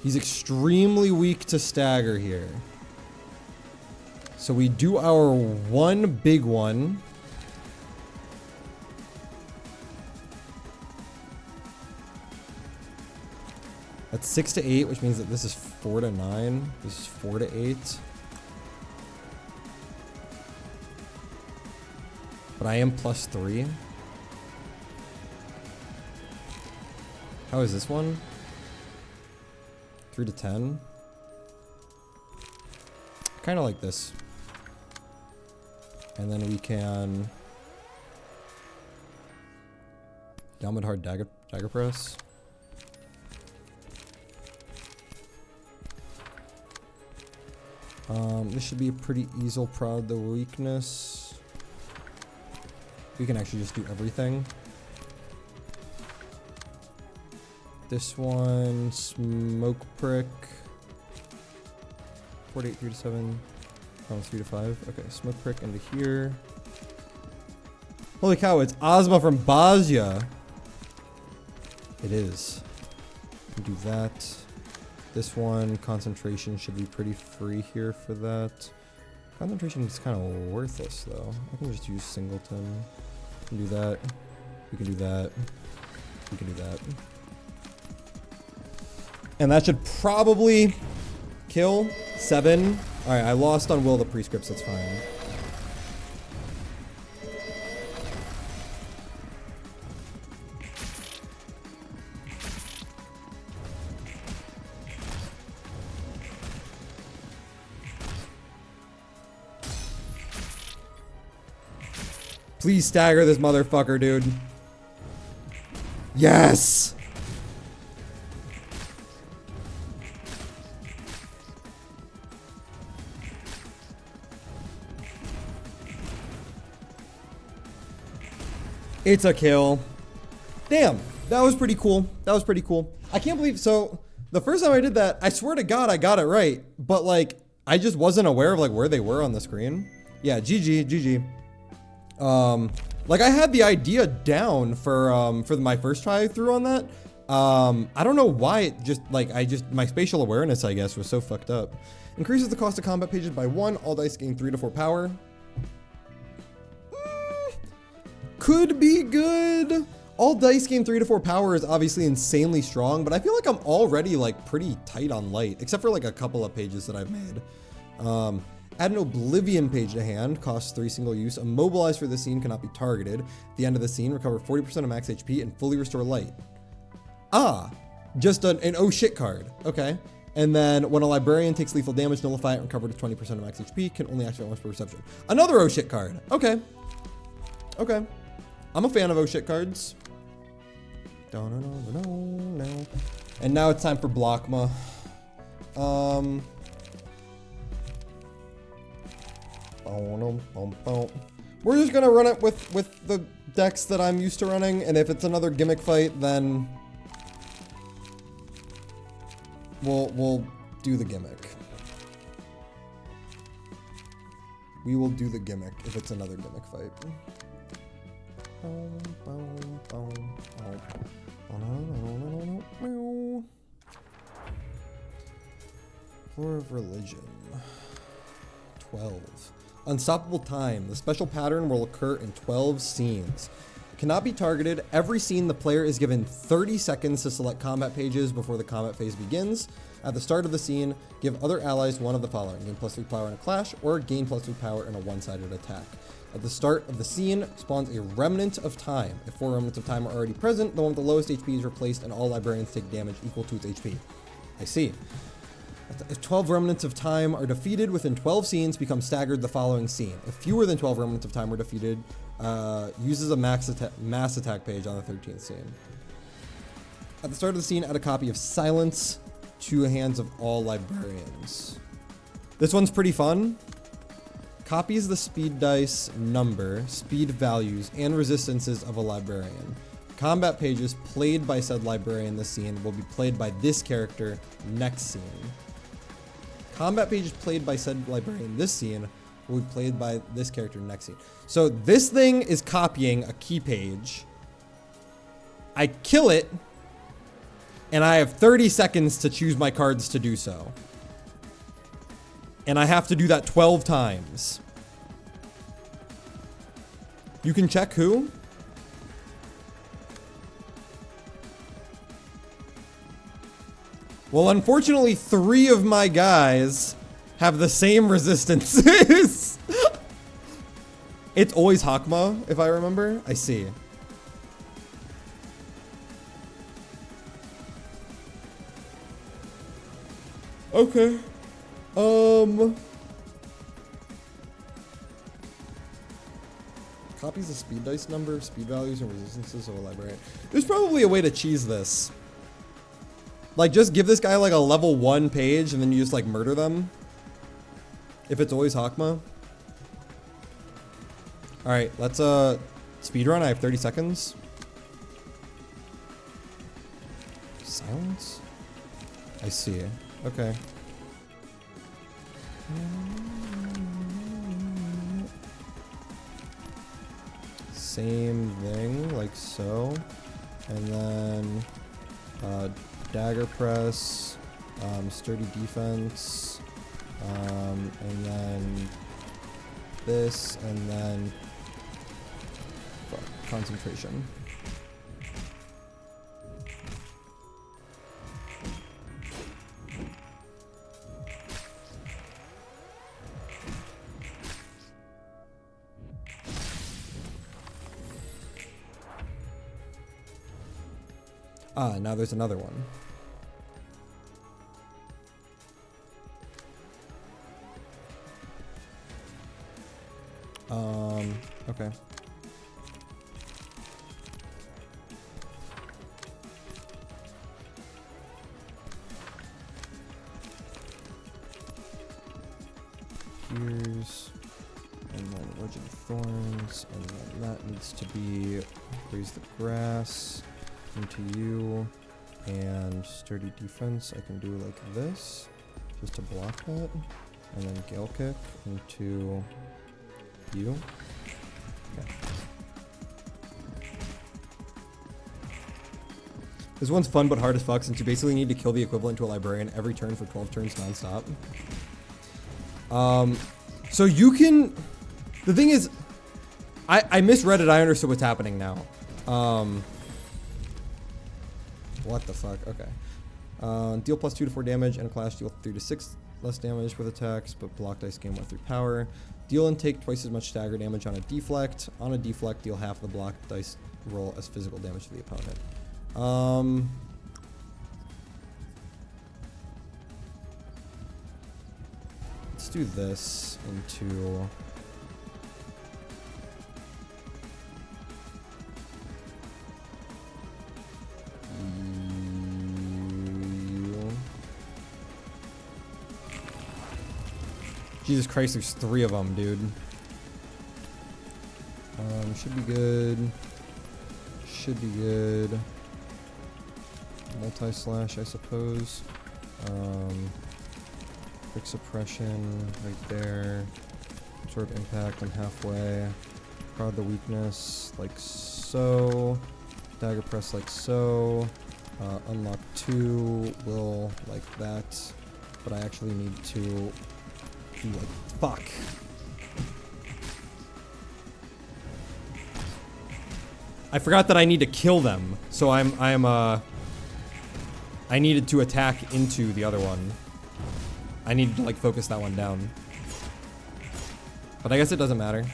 He's extremely weak to stagger here. So we do our one big one. That's 6 to 8, which means that this is 4 to 9. This is 4 to 8. But I am +3. How is this one? 3 to 10. Kind of like this. And then we can Down mid hard dagger press. This should be a pretty easy prod the weakness. We can actually just do everything. This one, smoke prick. 48, 3 to 7. Oh, 3 to 5. Okay, smoke prick into here. Holy cow, it's Ozma from Bosnia. It is. We can do that. This one, concentration should be pretty free here for that. Concentration is kind of worthless though. I can just use singleton. We can do that. We can do that. We can do that. And that should probably kill 7. Alright, I lost on Will the Prescripts, that's fine. Please stagger this motherfucker, dude. Yes! It's a kill. Damn, that was pretty cool. That was pretty cool. I can't believe, so the first time I did that, I swear to God I got it right, but like, I just wasn't aware of like where they were on the screen. Yeah, GG, GG. Like I had the idea down for my first try through on that. I don't know why it just like, my spatial awareness, I guess, was so fucked up. Increases the cost of combat pages by 1. All dice gain 3 to 4 power. Could be good. All dice gain 3 to 4 power is obviously insanely strong, but I feel like I'm already like pretty tight on light, except for like a couple of pages that I've made. Add an Oblivion page to hand, costs 3 single use. Immobilize for the scene, cannot be targeted. At the end of the scene, recover 40% of max HP and fully restore light. Ah, just an oh shit card. Okay. And then when a librarian takes lethal damage, nullify it and recover to 20% of max HP, can only activate once per reception. Another oh shit card. Okay. Okay. I'm a fan of oh shit cards. And now it's time for Blockma. We're just gonna run it with the decks that I'm used to running, and if it's another gimmick fight, then we'll do the gimmick. We will do the gimmick if it's another gimmick fight. Floor of Religion. 12. Unstoppable time. The special pattern will occur in 12 scenes. Cannot be targeted. Every scene, the player is given 30 seconds to select combat pages before the combat phase begins. At the start of the scene, give other allies one of the following. Gain +3 power in a clash, or gain +3 power in a one-sided attack. At the start of the scene, spawns a Remnant of Time. If 4 Remnants of Time are already present, the one with the lowest HP is replaced and all librarians take damage equal to its HP. I see. If 12 Remnants of Time are defeated within 12 scenes, become staggered the following scene. If fewer than 12 Remnants of Time were defeated, uses a mass attack page on the 13th scene. At the start of the scene, add a copy of Silence to the hands of all librarians. This one's pretty fun. Copies the speed dice number, speed values, and resistances of a librarian. Combat pages played by said librarian this scene will be played by this character next scene. Combat pages played by said librarian this scene will be played by this character next scene. So this thing is copying a key page. I kill it, and I have 30 seconds to choose my cards to do so. And I have to do that 12 times. You can check who? Well, unfortunately, 3 of my guys have the same resistances. It's always Hakma, if I remember. I see. Okay. Copy copies the speed dice number, speed values, and resistances of a librarian. There's probably a way to cheese this. Like, just give this guy like a level 1 page and then you just like murder them. If it's always Hakma. Alright, let's speedrun. I have 30 seconds. Silence? I see. Okay. Same thing, like so. And then dagger press, sturdy defense, and then this, and then concentration. Ah, now there's another one. Okay. Here's, and then Legend of Thorns, and then that needs to be raise the grass into you, and sturdy defense. I can do like this, just to block that, and then Gale Kick into you. Okay. This one's fun but hard as fuck since you basically need to kill the equivalent to a librarian every turn for 12 turns non-stop. So you can... The thing is, I misread it. I understood what's happening now. What the fuck? Okay. Deal plus 2 to 4 damage, and a clash deal 3 to 6 less damage with attacks, but block dice gain 1 through power. Deal and take twice as much stagger damage on a deflect. On a deflect, deal half the block dice roll as physical damage to the opponent. Let's do this into... Jesus Christ, there's 3 of them, dude. Should be good. Should be good. Multi-slash, I suppose. Quick suppression right there. Absorb impact, I'm halfway. Prod the weakness, like so. Dagger press like so. Unlock 2 will like that. But I actually need to do like fuck. I forgot that I need to kill them. So I needed to attack into the other one. I needed to like focus that one down. But I guess it doesn't matter.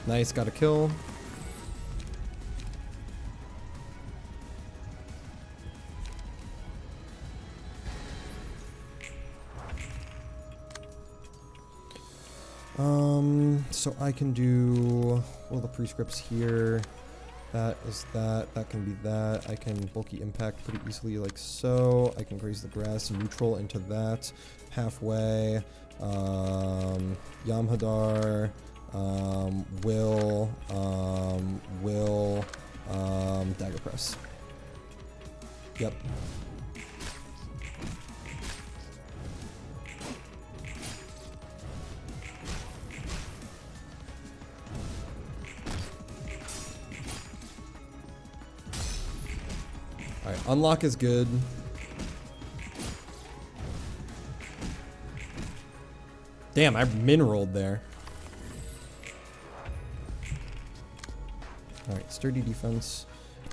Nice, got a kill. So I can do all the prescripts here. That is that. That can be that. I can bulky impact pretty easily like so. I can graze the grass neutral into that. Halfway. Yamhadar. Will. Dagger press. Yep. Alright, unlock is good. Damn, I min-rolled there. Alright, sturdy defense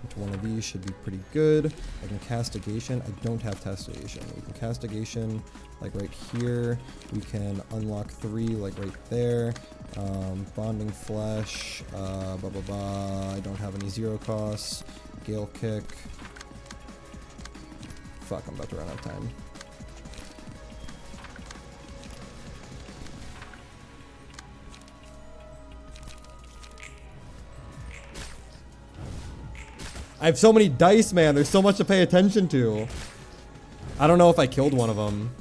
into one of these should be pretty good. I can castigation. I don't have castigation. We can castigation like right here. We can unlock 3 like right there. Bonding flesh. I don't have any 0 costs. Gale kick. Fuck, I'm about to run out of time. I have so many dice, man. There's so much to pay attention to. I don't know if I killed one of them.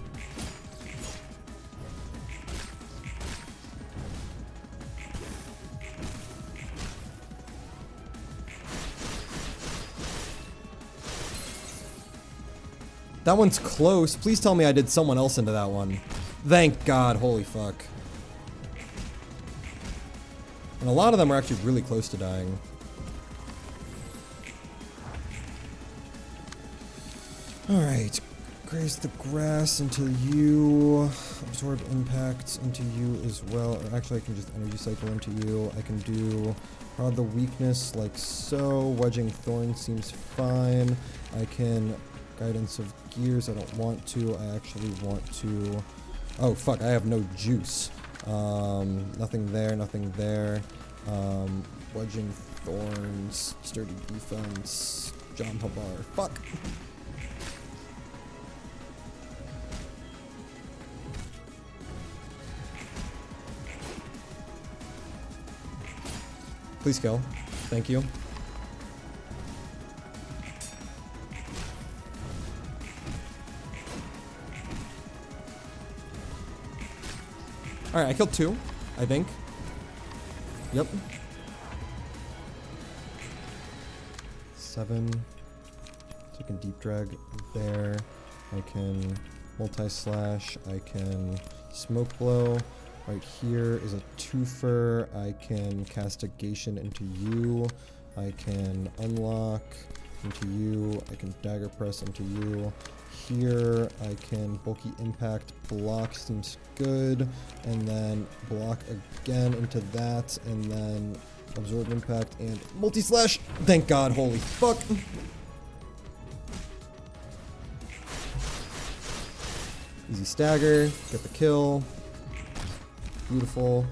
That one's close. Please tell me I did someone else into that one. Thank God. Holy fuck. And a lot of them are actually really close to dying. Alright. Graze the grass into you. Absorb impacts into you as well. Or actually, I can just energy cycle into you. I can do prod the weakness like so. Wedging thorn seems fine. I can guidance of gears. I don't want to. I actually want to. Oh fuck! I have no juice. Nothing there. Nothing there. Wedging thorns. Sturdy defense. John Habar. Fuck. Please kill. Thank you. Alright, I killed 2, I think. Yep. 7. So I can deep drag there. I can multi-slash. I can smoke blow. Right here is a twofer. I can castigation into you. I can unlock into you. I can dagger press into you. Here I can bulky impact, block seems good, and then block again into that, and then absorb impact and multi-slash. Thank God, holy fuck. Easy stagger, get the kill. Beautiful.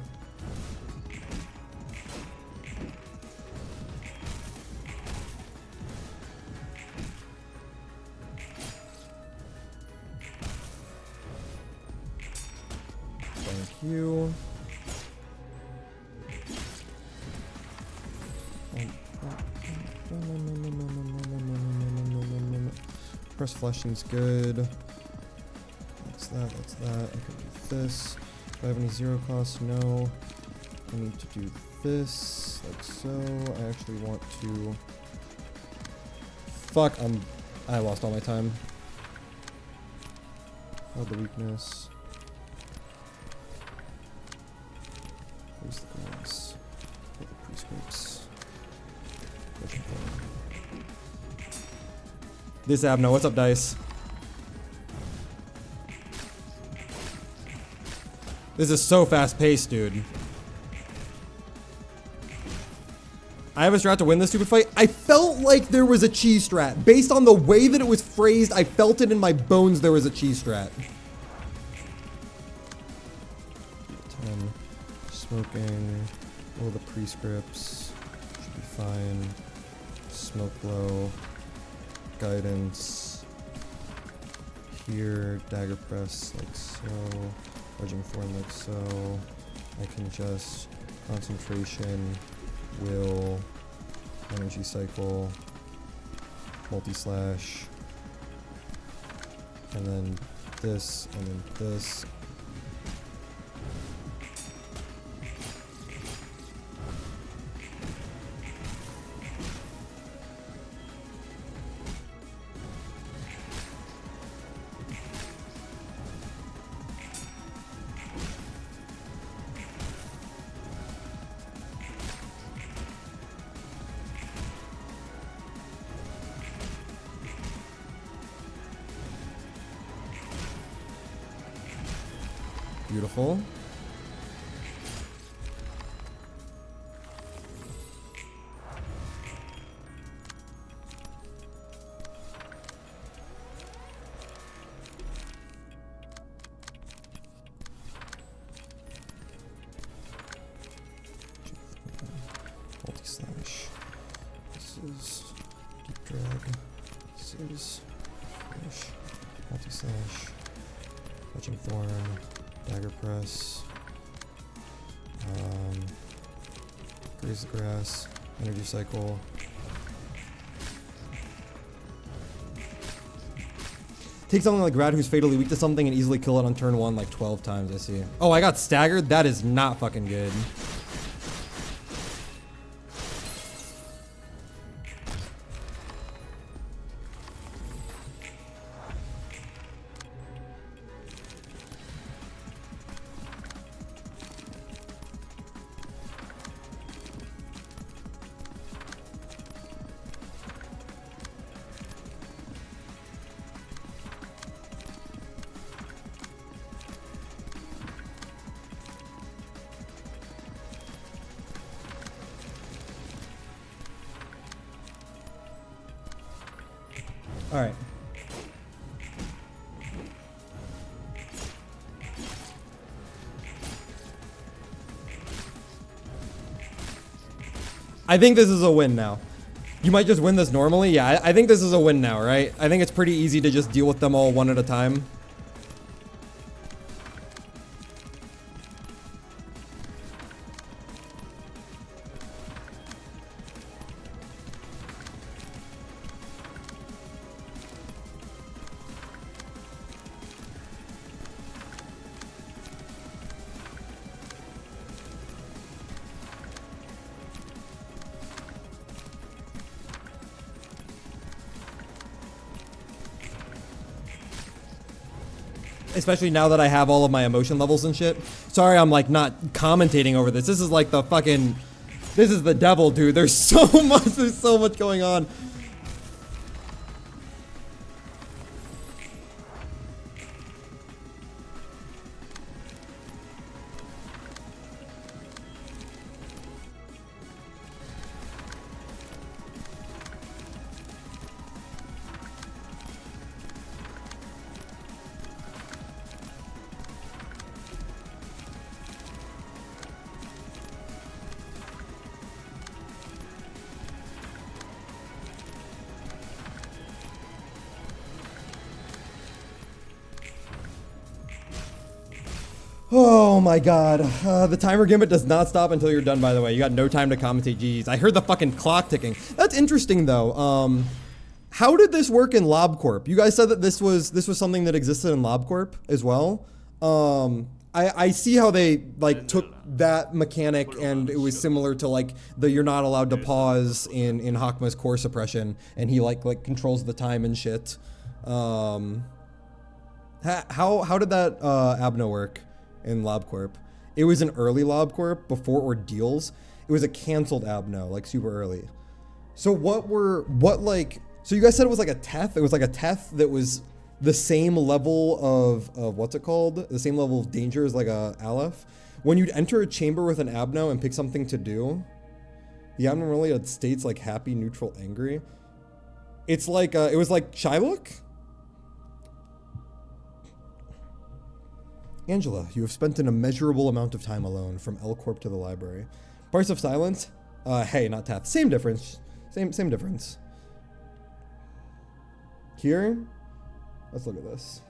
Thank you. Press flashing's good. That's that, that's that. I can do this. Do I have any zero costs? No. I need to do this, like so. I actually want to... Fuck, I lost all my time. Oh, the weakness. Where's the glass? Where the prescripts? This Abno, what's up, Dice? This is so fast paced, dude. I have a strat to win this stupid fight. I felt like there was a cheese strat. Based on the way that it was phrased, I felt it in my bones there was a cheese strat. 10. Smoking. All the prescripts. Should be fine. Smoke blow. Guidance. Here. Dagger press like so. Wedging thorn like so. I can just concentration, will, energy cycle, multi-slash, and then this, and then this. Beautiful. Multi-slash. This is deep drag. This is finish. Multi-slash. Wedging thorn. Dagger press. Graze the grass. Energy cycle. Take something like Rad who's fatally weak to something and easily kill it on turn 1 like 12 times, I see. Oh, I got staggered? That is not fucking good. All right. I think this is a win now. You might just win this normally. Yeah, I think this is a win now, right? I think it's pretty easy to just deal with them all one at a time. Especially now that I have all of my emotion levels and shit. Sorry, I'm like not commentating over this. This is like the fucking, this is the devil, dude. There's so much going on. Oh my god. The timer gimmick does not stop until you're done, by the way. You got no time to commentate. Jeez. I heard the fucking clock ticking. That's interesting, though. How did this work in LobCorp? You guys said that this was something that existed in LobCorp as well. I see how they like took that mechanic and it was similar to like the you're not allowed to pause in Hakma's core suppression, and he like controls the time and shit. How did that Abno work in LobCorp? It was an early LobCorp before Ordeals. It was a canceled Abno, like super early. So so you guys said it was like a Teth? It was like a Teth that was the same level of what's it called? The same level of danger as like a Aleph. When you'd enter a chamber with an Abno and pick something to do, the Abno really had states like happy, neutral, angry. It's like, it was like Shylock? Angela, you have spent an immeasurable amount of time alone from L Corp to the library. Price of silence? Hey, not Teth. Same difference. Same difference. Here, let's look at this.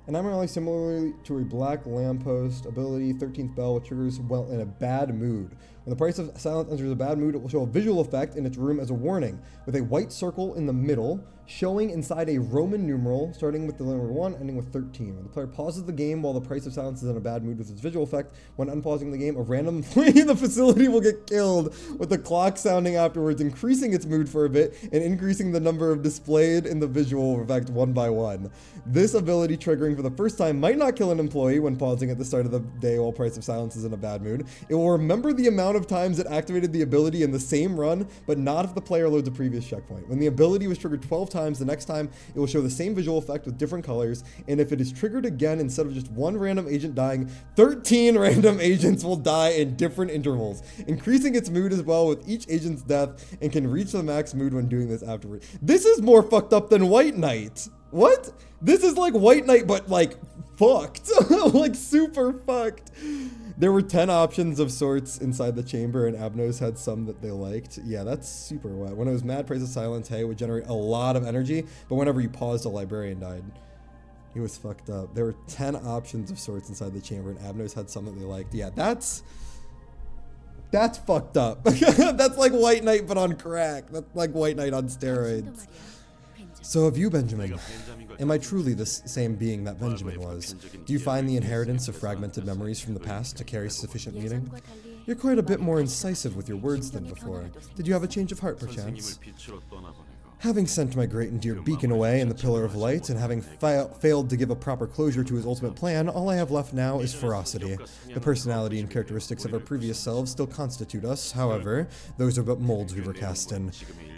And I'm really similarly to a black lamppost ability, 13th bell, which triggers well in a bad mood. When the price of silence enters a bad mood, it will show a visual effect in its room as a warning, with a white circle in the middle, showing inside a Roman numeral, starting with the number 1, ending with 13. When the player pauses the game while the price of silence is in a bad mood with its visual effect, when unpausing the game, a random employee in the facility will get killed, with the clock sounding afterwards, increasing its mood for a bit, and increasing the number of displayed in the visual effect one by one. This ability triggering for the first time might not kill an employee when pausing at the start of the day while price of silence is in a bad mood. It will remember the amount of times it activated the ability in the same run, but not if the player loads a previous checkpoint. When the ability was triggered 12 times, the next time it will show the same visual effect with different colors, and if it is triggered again, instead of just one random agent dying, 13 random agents will die in different intervals, increasing its mood as well with each agent's death, and can reach the max mood when doing this afterward. This is more fucked up than White Knight. What? This is like White Knight, but like fucked. Like super fucked. There were 10 options of sorts inside the chamber, and Abnos had some that they liked. Yeah, that's super wet. When it was mad, Praise of Silence, hey, would generate a lot of energy, but whenever you paused, a librarian died. He was fucked up. There were 10 options of sorts inside the chamber, and Abnos had some that they liked. Yeah, that's fucked up. That's like White Knight, but on crack. That's like White Knight on steroids. So have you, Benjamin? Am I truly the same being that Benjamin was? Do you find the inheritance of fragmented memories from the past to carry sufficient meaning? You're quite a bit more incisive with your words than before. Did you have a change of heart, perchance? Having sent my great and dear beacon away in the Pillar of Light, and having failed to give a proper closure to his ultimate plan, all I have left now is ferocity. The personality and characteristics of our previous selves still constitute us, however, those are but molds we were cast in.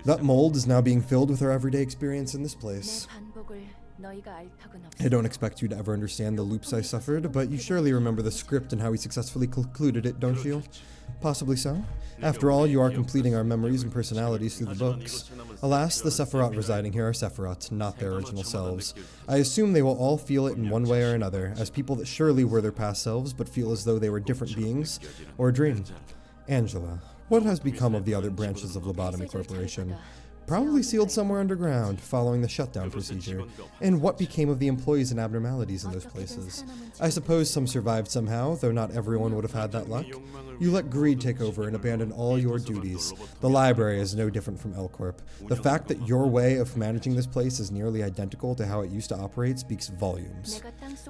That mold is now being filled with our everyday experience in this place. I don't expect you to ever understand the loops I suffered, but you surely remember the script and how we successfully concluded it, don't you? Possibly so. After all, you are completing our memories and personalities through the books. Alas, the Sephiroth residing here are Sephiroth, not their original selves. I assume they will all feel it in one way or another, as people that surely were their past selves, but feel as though they were different beings, or a dream. Angela, what has become of the other branches of Lobotomy Corporation? Probably sealed somewhere underground, following the shutdown procedure. And what became of the employees and abnormalities in those places? I suppose some survived somehow, though not everyone would have had that luck. You let greed take over and abandon all your duties. The library is no different from L-Corp. The fact that your way of managing this place is nearly identical to how it used to operate speaks volumes.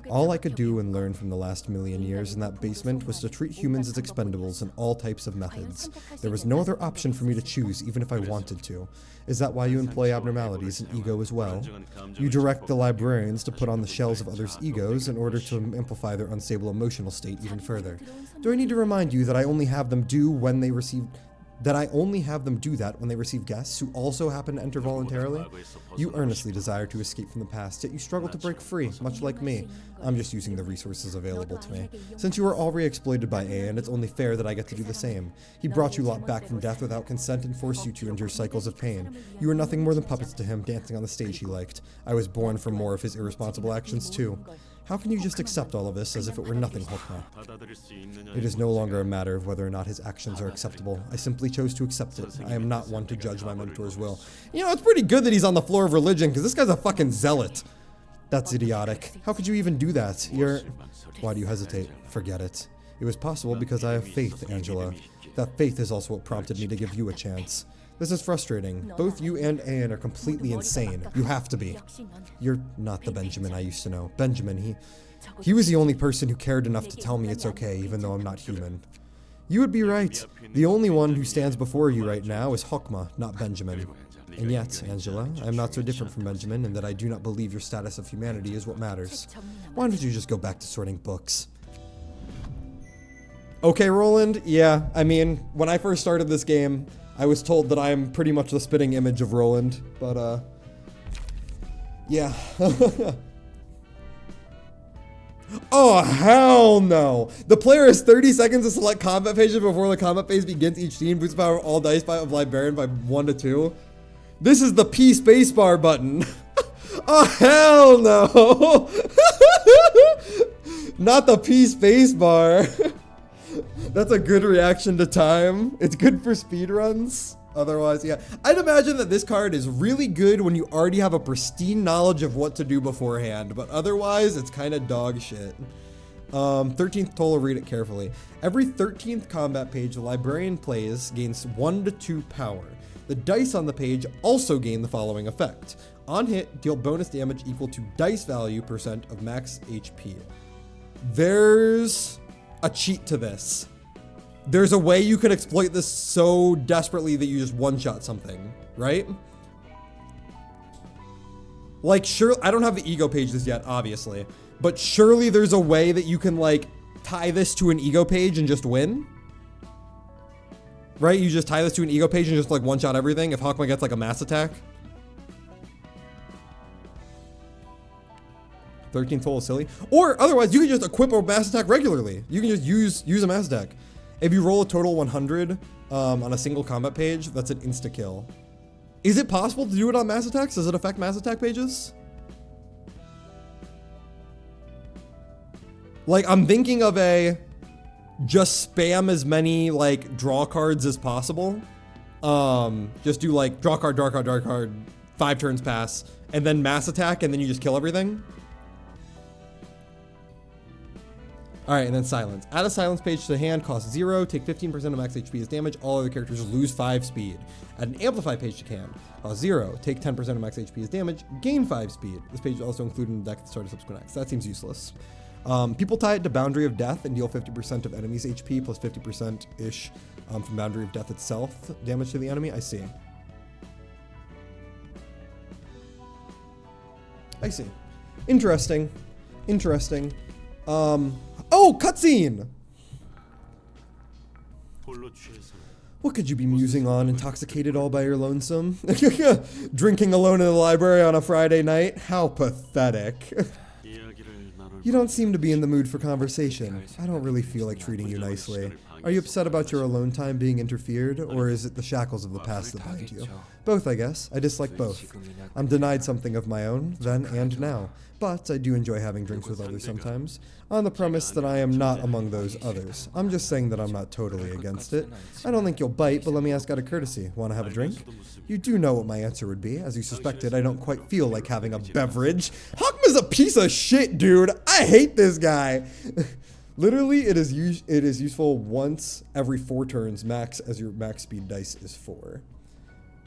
All I could do and learn from the last million years in that basement was to treat humans as expendables in all types of methods. There was no other option for me to choose, even if I wanted to. Is that why you employ abnormalities and ego as well? You direct the librarians to put on the shells of others' egos in order to amplify their unstable emotional state even further. Do I need to remind you that I only have them do that when they receive guests who also happen to enter voluntarily? You earnestly desire to escape from the past, yet you struggle to break free, much like me. I'm just using the resources available to me. Since you are already exploited by Aeon, it's only fair that I get to do the same. He brought you lot back from death without consent and forced you to endure cycles of pain. You were nothing more than puppets to him, dancing on the stage he liked. I was born for more of his irresponsible actions too. How can you just accept all of this as if it were nothing, Hokma? It is no longer a matter of whether or not his actions are acceptable. I simply chose to accept it. I am not one to judge my mentor's will. You know, it's pretty good that he's on the floor of religion, because this guy's a fucking zealot. That's idiotic. How could you even do that? Why do you hesitate? Forget it. It was possible because I have faith, Angela. That faith is also what prompted me to give you a chance. This is frustrating. Both you and Aeon are completely insane. You have to be. You're not the Benjamin I used to know. Benjamin, he was the only person who cared enough to tell me it's okay, even though I'm not human. You would be right. The only one who stands before you right now is Hokma, not Benjamin. And yet, Angela, I am not so different from Benjamin in that I do not believe your status of humanity is what matters. Why don't you just go back to sorting books? Okay, Roland, yeah, I mean, when I first started this game, I was told that I am pretty much the spitting image of Roland, but, yeah. Oh, hell no! The player has 30 seconds to select combat pages before the combat phase begins. Each team boosts power of all dice by of Librarian by 1 to 2. This is the P spacebar button. Oh, hell no! Not the P spacebar. That's a good reaction to time. It's good for speedruns. Otherwise, yeah. I'd imagine that this card is really good when you already have a pristine knowledge of what to do beforehand, but otherwise, it's kind of dog shit. 13th Toll, read it carefully. Every 13th combat page the Librarian plays gains 1 to 2 power. The dice on the page also gain the following effect. On hit, deal bonus damage equal to dice value percent of max HP. There's a cheat to this. There's a way you can exploit this so desperately that you just one-shot something, right? Like, sure, I don't have the ego pages yet, obviously, but surely there's a way that you can, like, tie this to an ego page and just win? Right? You just tie this to an ego page and just, like, one-shot everything if Hawkman gets, like, a mass attack? 13th hole is silly. Or, otherwise, you can just equip a mass attack regularly. You can just use a mass attack. If you roll a total 100 on a single combat page, that's an insta-kill. Is it possible to do it on mass attacks? Does it affect mass attack pages? Like, I'm thinking of a just spam as many, like, draw cards as possible. Just do, like, draw card, 5 turns pass, and then mass attack, and then you just kill everything. All right, and then silence. Add a silence page to the hand, cost 0, take 15% of max HP as damage. All other characters lose 5 speed. Add an amplify page to hand, cost 0, take 10% of max HP as damage, gain 5 speed. This page is also included in the deck at the start of subsequent acts. That seems useless. People tie it to Boundary of Death and deal 50% of enemies' HP plus 50%-ish from Boundary of Death itself damage to the enemy. I see. I see. Interesting. Interesting. Oh, cutscene! What could you be musing on, intoxicated all by your lonesome? Drinking alone in the library on a Friday night? How pathetic. You don't seem to be in the mood for conversation. I don't really feel like treating you nicely. Are you upset about your alone time being interfered, or is it the shackles of the past that bind you? Both, I guess. I dislike both. I'm denied something of my own, then and now. But I do enjoy having drinks with others sometimes, on the premise that I am not among those others. I'm just saying that I'm not totally against it. I don't think you'll bite, but let me ask out of courtesy. Want to have a drink? You do know what my answer would be. As you suspected, I don't quite feel like having a beverage. Hakma's a piece of shit, dude. I hate this guy. Literally, it is useful once every 4 turns max, as your max speed dice is 4.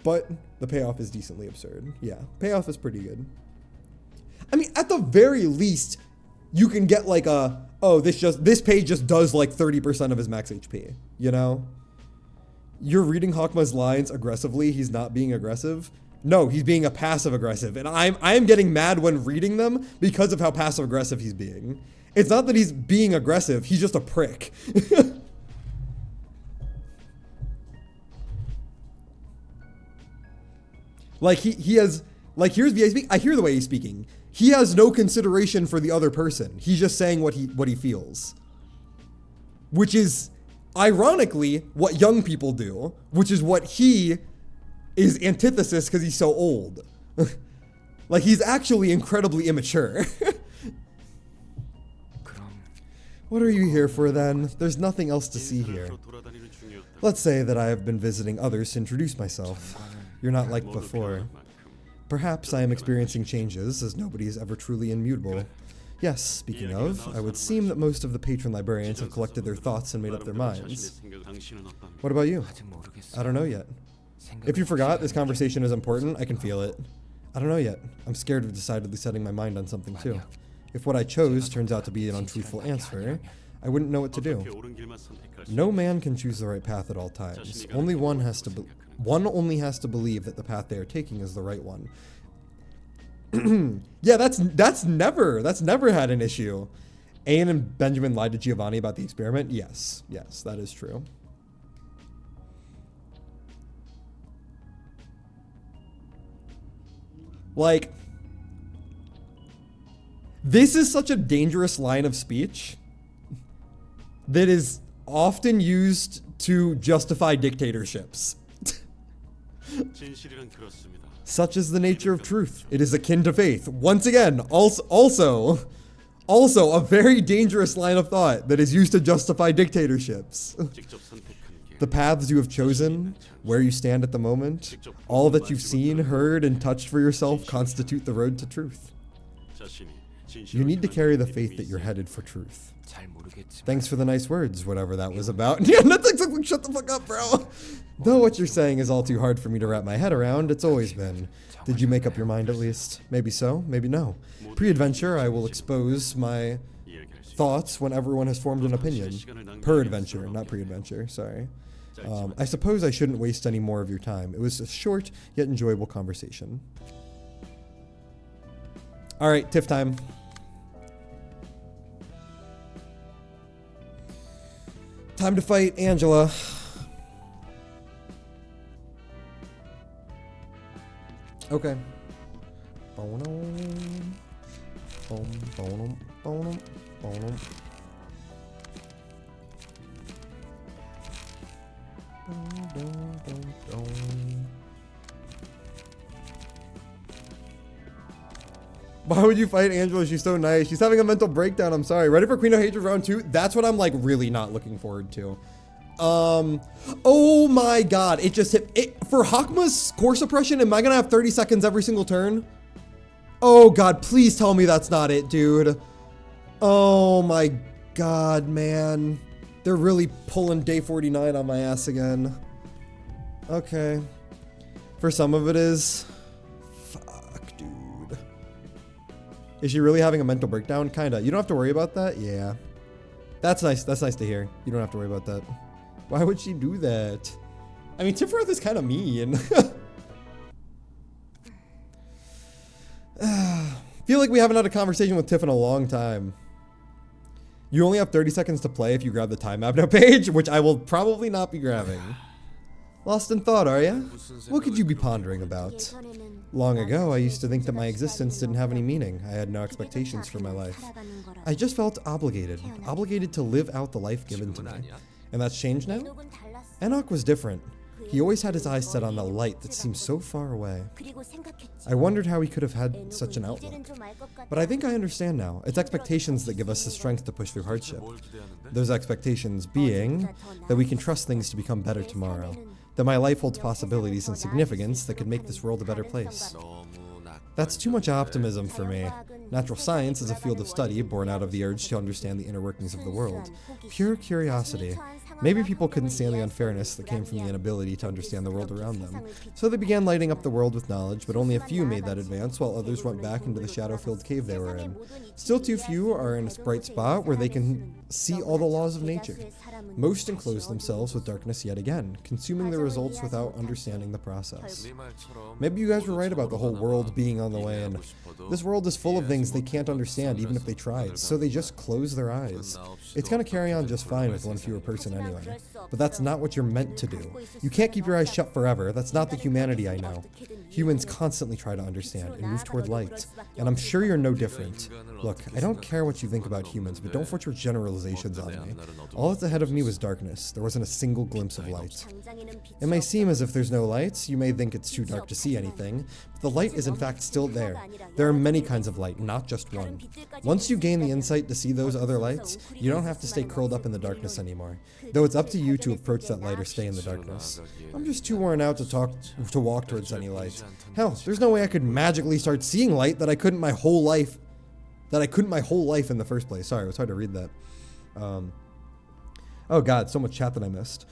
But the payoff is decently absurd. Yeah, payoff is pretty good. I mean, at the very least, you can get like a, oh, this page just does like 30% of his max HP, you know? You're reading Hakma's lines aggressively, he's not being aggressive. No, he's being a passive aggressive, and I'm getting mad when reading them because of how passive aggressive he's being. It's not that he's being aggressive, he's just a prick. Like he has, like, here's VA speak. I hear the way he's speaking. He has no consideration for the other person. He's just saying what he feels. Which is ironically what young people do, which is what he is antithesis because he's so old. Like, he's actually incredibly immature. What are you here for then? There's nothing else to see here. Let's say that I have been visiting others to introduce myself. You're not like before. Perhaps I am experiencing changes, as nobody is ever truly immutable. Yes, speaking of, I would seem that most of the patron librarians have collected their thoughts and made up their minds. What about you? I don't know yet. If you forgot this conversation is important, I can feel it. I don't know yet. I'm scared of decidedly setting my mind on something too. If what I chose turns out to be an untruthful answer, I wouldn't know what to do. No man can choose the right path at all times. One only has to believe that the path they are taking is the right one. Yeah, that's never had an issue. Ayn and Benjamin lied to Giovanni about the experiment. Yes, that is true. Like, this is such a dangerous line of speech that is often used to justify dictatorships. Such is the nature of truth. It is akin to faith. Once again, also a very dangerous line of thought that is used to justify dictatorships. The paths you have chosen, where you stand at the moment, all that you've seen, heard, and touched for yourself constitute the road to truth. You need to carry the faith that you're headed for truth. Thanks for the nice words, whatever that was about. Yeah, nothing's like, shut the fuck up, bro. Though what you're saying is all too hard for me to wrap my head around, it's always been. Did you make up your mind at least? Maybe so, maybe no. Pre-adventure, I will expose my thoughts when everyone has formed an opinion. Per-adventure, not pre-adventure, sorry. I suppose I shouldn't waste any more of your time. It was a short, yet enjoyable conversation. Alright, TIFF time. Time to fight Angela. Okay. Why would you fight Angela? She's so nice. She's having a mental breakdown. I'm sorry. Ready for Queen of Hatred round 2? That's what I'm like really not looking forward to. Oh my god. It just hit it for Hakma's core suppression. Am I gonna have 30 seconds every single turn? Oh god, please tell me that's not it, dude. Oh my God, man. They're really pulling day 49 on my ass again. Okay. For some of it is. Fuck, dude. Is she really having a mental breakdown? Kinda. You don't have to worry about that? Yeah. That's nice. That's nice to hear. You don't have to worry about that. Why would she do that? I mean, Tiffany is kind of mean. Feel like we haven't had a conversation with Tiff in a long time. You only have 30 seconds to play if you grab the time map now page, which I will probably not be grabbing. Lost in thought, are ya? What could you be pondering about? Long ago, I used to think that my existence didn't have any meaning. I had no expectations for my life. I just felt obligated to live out the life given to me. And that's changed now? Enoch was different. He always had his eyes set on the light that seemed so far away. I wondered how he could have had such an outlook. But I think I understand now. It's expectations that give us the strength to push through hardship. Those expectations being that we can trust things to become better tomorrow. That my life holds possibilities and significance that could make this world a better place. That's too much optimism for me. Natural science is a field of study born out of the urge to understand the inner workings of the world. Pure curiosity. Maybe people couldn't stand the unfairness that came from the inability to understand the world around them. So they began lighting up the world with knowledge, but only a few made that advance while others went back into the shadow-filled cave they were in. Still too few are in a bright spot where they can see all the laws of nature. Most enclose themselves with darkness yet again, consuming the results without understanding the process. Maybe you guys were right about the whole world being on the way in. This world is full of things they can't understand even if they tried, so they just close their eyes. It's gonna carry on just fine with one fewer person anyway. But that's not what you're meant to do. You can't keep your eyes shut forever. That's not the humanity I know. Humans constantly try to understand and move toward light. And I'm sure you're no different. Look, I don't care what you think about humans, but don't force your generalizations on me. All that's ahead of me was darkness. There wasn't a single glimpse of light. It may seem as if there's no lights. You may think it's too dark to see anything. But the light is in fact still there. There are many kinds of light, not just one. Once you gain the insight to see those other lights, you don't have to stay curled up in the darkness anymore. Though it's up to you to approach that light or stay in the darkness. I'm just too worn out to walk towards any light. Hell, there's no way I could magically start seeing light that I couldn't my whole life in the first place. Sorry, it was hard to read that. Oh god, so much chat that I missed.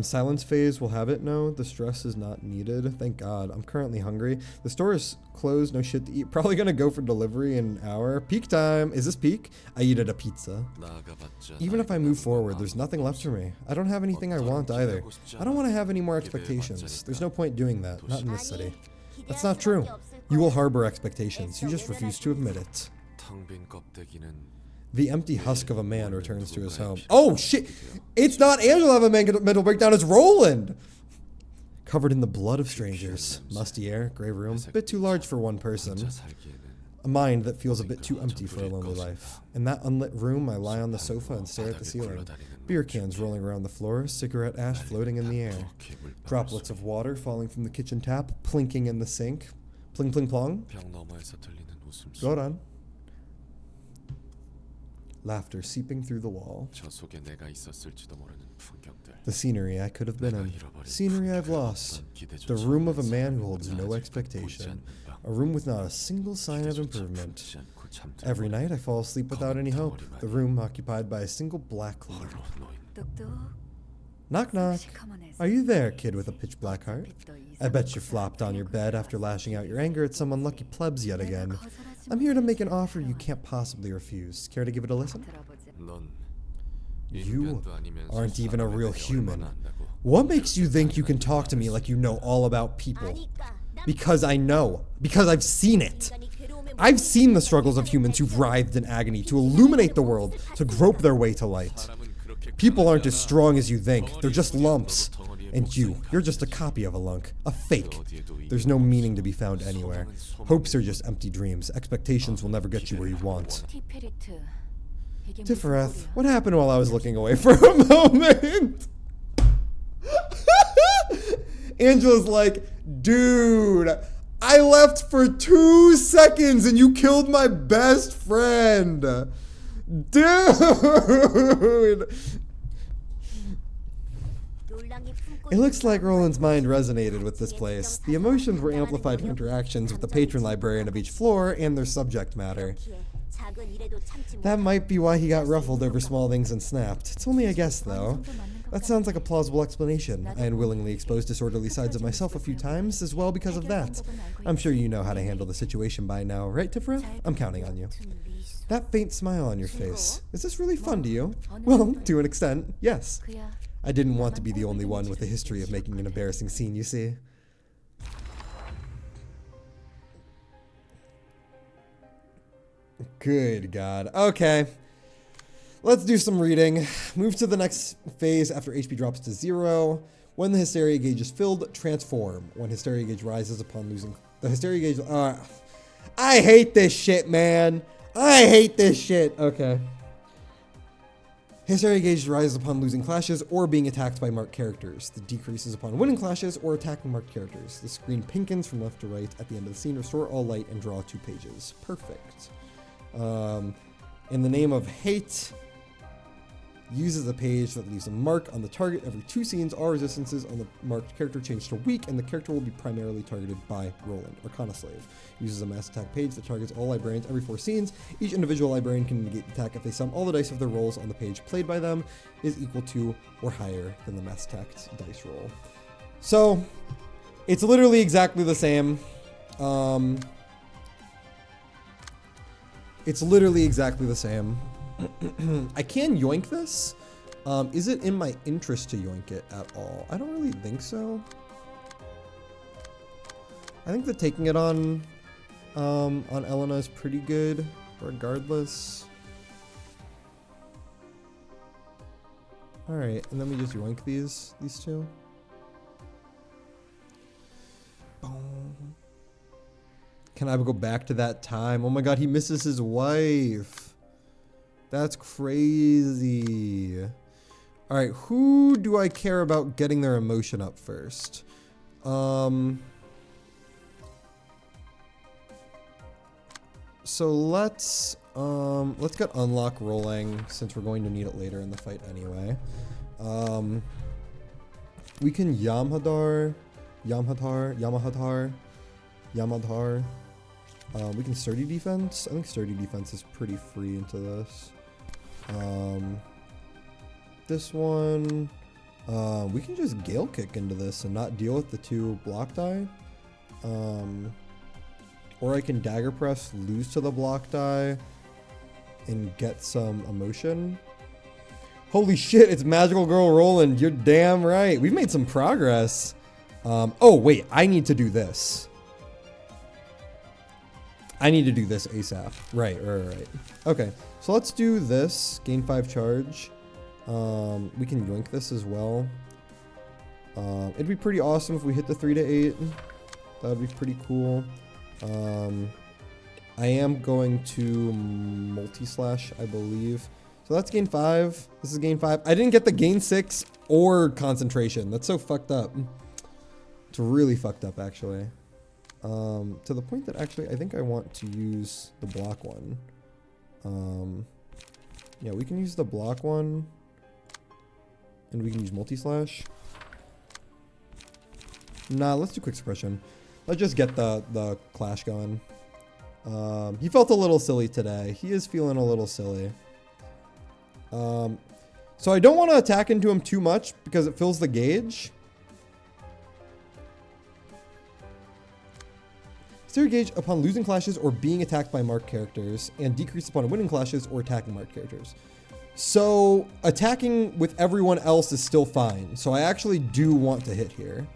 Silence phase will have it. No, the stress is not needed. Thank god. I'm currently hungry. The store is closed. No shit to eat. Probably gonna go for delivery in an hour. Peak time. Is this peak? I eat at a pizza. Even if I move forward, there's nothing left for me. I don't have anything I want either. I don't want to have any more expectations. There's no point doing that. Not in this city. That's not true. You will harbor expectations. You just refuse to admit it. The empty husk of a man returns to his home. Oh shit! It's not Angela having a mental breakdown, it's Roland! Covered in the blood of strangers. Musty air, grey room, a bit too large for one person. A mind that feels a bit too empty for a lonely life. In that unlit room, I lie on the sofa and stare at the ceiling. Beer cans rolling around the floor, cigarette ash floating in the air. Droplets of water falling from the kitchen tap, plinking in the sink. Pling pling plong. Go on. Laughter seeping through the wall. The scenery I could have been in. Scenery I've lost. The room of a man who holds no expectation. A room with not a single sign of improvement. Every night I fall asleep without any hope. The room occupied by a single black light. Knock knock. Are you there, kid with a pitch black heart? I bet you flopped on your bed after lashing out your anger at some unlucky plebs yet again. I'm here to make an offer you can't possibly refuse. Care to give it a listen? You aren't even a real human. What makes you think you can talk to me like you know all about people? Because I know. Because I've seen it. I've seen the struggles of humans who've writhed in agony to illuminate the world, to grope their way to light. People aren't as strong as you think. They're just lumps. And you're just a copy of a lunk. A fake. There's no meaning to be found anywhere. Hopes are just empty dreams. Expectations will never get you where you want. Tifareth, what happened while I was looking away for a moment? Angela's like, dude, I left for 2 seconds and you killed my best friend. Dude. It looks like Roland's mind resonated with this place. The emotions were amplified from interactions with the patron librarian of each floor and their subject matter. That might be why he got ruffled over small things and snapped. It's only a guess, though. That sounds like a plausible explanation. I unwillingly exposed disorderly sides of myself a few times as well because of that. I'm sure you know how to handle the situation by now, right, Tifra? I'm counting on you. That faint smile on your face. Is this really fun to you? Well, to an extent, yes. I didn't want to be the only one with a history of making an embarrassing scene, you see. Good God. Okay. Let's do some reading. Move to the next phase after HP drops to 0. When the hysteria gauge is filled, transform. When hysteria gauge rises upon losing... The hysteria gauge... I hate this shit, man. I hate this shit. Okay. Hysteria gauge rises upon losing clashes or being attacked by marked characters. The decreases upon winning clashes or attacking marked characters. The screen pinkens from left to right at the end of the scene. Restore all light and draw 2 pages. Perfect. In the name of hate... uses a page that leaves a mark on the target. Every 2 scenes, all resistances on the marked character change to weak, and the character will be primarily targeted by Roland, Arcana Slave. Uses a mass attack page that targets all librarians every 4 scenes. Each individual librarian can negate the attack if they sum all the dice of their rolls on the page played by them is equal to or higher than the mass attacked dice roll. So, it's literally exactly the same. It's literally exactly the same. I can yoink this. Is it in my interest to yoink it at all? I don't really think so. I think that taking it on Elena is pretty good, regardless. All right, and then we just yoink these 2. Boom. Can I go back to that time? Oh my God, he misses his wife. That's crazy. All right, who do I care about getting their emotion up first? So let's get unlock rolling since we're going to need it later in the fight anyway. We can Yamhadar. We can sturdy defense. I think sturdy defense is pretty free into this. This one, we can just Gale Kick into this and not deal with the 2 block die. Or I can Dagger Press, lose to the block die, and get some emotion. Holy shit, it's Magical Girl Roland. You're damn right. We've made some progress. Oh, wait, I need to do this. I need to do this ASAP. Right. Okay, so let's do this. Gain 5 charge. We can yoink this as well. It'd be pretty awesome if we hit the 3 to 8. That would be pretty cool. I am going to multi-slash, I believe. So that's gain 5. This is gain 5. I didn't get the gain 6 or concentration. That's so fucked up. It's really fucked up, actually. To the point that actually I think I want to use the block one. Yeah, we can use the block one. And we can use multi-slash. Nah, let's do quick suppression. Let's just get the clash going. He felt a little silly today. He is feeling a little silly. So I don't want to attack into him too much because it fills the gauge. Hysteria gauge upon losing clashes or being attacked by marked characters, and decrease upon winning clashes or attacking marked characters. So attacking with everyone else is still fine. So I actually do want to hit here.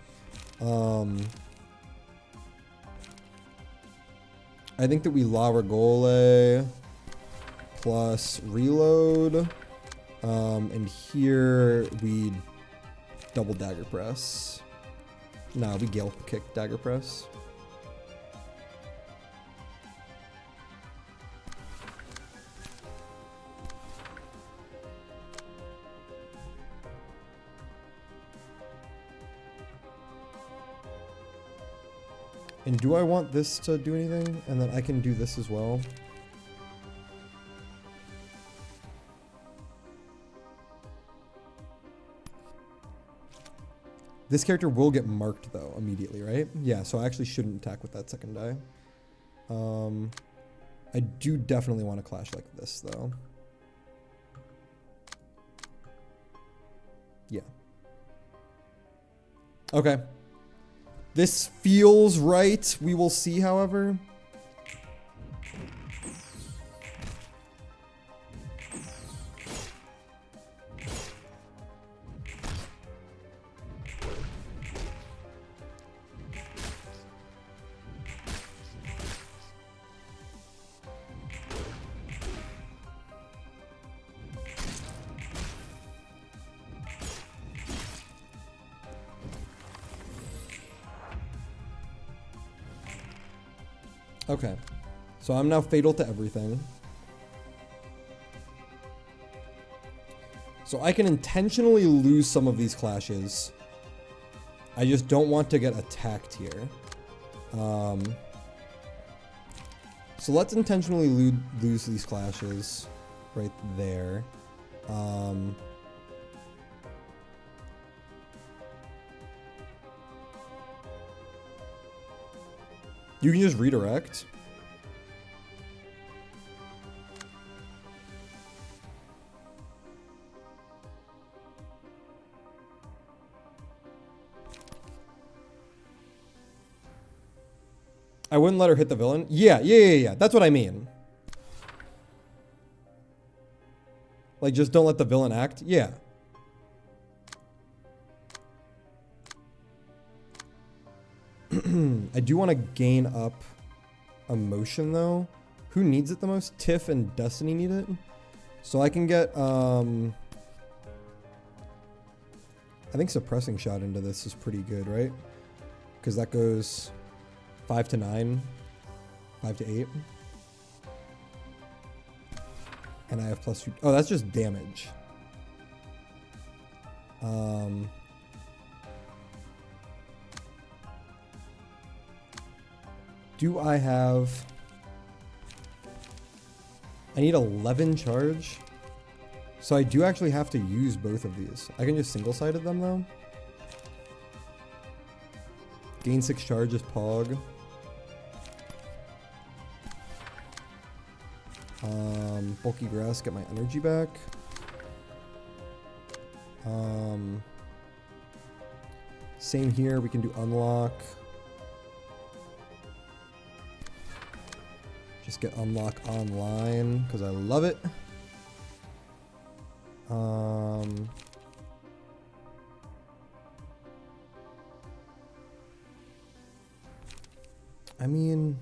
I think that we La Regole plus reload. And here we double dagger press. Nah, we Gale Kick dagger press. And do I want this to do anything? And then I can do this as well. This character will get marked though immediately, right? Yeah, so I actually shouldn't attack with that second die. I do definitely want to clash like this, though. Yeah. Okay. This feels right. We will see, however. Okay, so I'm now fatal to everything. So I can intentionally lose some of these clashes. I just don't want to get attacked here. So let's intentionally lose these clashes right there. You can just redirect. I wouldn't let her hit the villain. Yeah. That's what I mean. Like, just don't let the villain act. Yeah. I do want to gain up emotion, though. Who needs it the most? Tiff and Destiny need it. So I can get, I think suppressing shot into this is pretty good, right? Because that goes 5 to 9, 5 to 8. And I have +2. Oh, that's just damage. Do I have... I need 11 charge. So I do actually have to use both of these. I can just single-sided them, though. Gain 6 charge is Pog. Bulky Grass, get my energy back. Same here, we can do Unlock. Just get Unlock online, because I love it. I mean...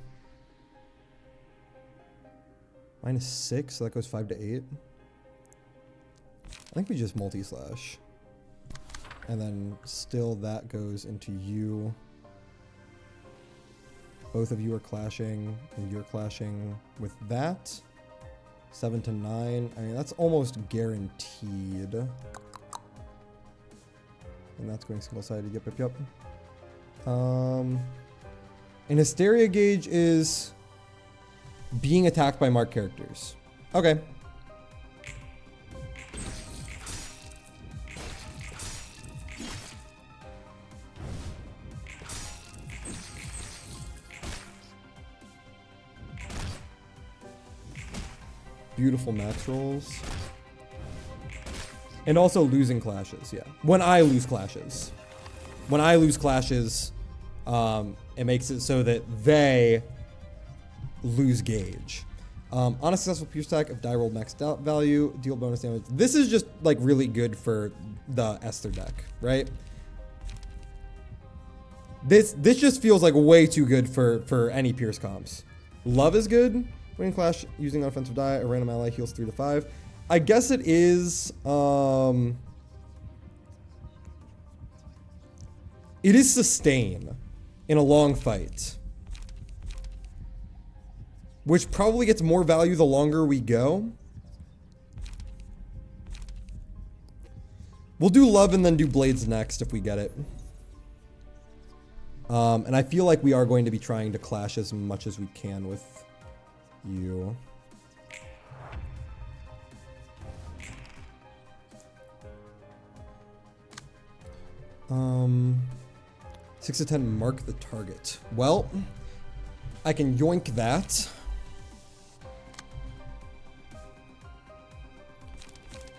-6, so that goes 5 to 8. I think we just multi-slash. And then still that goes into you. Both of you are clashing, and you're clashing with that. 7 to 9. I mean, that's almost guaranteed. And that's going single-sided. Yep. And Hysteria Gauge is being attacked by marked characters. Okay. Beautiful max rolls. And also losing clashes, yeah. When I lose clashes. It makes it so that they lose gauge. On a successful Pierce attack, if die rolled maxed out value, deal bonus damage. This is just like really good for the Esther deck, right? This just feels like way too good for any Pierce comps. Love is good. Winning clash using offensive die, a random ally heals 3 to 5. I guess it is. It is sustain in a long fight, which probably gets more value the longer we go. We'll do love and then do blades next if we get it. And I feel like we are going to be trying to clash as much as we can with you. Um, 6 to 10, mark the target. Well, I can yoink that.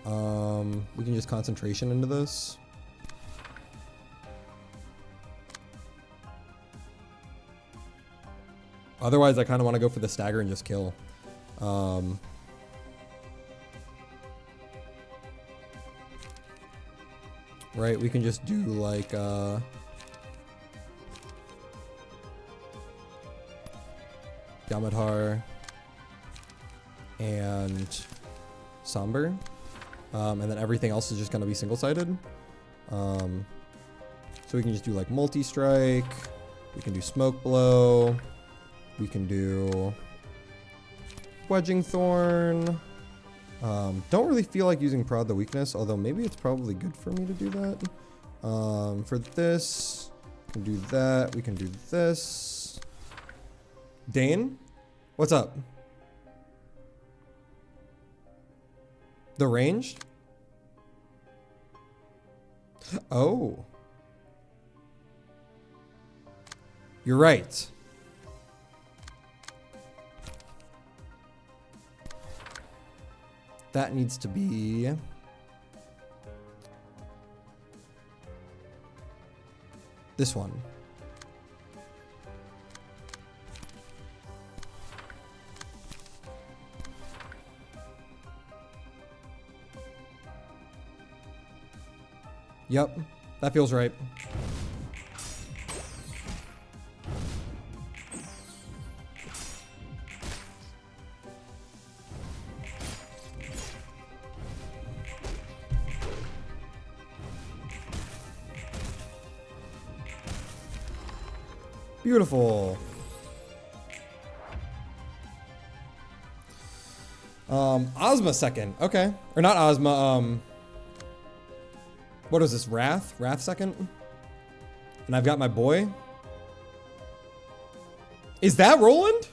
We can just concentration into this. Otherwise, I kind of want to go for the stagger and just kill. Right, we can just do like Yamadhar and Somber. And then everything else is just going to be single-sided. So we can just do like multi-strike. We can do smoke blow. We can do wedging thorn. Don't really feel like using prod the weakness, although maybe it's probably good for me to do that. For this, we can do that. We can do this. Dane, what's up? The ranged? Oh. You're right. That needs to be... this one. Yep, that feels right. Beautiful. Ozma second. Okay. Or not Ozma, what is this? Wrath? Wrath second? And I've got my boy. Is that Roland?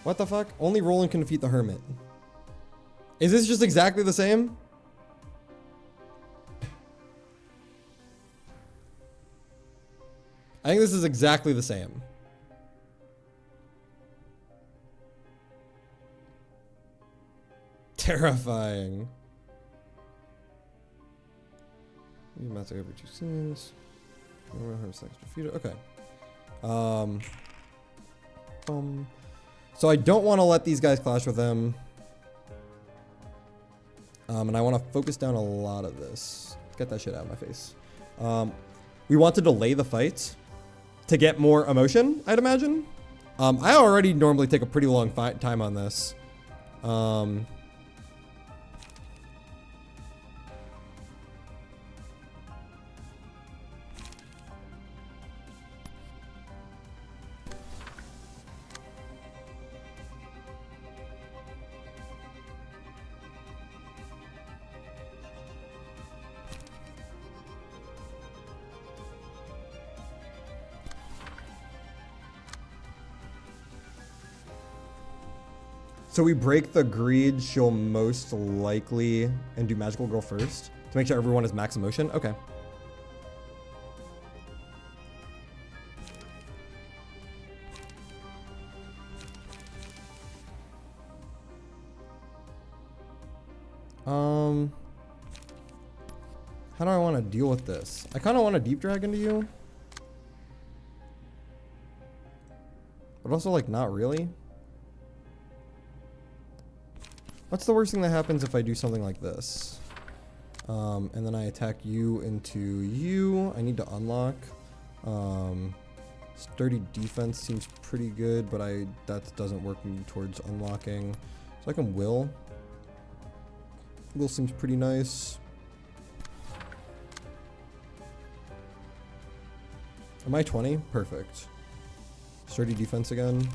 What the fuck? Only Roland can defeat the Hermit. Is this just exactly the same? I think this is exactly the same. Terrifying. You must over 2 scenes. Okay. So I don't want to let these guys clash with them. And I want to focus down a lot of this. Get that shit out of my face. We want to delay the fight to get more emotion, I'd imagine. I already normally take a pretty long time on this. So we break the greed, she'll most likely, and do magical girl first to make sure everyone is max emotion. Okay. How do I want to deal with this? I kind of want to deep drag into you, but also like not really. What's the worst thing that happens if I do something like this? And then I attack you into you. I need to unlock. Sturdy defense seems pretty good, but that doesn't work me towards unlocking. So I can will. Will seems pretty nice. Am I 20? Perfect. Sturdy defense again.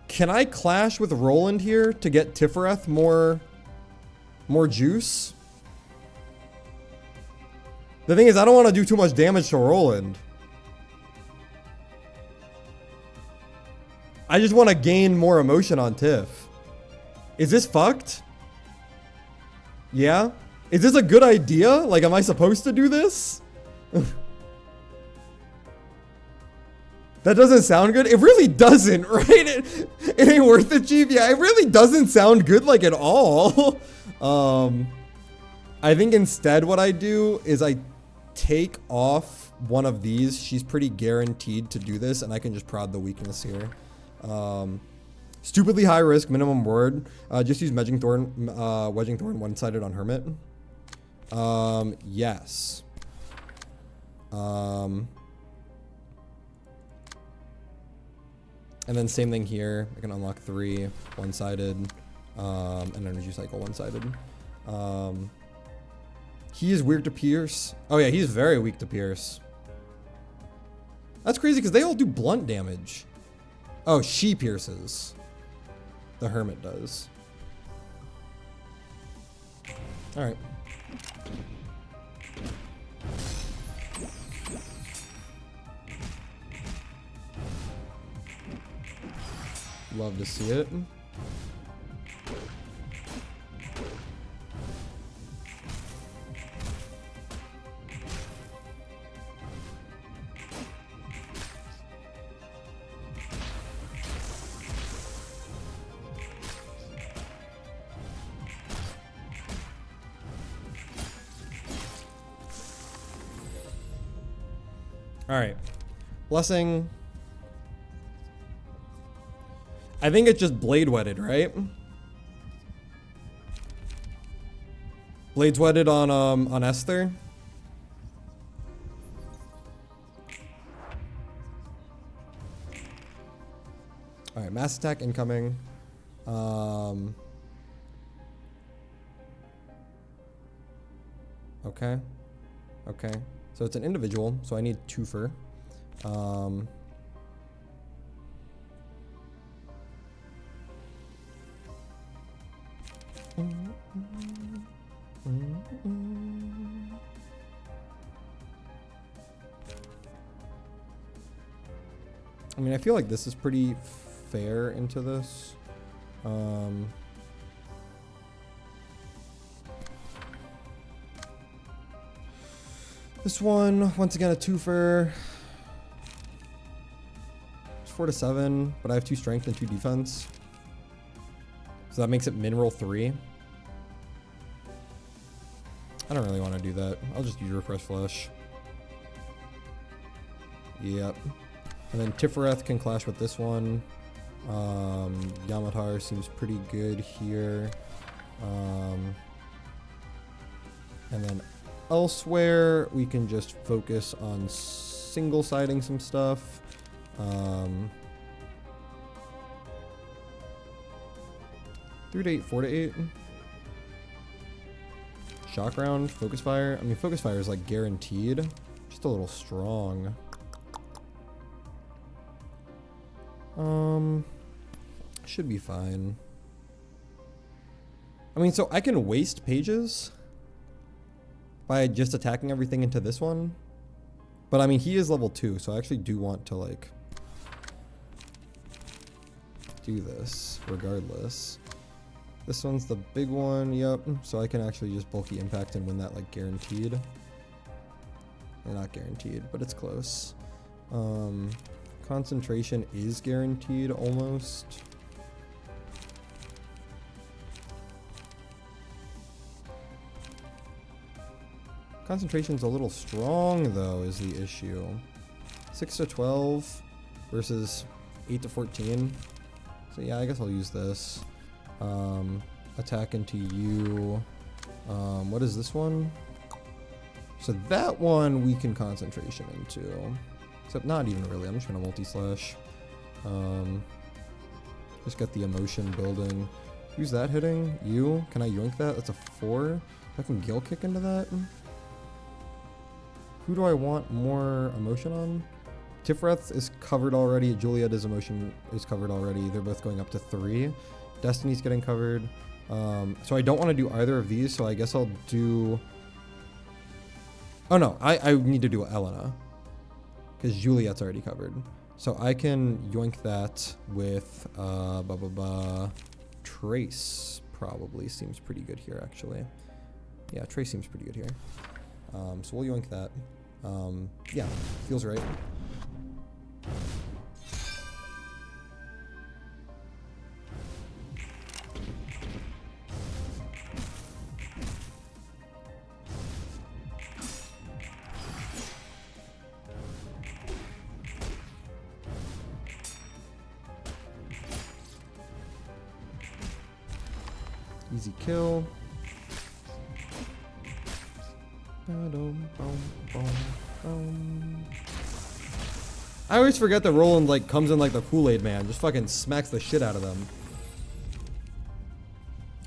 Can I clash with Roland here to get Tifereth more juice? The thing is, I don't want to do too much damage to Roland. I just want to gain more emotion on Tiff. Is this fucked? Yeah? Is this a good idea? Like, am I supposed to do this? That doesn't sound good. It really doesn't, right? It ain't worth it, Chief. Yeah, it really doesn't sound good, like, at all. I think instead what I do is I take off one of these. She's pretty guaranteed to do this, and I can just prod the weakness here. Stupidly high risk, minimum ward. Just use Wedging Thorn one-sided on Hermit. Yes. And then same thing here. I can unlock 3 one-sided, and energy cycle one-sided. He is weak to pierce. Oh yeah, he's very weak to pierce. That's crazy because they all do blunt damage. Oh, she pierces. The Hermit does. All right. Love to see it. All right. Blessing. I think it's just blade wetted, right? Blades wetted on Esther. All right, mass attack incoming. Okay. Okay. So it's an individual, so I need twofer. I mean, I feel like this is pretty fair into this. This one, once again, a twofer. It's 4 to 7, but I have 2 strength and 2 defense. So that makes it min roll 3. I don't really want to do that. I'll just use refresh flush. Yep. And then Tifereth can clash with this one. Yamatar seems pretty good here. And then elsewhere, we can just focus on single-siding some stuff. 3 to 8, 4 to 8. Shock round, focus fire. I mean, focus fire is like guaranteed. Just a little strong. Should be fine. I mean, so I can waste pages by just attacking everything into this one. But I mean, he is level 2, so I actually do want to like do this regardless. This one's the big one, yep. So I can actually just bulky impact and win that like guaranteed. Or not guaranteed, but it's close. Concentration is guaranteed almost. Concentration's a little strong though, is the issue. 6 to 12 versus 8 to 14. So yeah, I guess I'll use this. Attack into you. What is this one? So that one we can concentration into. Except not even really. I'm just gonna multi-slash. Just get the emotion building. Who's that hitting? You? Can I yoink that? That's a 4. I can gill kick into that. Who do I want more emotion on? Tifereth is covered already. Julieta's emotion is covered already. They're both going up to 3. Destiny's getting covered. So I don't want to do either of these, so I guess I'll do... Oh no, I need to do Elena. Because Juliet's already covered. So I can yoink that with Trace. Probably seems pretty good here, actually. Yeah, Trace seems pretty good here. So we'll yoink that. Yeah, feels right. Easy kill. I always forget that Roland like comes in like the Kool-Aid man, just fucking smacks the shit out of them.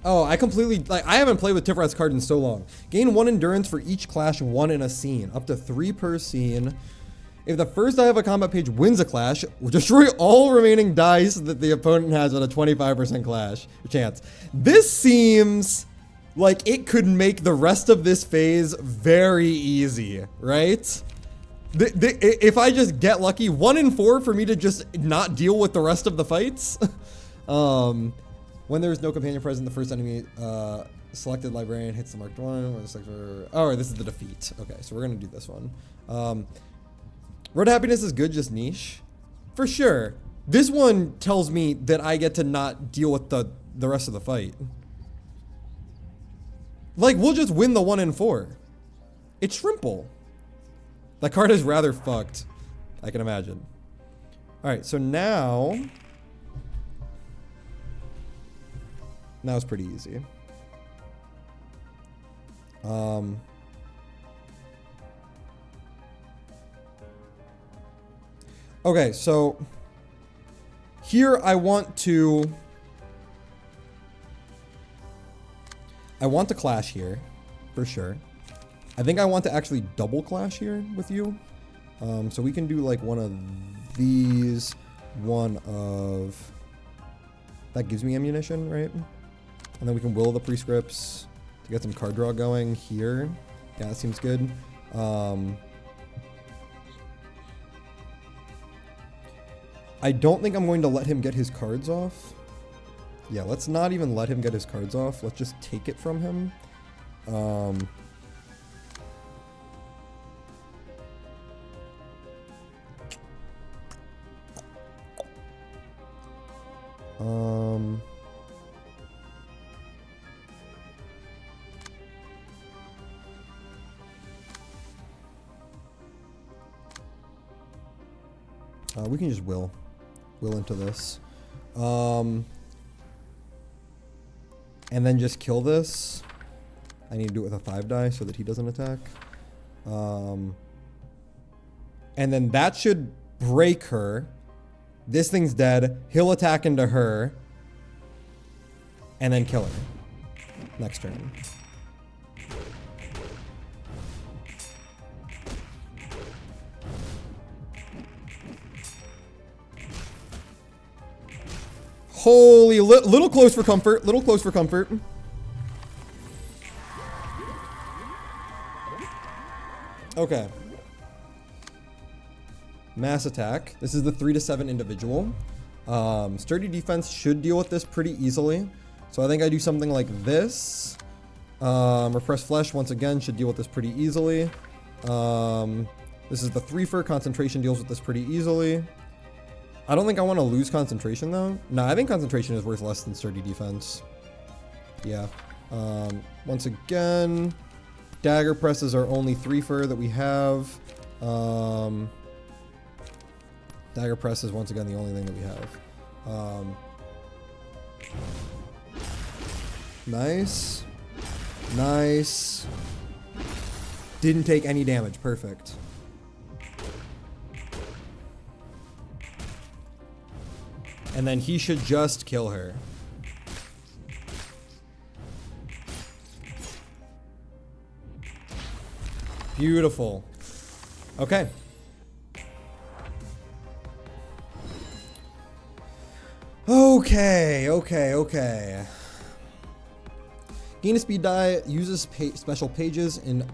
Oh, I completely, like, I haven't played with Tifrat's card in so long. Gain 1 endurance for each clash won in a scene, up to 3 per scene. If the first die of a combat page wins a clash, destroy all remaining dice that the opponent has with a 25% clash chance. This seems like it could make the rest of this phase very easy, right? If I just get lucky, 1 in 4 for me to just not deal with the rest of the fights. When there is no companion present, the first enemy selected librarian hits the marked one. Oh, this is the defeat. Okay, so we're gonna do this one. Road to Happiness is good, just niche. For sure. This one tells me that I get to not deal with the rest of the fight. Like, we'll just win the 1 in 4. It's Shrimple. That card is rather fucked, I can imagine. Alright, so now it's pretty easy. Okay, so here I want to clash here, for sure. I think I want to actually double clash here with you. So we can do like one of these, that gives me ammunition, right? And then we can will the prescripts to get some card draw going here. Yeah, that seems good. I don't think I'm going to let him get his cards off. Yeah, let's not even let him get his cards off. Let's just take it from him. We can just will into this. And then just kill this. I need to do it with a 5 die so that he doesn't attack. And then that should break her. This thing's dead. He'll attack into her. And then kill her. Next turn. Holy, little close for comfort. Little close for comfort. Okay. Mass attack. This is the 3 to 7 individual. Sturdy defense should deal with this pretty easily. So I think I do something like this. Repressed flesh once again should deal with this pretty easily. This is the 3 for concentration, deals with this pretty easily. I don't think I want to lose concentration though. No, I think concentration is worth less than sturdy defense. Yeah. Once again, dagger presses are only 3 for that we have. Dagger press is once again the only thing that we have. Nice. Nice. Didn't take any damage. Perfect. And then he should just kill her. Beautiful. Okay. Okay. Gain a speed die, uses special pages and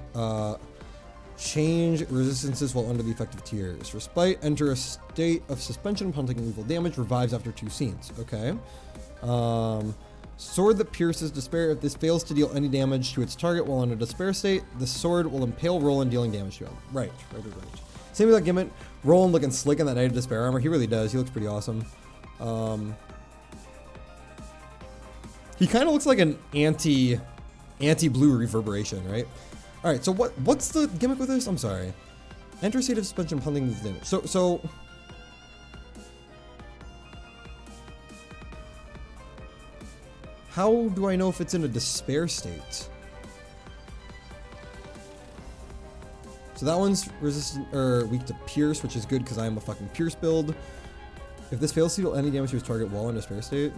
change resistances while under the effective tiers. Respite, enter a state of suspension upon taking lethal damage, revives after 2 scenes. Okay. Sword that pierces despair. If this fails to deal any damage to its target while in a despair state, the sword will impale Roland, dealing damage to him. Right. Same with that gimmick. Roland looking slick in that Knight of Despair armor. He really does. He looks pretty awesome. He kind of looks like an anti-blue reverberation, right? All right. So what's the gimmick with this? I'm sorry. Enter state of suspension, punting this damage. So. How do I know if it's in a despair state? So that one's resistant or weak to pierce, which is good because I am a fucking pierce build. If this fails to deal any damage to its target while in despair state.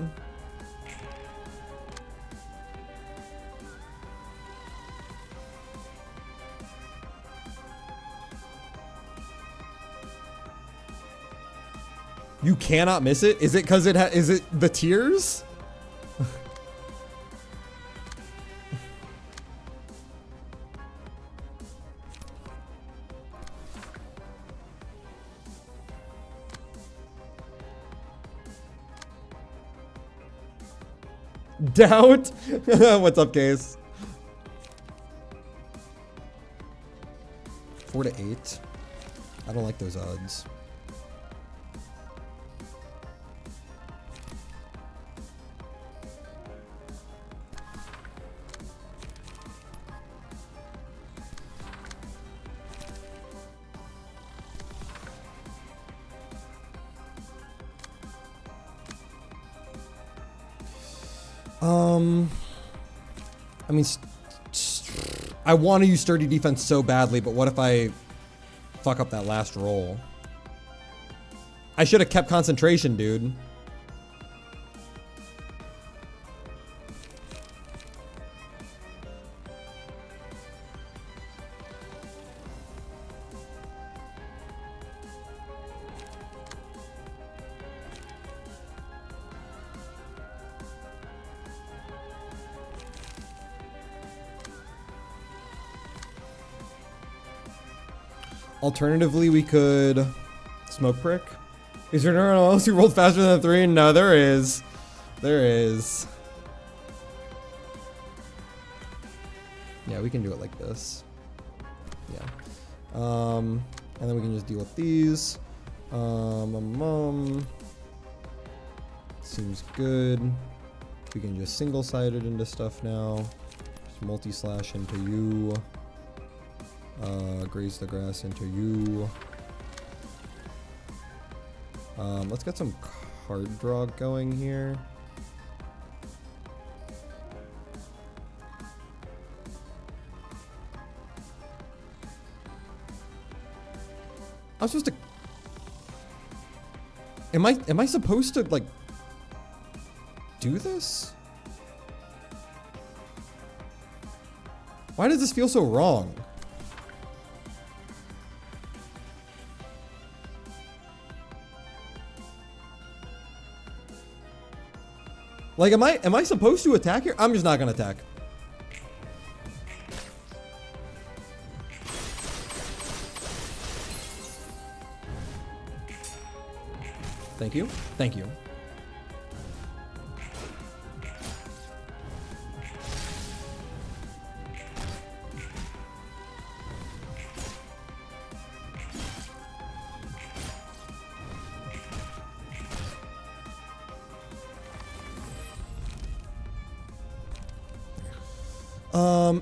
You cannot miss it? Is it because is it the tears? Doubt? What's up, Case? 4 to 8. I don't like those odds. I mean, I want to use sturdy defense so badly, but what if I fuck up that last roll? I should have kept concentration, dude. Alternatively, we could smoke prick. Is there anyone else who rolled faster than a 3? No, there is. There is. Yeah, we can do it like this. Yeah. And then we can just deal with these. Seems good. We can just single-side it into stuff now. Just multi-slash into you. Graze the grass into you. Let's get some card draw going here. I was supposed to. Am I supposed to like do this? Why does this feel so wrong? Like, am I supposed to attack here? I'm just not gonna attack. Thank you. Thank you.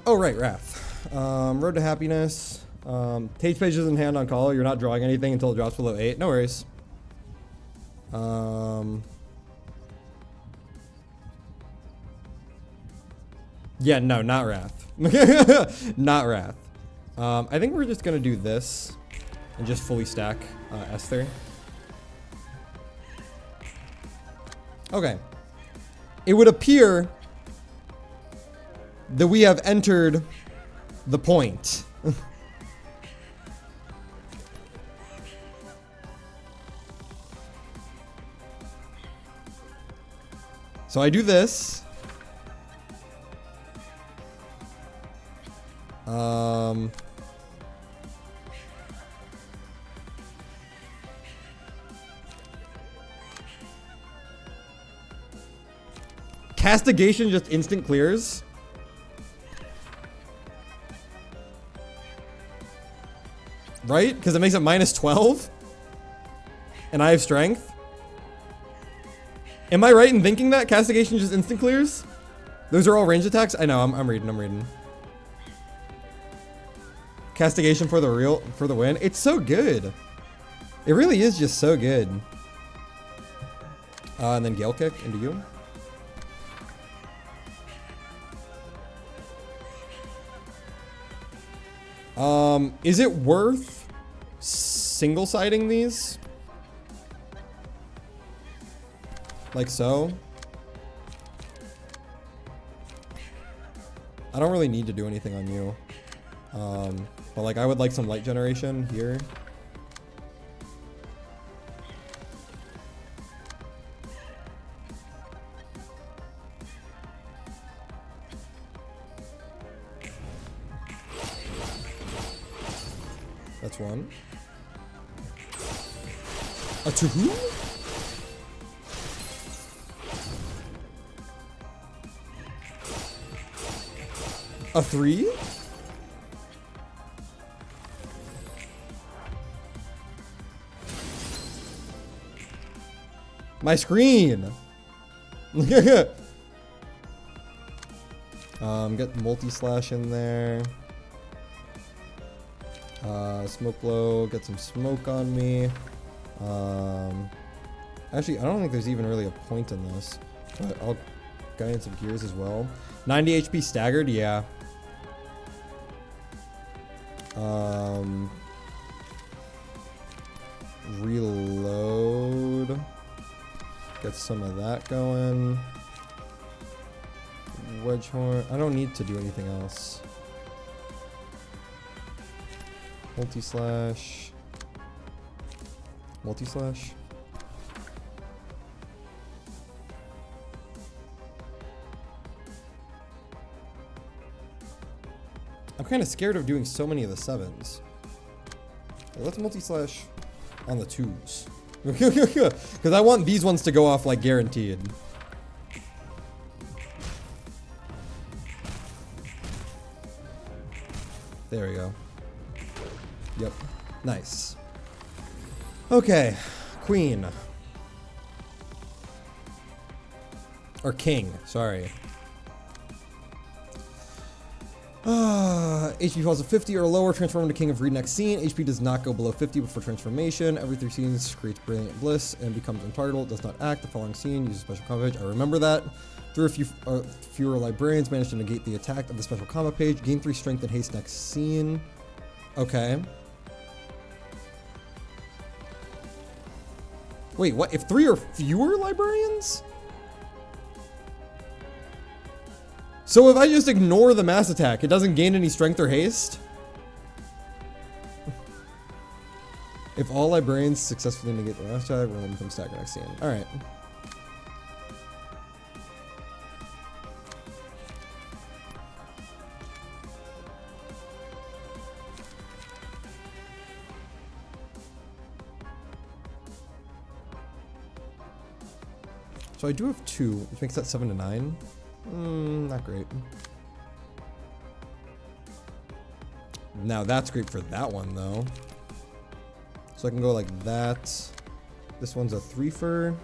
Oh, right, Wrath. Road to Happiness. Tage pages in hand on call. You're not drawing anything until it drops below 8. No worries. Yeah, no, not Wrath. Not Wrath. I think we're just gonna do this and just fully stack Esther. Okay. It would appear that we have entered the point. So I do this. Castigation just instant clears. Right? Because it makes it minus 12. And I have strength. Am I right in thinking that castigation just instant clears? Those are all ranged attacks? I know, I'm reading. Castigation for the win. It's so good. It really is just so good. And then Gale Kick into you. Is it worth single-siding these? Like so? I don't really need to do anything on you. But like I would like some light generation here. That's one. A two? A three? My screen. Get multi-slash in there. Smoke blow, get some smoke on me. Actually, I don't think there's even really a point in this, but I'll guidance of gears as well. 90 HP staggered, yeah. Reload. Get some of that going. Wedge horn. I don't need to do anything else. Multi-slash. Multi-slash. I'm kind of scared of doing so many of the 7s. Let's multi-slash on the 2s. Because I want these ones to go off like guaranteed. There we go. Yep. Nice. Okay. Queen. Or king. Sorry. HP falls to 50 or lower, transform into King of Reed next scene. HP does not go below 50 before transformation. Every 3 scenes creates Brilliant Bliss and becomes untargetable. Does not act. The following scene uses special combat page. I remember that. Fewer librarians manage to negate the attack of the special combat page. Gain 3 strength and haste next scene. Okay. Wait, what? If 3 or fewer librarians? So if I just ignore the mass attack, it doesn't gain any strength or haste? If all librarians successfully negate the mass attack, we're going to become stagger next scene. Alright. So I do have 2, which makes that 7 to 9. Not great. Now that's great for that one though. So I can go like that. This one's a 3-fer.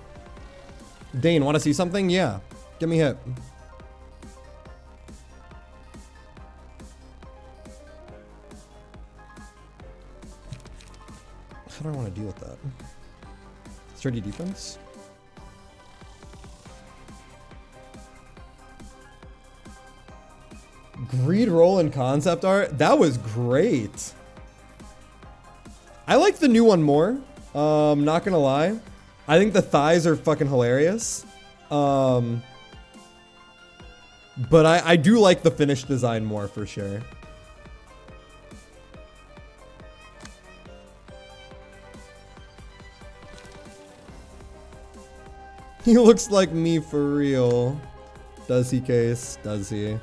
Dane, want to see something? Yeah. Get me hit. How do I want to deal with that? Sturdy defense? Greed roll and concept art. That was great. I like the new one more. Not gonna lie. I think the thighs are fucking hilarious. But I do like the finished design more for sure. He looks like me for real. Does he, Case? Does he?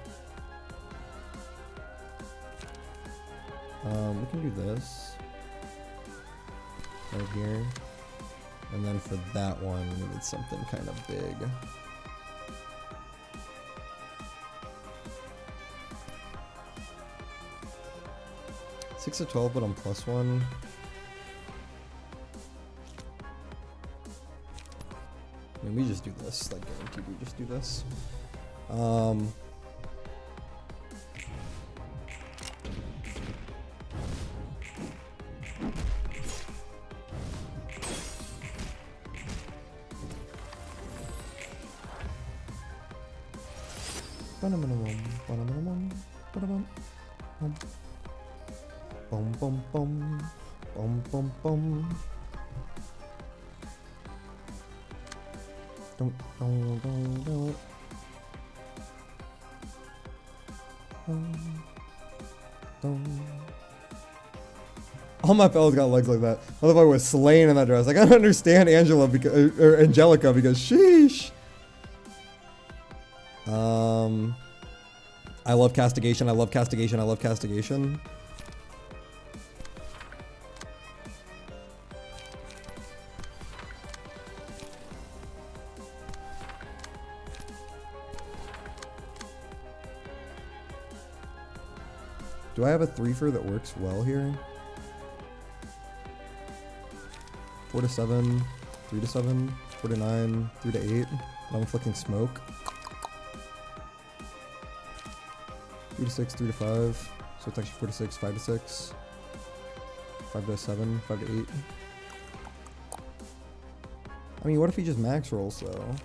We can do this right here, and then for that one we need something kind of big. 6 to 12, but I'm +1. I mean, we just do this. Like, guaranteed we just do this. All my fellas got legs like that. Motherfucker was slain in that dress. Like, I don't understand Angela because, or Angelica because sheesh. I love castigation. I love castigation. I love castigation. Do I have a 3-fer that works well here? 4 to 7, 3 to 7, 4 to 9, 3 to 8. I'm inflicting smoke. 3 to 6, 3 to 5. So it's actually 4 to 6, 5 to 6, 5 to 7, 5 to 8. I mean, what if he just max rolls though?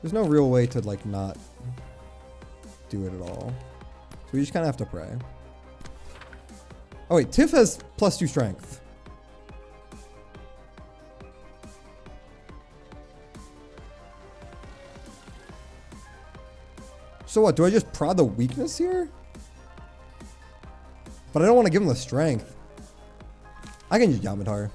There's no real way to like not do it at all. So we just kind of have to pray. Oh wait, Tiff has +2 strength. So what, do I just prod the weakness here? But I don't want to give him the strength. I can use Yamatar.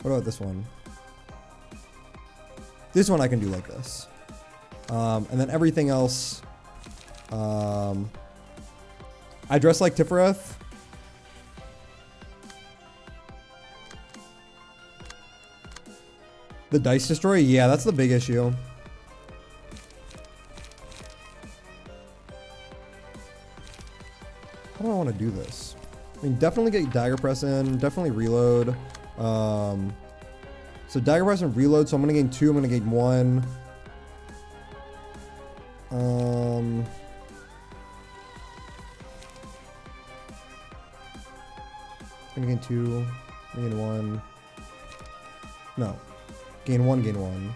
What about this one? This one I can do like this. And then everything else, I dress like Tifereth. The dice destroy? Yeah, that's the big issue. How do I want to do this? I mean, definitely get dagger press in, definitely reload. So dagger press and reload, so I'm gonna gain 2, I'm gonna gain 1. I'm gonna gain 2, I'm gonna gain 1. No. Gain 1, gain 1.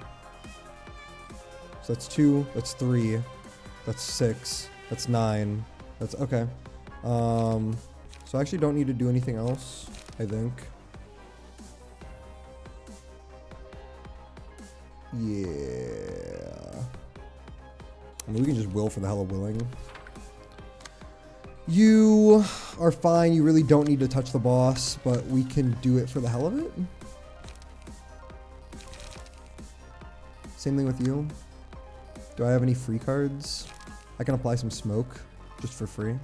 So that's 2, that's 3, that's 6, that's 9. That's okay. So I actually don't need to do anything else, I think. Yeah. I mean, we can just will for the hell of willing. You are fine. You really don't need to touch the boss, but we can do it for the hell of it. Same thing with you. Do I have any free cards? I can apply some smoke just for free.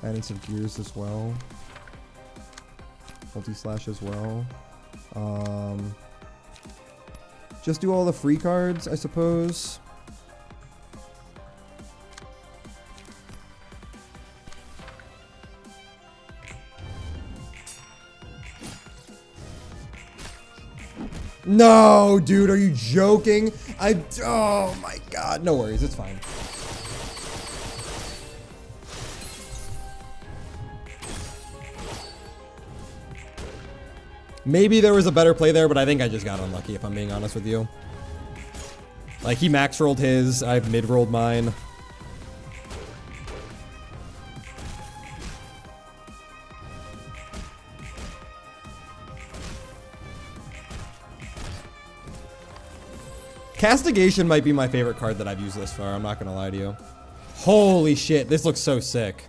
Guidance of Gears as well. Multi-slash as well. Just do all the free cards, I suppose. No, dude, are you joking? Oh my god, no worries, it's fine. Maybe there was a better play there, but I think I just got unlucky, if I'm being honest with you. Like, he max rolled his, I mid rolled mine. Castigation might be my favorite card that I've used this far, I'm not gonna lie to you. Holy shit, this looks so sick.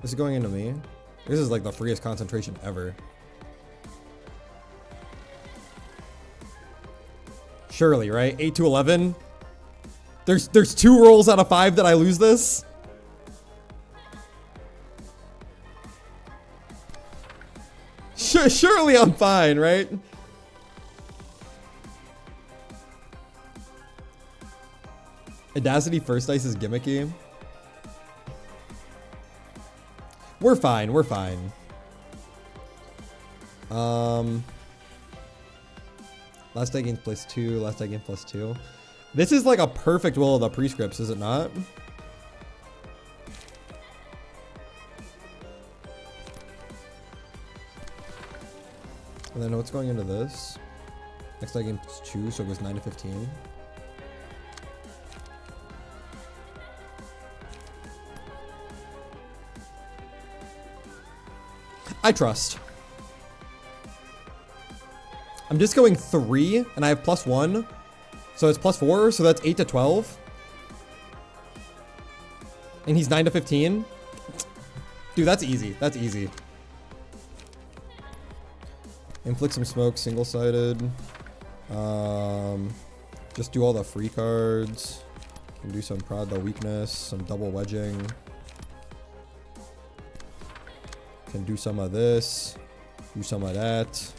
This is going into me. This is like the freest concentration ever. Surely, right? 8 to 11. There's 2 rolls out of 5 that I lose this. Surely I'm fine, right? Audacity first dice is gimmicky. We're fine, we're fine. Last die gains +2, last die gains +2. This is like a perfect will of the prescripts, is it not? And then what's going into this? Next die gains +2, so it goes 9 to 15. I trust. I'm just going 3, and I have +1. So it's +4, so that's 8 to 12. And he's 9 to 15. Dude, that's easy. That's easy. Inflict some smoke, single-sided. Just do all the free cards. Can do some prod the weakness, some double wedging. Can do some of this. Do some of that.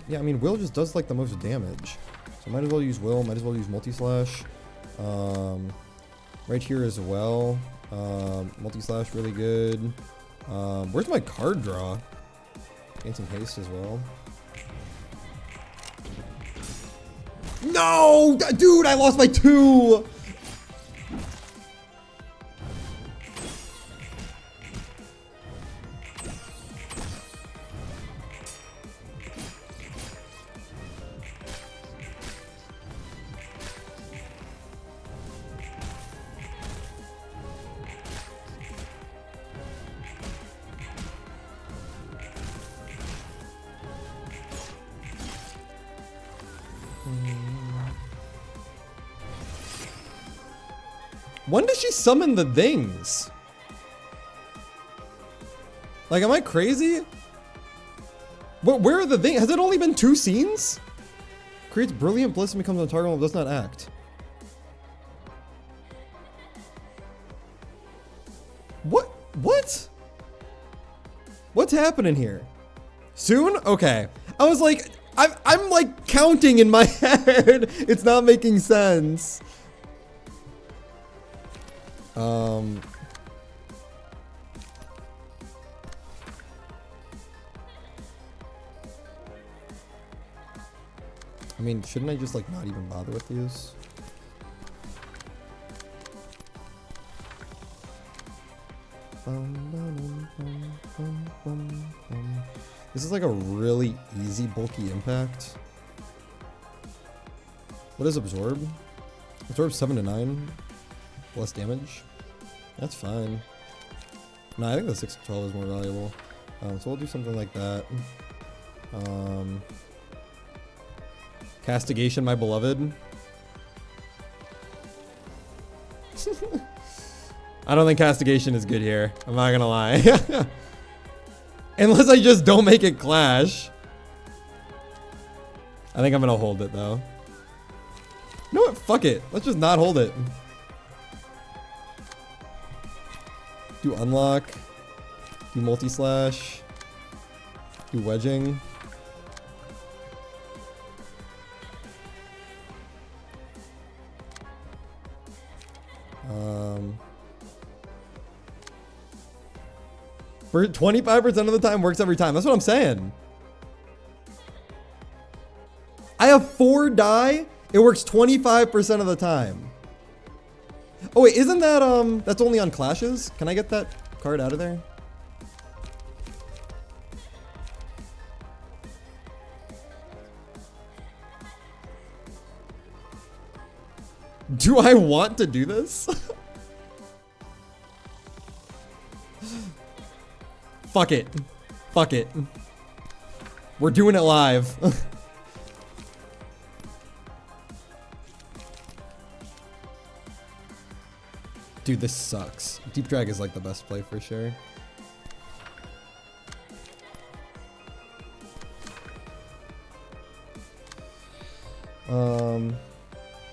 Yeah, I mean, Will just does like the most damage. So might as well use Will, might as well use multi-slash. Right here as well. Multi-slash really good. Where's my card draw? Gain some haste as well. No! Dude, I lost by 2! When does she summon the things? Like, am I crazy? Where are the things? Has it only been 2 scenes? Creates brilliant bliss and becomes on target and does not act. What? What's happening here? Soon? Okay. I was like, I'm like counting in my head. It's not making sense. I mean, shouldn't I just like not even bother with these? This is like a really easy bulky impact. What is absorb? Absorb 7 to 9. Less damage. That's fine. No, I think the 6 to 12 is more valuable. So we'll do something like that. Castigation, my beloved. I don't think castigation is good here. I'm not gonna lie. Unless I just don't make it clash. I think I'm gonna hold it though. You know what? Fuck it. Let's just not hold it. Do unlock. Do multi-slash. Do wedging. For 25% of the time works every time. That's what I'm saying. I have 4 die. It works 25% of the time. Oh wait, isn't that that's only on clashes? Can I get that card out of there? Do I want to do this? Fuck it. Fuck it. We're doing it live. Dude, this sucks. Deep drag is like the best play for sure.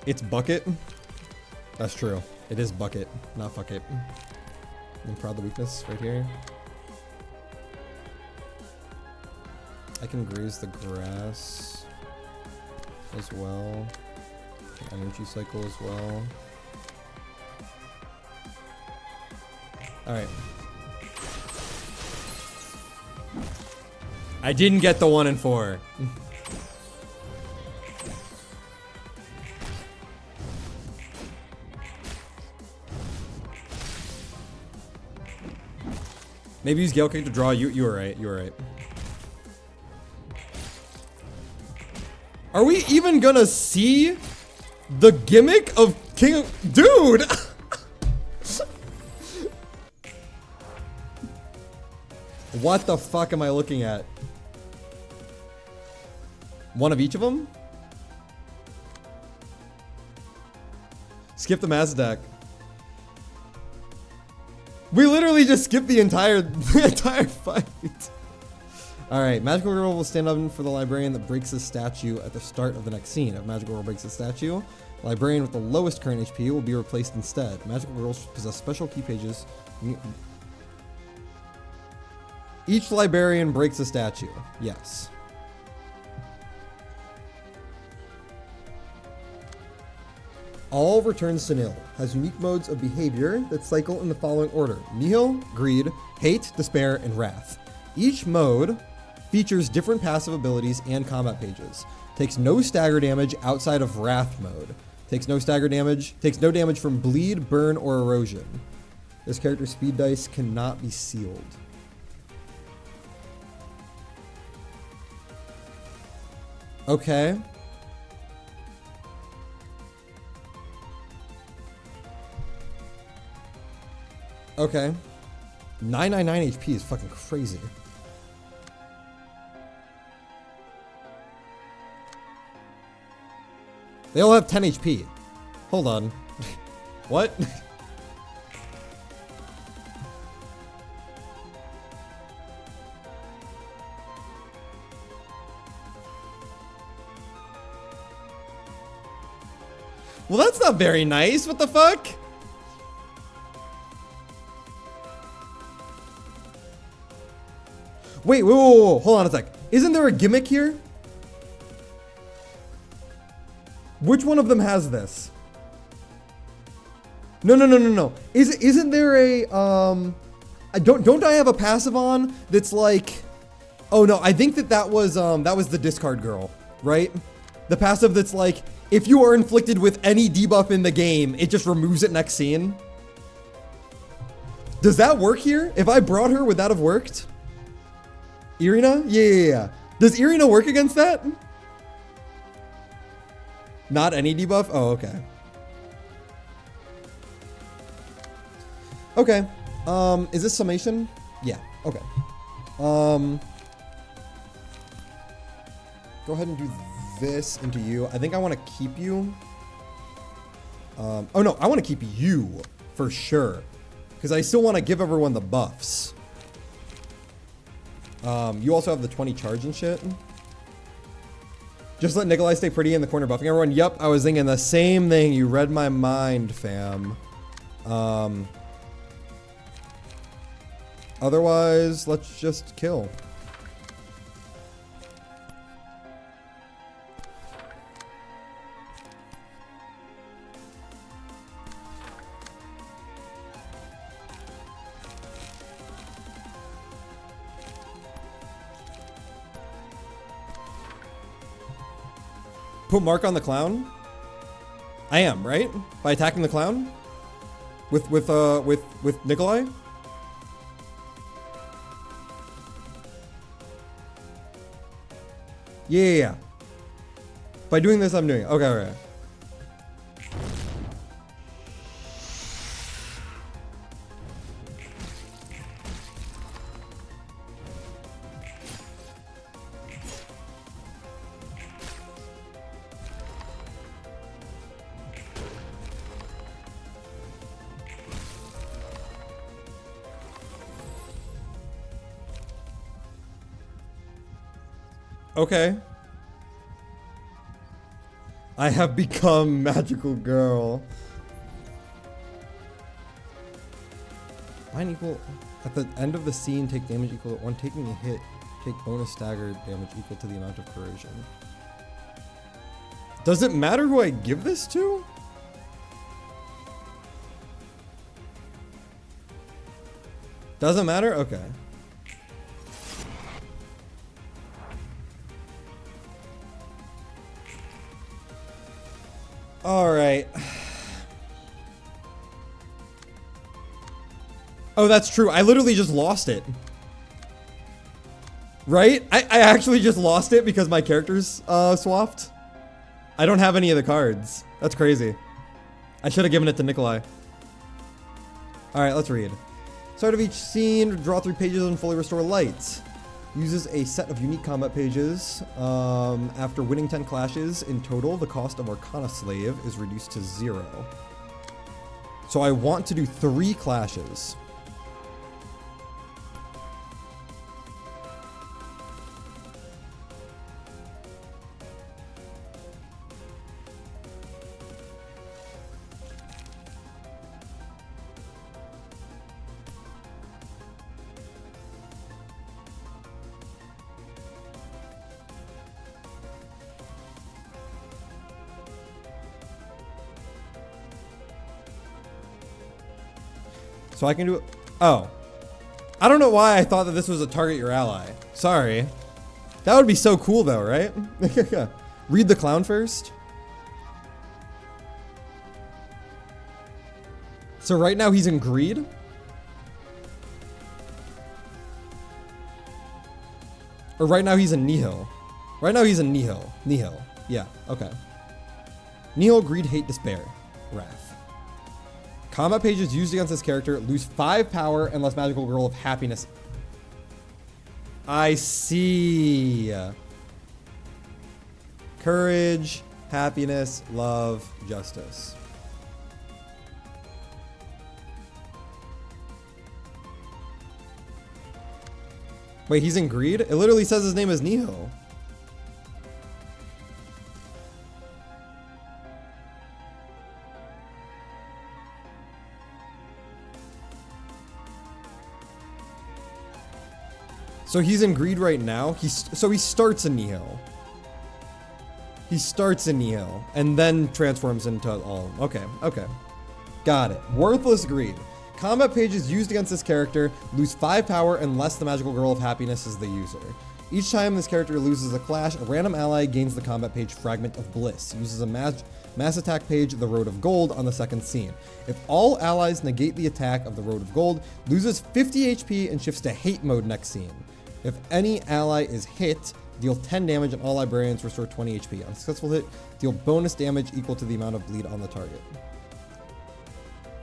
It's bucket. That's true. It is bucket, not fuck it. I'm proud of the weakness right here. I can graze the grass as well. Energy cycle as well. Alright. I didn't get the 1 and 4. Maybe use Gale Kick to draw. You were right. You were right. Are we even gonna see the gimmick of King of... Dude! What the fuck am I looking at? One of each of them? Skip the mass attack. We literally just skipped the entire fight. Alright, Magical Girl will stand up for the librarian that breaks his statue at the start of the next scene. If Magical Girl breaks his statue, the librarian with the lowest current HP will be replaced instead. Magical Girls possess special key pages. Each librarian breaks a statue. Yes. All returns to nil. Has unique modes of behavior that cycle in the following order: Nihil, Greed, Hate, Despair, and Wrath. Each mode features different passive abilities and combat pages. Takes no stagger damage outside of Wrath mode. Takes no stagger damage. Takes no damage from Bleed, Burn, or Erosion. This character's speed dice cannot be sealed. Okay. Okay. 999 HP is fucking crazy. They all have 10 HP. Hold on. What? Well, that's not very nice. What the fuck? Wait, whoa, hold on a sec. Isn't there a gimmick here? Which one of them has this? No. Isn't there a don't I have a passive on that's like, oh no, I think that was the discard girl, right? The passive that's like, if you are inflicted with any debuff in the game, it just removes it next scene. Does that work here? If I brought her, would that have worked? Irina? Yeah. Does Irina work against that? Not any debuff? Oh, okay. Okay. Is this summation? Yeah. Okay. Go ahead and do this into you. I think I want to keep you. Oh no, I want to keep you for sure. Because I still want to give everyone the buffs. You also have the 20 charge and shit. Just let Nikolai stay pretty in the corner buffing everyone. Yep, I was thinking the same thing. You read my mind, fam. Otherwise, let's just kill. Put mark on the clown? I am, right? By attacking the clown? With Nikolai? Yeah. By doing this, I'm doing it. Okay, okay. Okay. I have become magical girl. Mine equal at the end of the scene. Take damage equal to 1. Taking a hit. Take bonus stagger damage equal to the amount of corrosion. Does it matter who I give this to? Doesn't matter? Okay. All right. Oh, that's true. I literally just lost it. Right? I actually just lost it because my character's swapped. I don't have any of the cards. That's crazy. I should have given it to Nikolai. All right, let's read. Start of each scene, draw 3 pages and fully restore light. Uses a set of unique combat pages. After winning 10 clashes in total, the cost of Arcana Slave is reduced to 0. So I want to do 3 clashes. So I can do it. Oh. I don't know why I thought that this was a target your ally. Sorry. That would be so cool though, right? Read the clown first. So right now he's in greed. Or right now he's in nihil. Right now he's in nihil. Nihil. Yeah, okay. Nihil, greed, hate, despair. Wrath. Combat pages used against this character lose 5 power unless magical girl of happiness. I see. Courage, happiness, love, justice. Wait, he's in greed? It literally says his name is Nihil. So he's in greed right now. So he starts in nihil. He starts in nihil and then transforms into all. Okay, okay. Got it. Worthless greed. Combat pages used against this character lose 5 power unless the magical girl of happiness is the user. Each time this character loses a clash, a random ally gains the combat page Fragment of Bliss. Uses a mass attack page, the Road of Gold, on the second scene. If all allies negate the attack of the Road of Gold, loses 50 HP and shifts to hate mode next scene. If any ally is hit, deal 10 damage and all librarians restore 20 HP. On a successful hit, deal bonus damage equal to the amount of bleed on the target.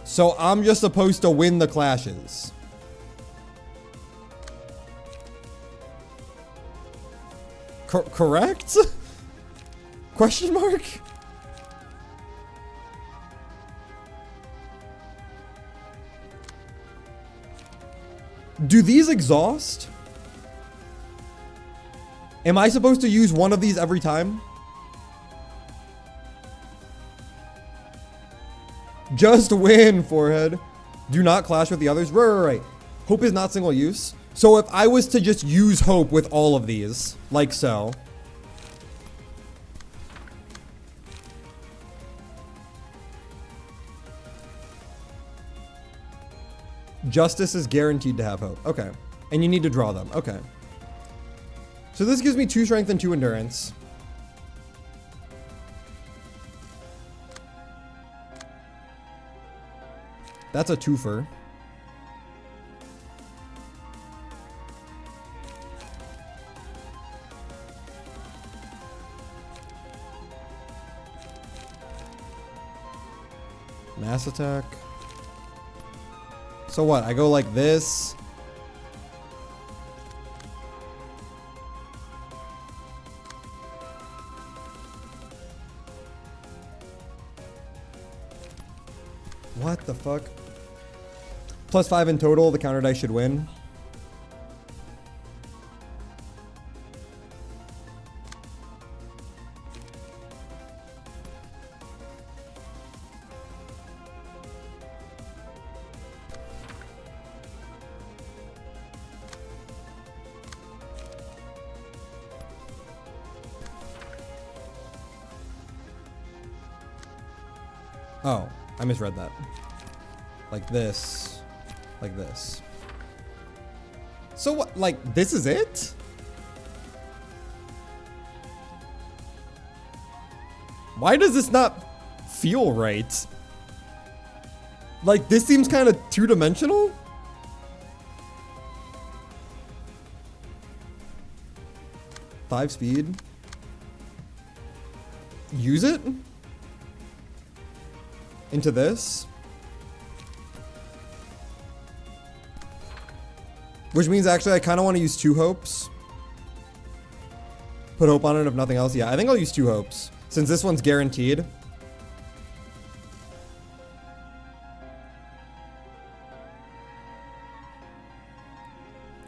So I'm just supposed to win the clashes. Correct? Question mark? Do these exhaust? Am I supposed to use one of these every time? Just win, forehead. Do not clash with the others. Right. Hope is not single use. So if I was to just use hope with all of these, like so. Justice is guaranteed to have hope. Okay. And you need to draw them. Okay. So this gives me 2 strength and 2 endurance. That's a twofer. Mass attack. So what? I go like this. What the fuck? +5 in total, the counter dice should win. Oh, I misread that. Like this. Like this. So what? Like, this is it? Why does this not feel right? Like, this seems kind of two-dimensional? Five speed. Use it? Into this? Which means actually I kind of want to use 2 hopes. Put hope on it if nothing else. Yeah, I think I'll use 2 hopes. Since this one's guaranteed.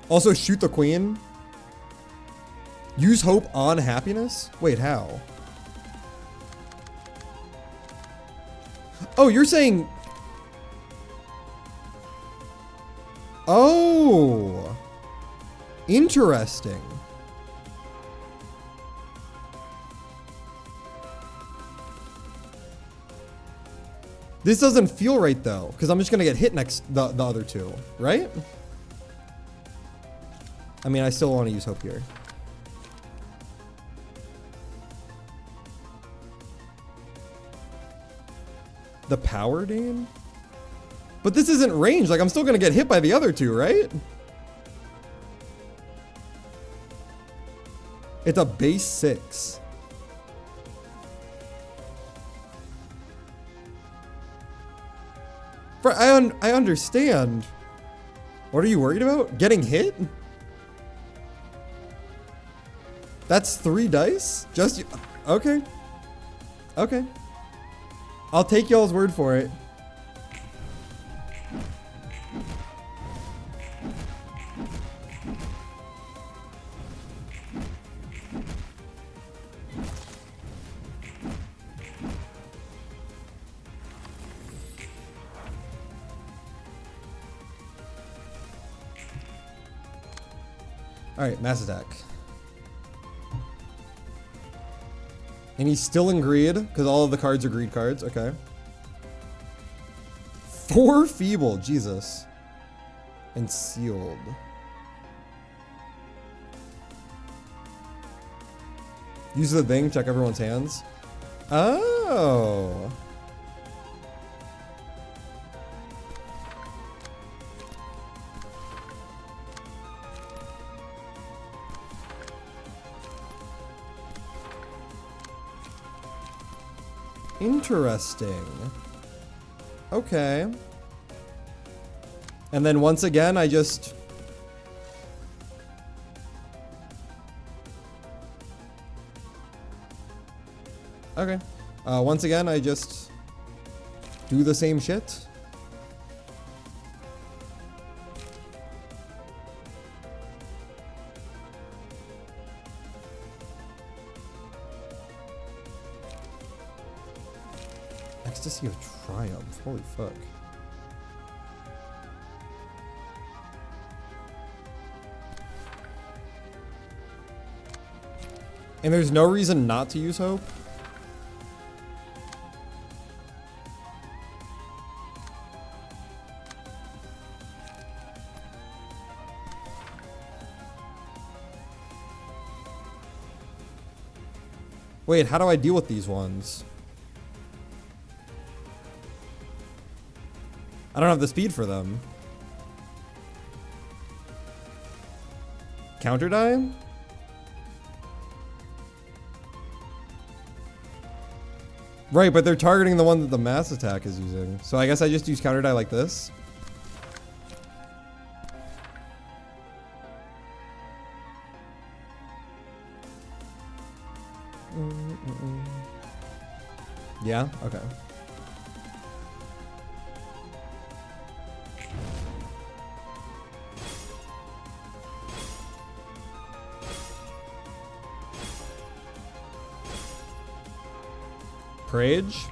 Also, shoot the queen. Use hope on happiness? Wait, how? Oh, you're saying... Oh! Interesting. This doesn't feel right though, because I'm just gonna get hit next the other 2, right? I mean, I still want to use hope here. The power Dane? But this isn't range, like I'm still gonna get hit by the other 2, right? It's a base 6. I understand. What are you worried about? Getting hit? That's 3 dice? Just... Okay. Okay. I'll take y'all's word for it. Alright, mass attack. And he's still in greed, because all of the cards are greed cards. Okay. 4 feeble, Jesus. And sealed. Use the thing, check everyone's hands. Oh. Interesting. Okay. And then once again, I just... Okay. Once again, I just do the same shit. Ecstasy of Triumph. Holy fuck. And there's no reason not to use hope? Wait, how do I deal with these ones? I don't have the speed for them. Counter die? Right, but they're targeting the one that the mass attack is using. So I guess I just use counter die like this. Yeah? Okay. Rage.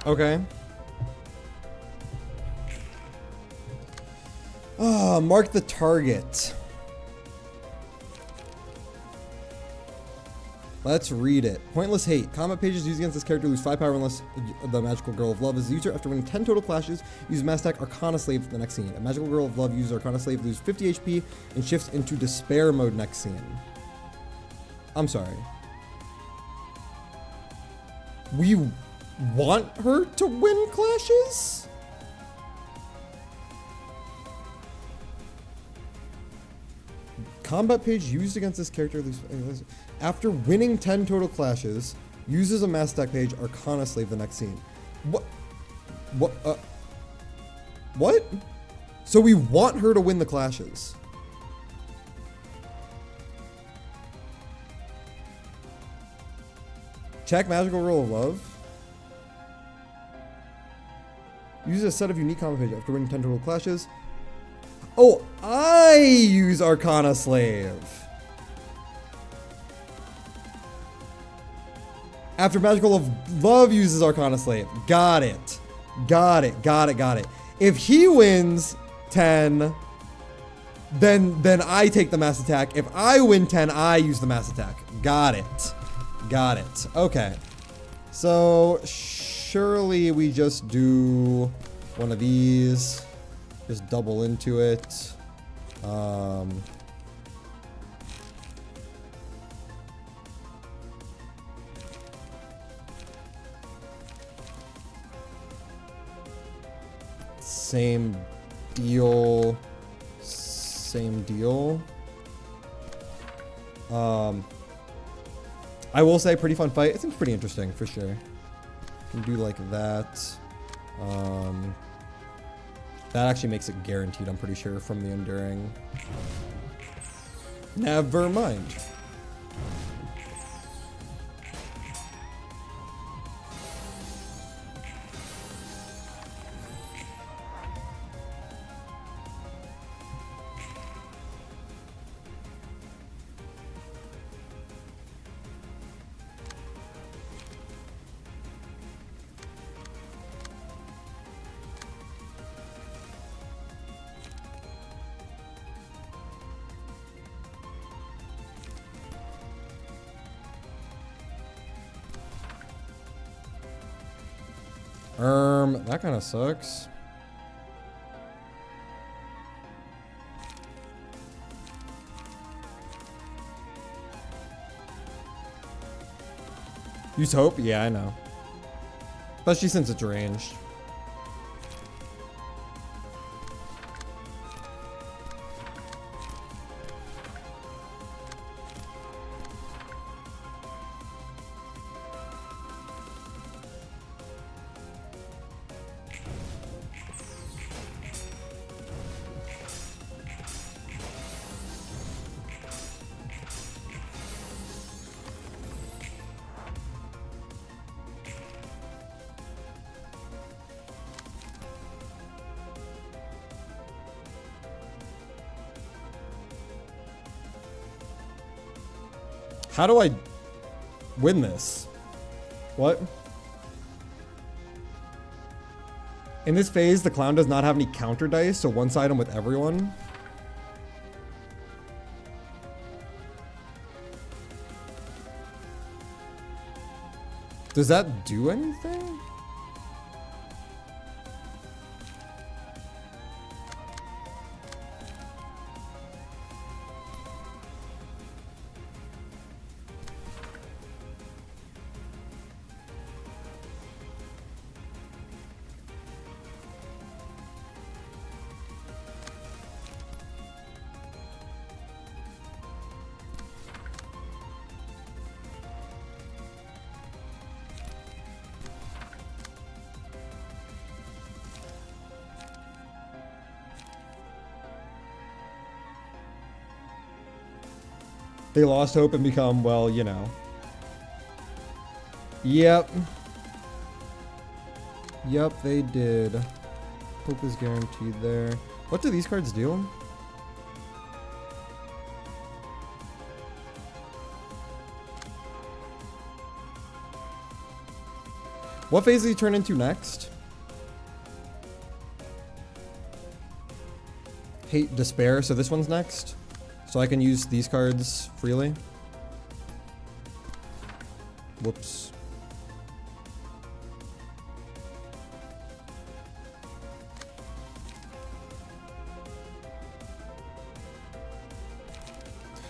Okay. Mark the target. Let's read it. Pointless hate. Combat pages used against this character lose 5 power unless the Magical Girl of Love is the user. After winning 10 total clashes, use Mass Attack Arcana Slave for the next scene. A Magical Girl of Love uses Arcana Slave, lose 50 HP, and shifts into Despair mode next scene. I'm sorry. We want her to win clashes? Combat page used against this character after winning 10 total clashes, uses a Mass Attack page, Arcana Slave the next scene. What? So we want her to win the clashes. Check Magical Girl of Love. Use a set of unique combat pages after winning 10 total clashes. Oh, I use Arcana Slave. After Magical of Love uses Arcana Slave. Got it. Got it. If he wins 10, then I take the Mass Attack. If I win 10, I use the Mass Attack. Got it. Okay. So, surely we just do one of these. Just double into it. Same deal. I will say pretty fun fight. It seems pretty interesting for sure. Can do like that. That actually makes it guaranteed, I'm pretty sure, from the Enduring. Never mind. That kind of sucks. Use Hope? Yeah, I know. Especially since it's ranged. How do I win this? What? In this phase, the clown does not have any counter dice, so one-side him with everyone. Does that do anything? They lost hope and become, well, you know. Yep. Yep, they did. Hope is guaranteed there. What do these cards do? What phase does he turn into next? Hate, Despair. So this one's next. So I can use these cards freely. Whoops.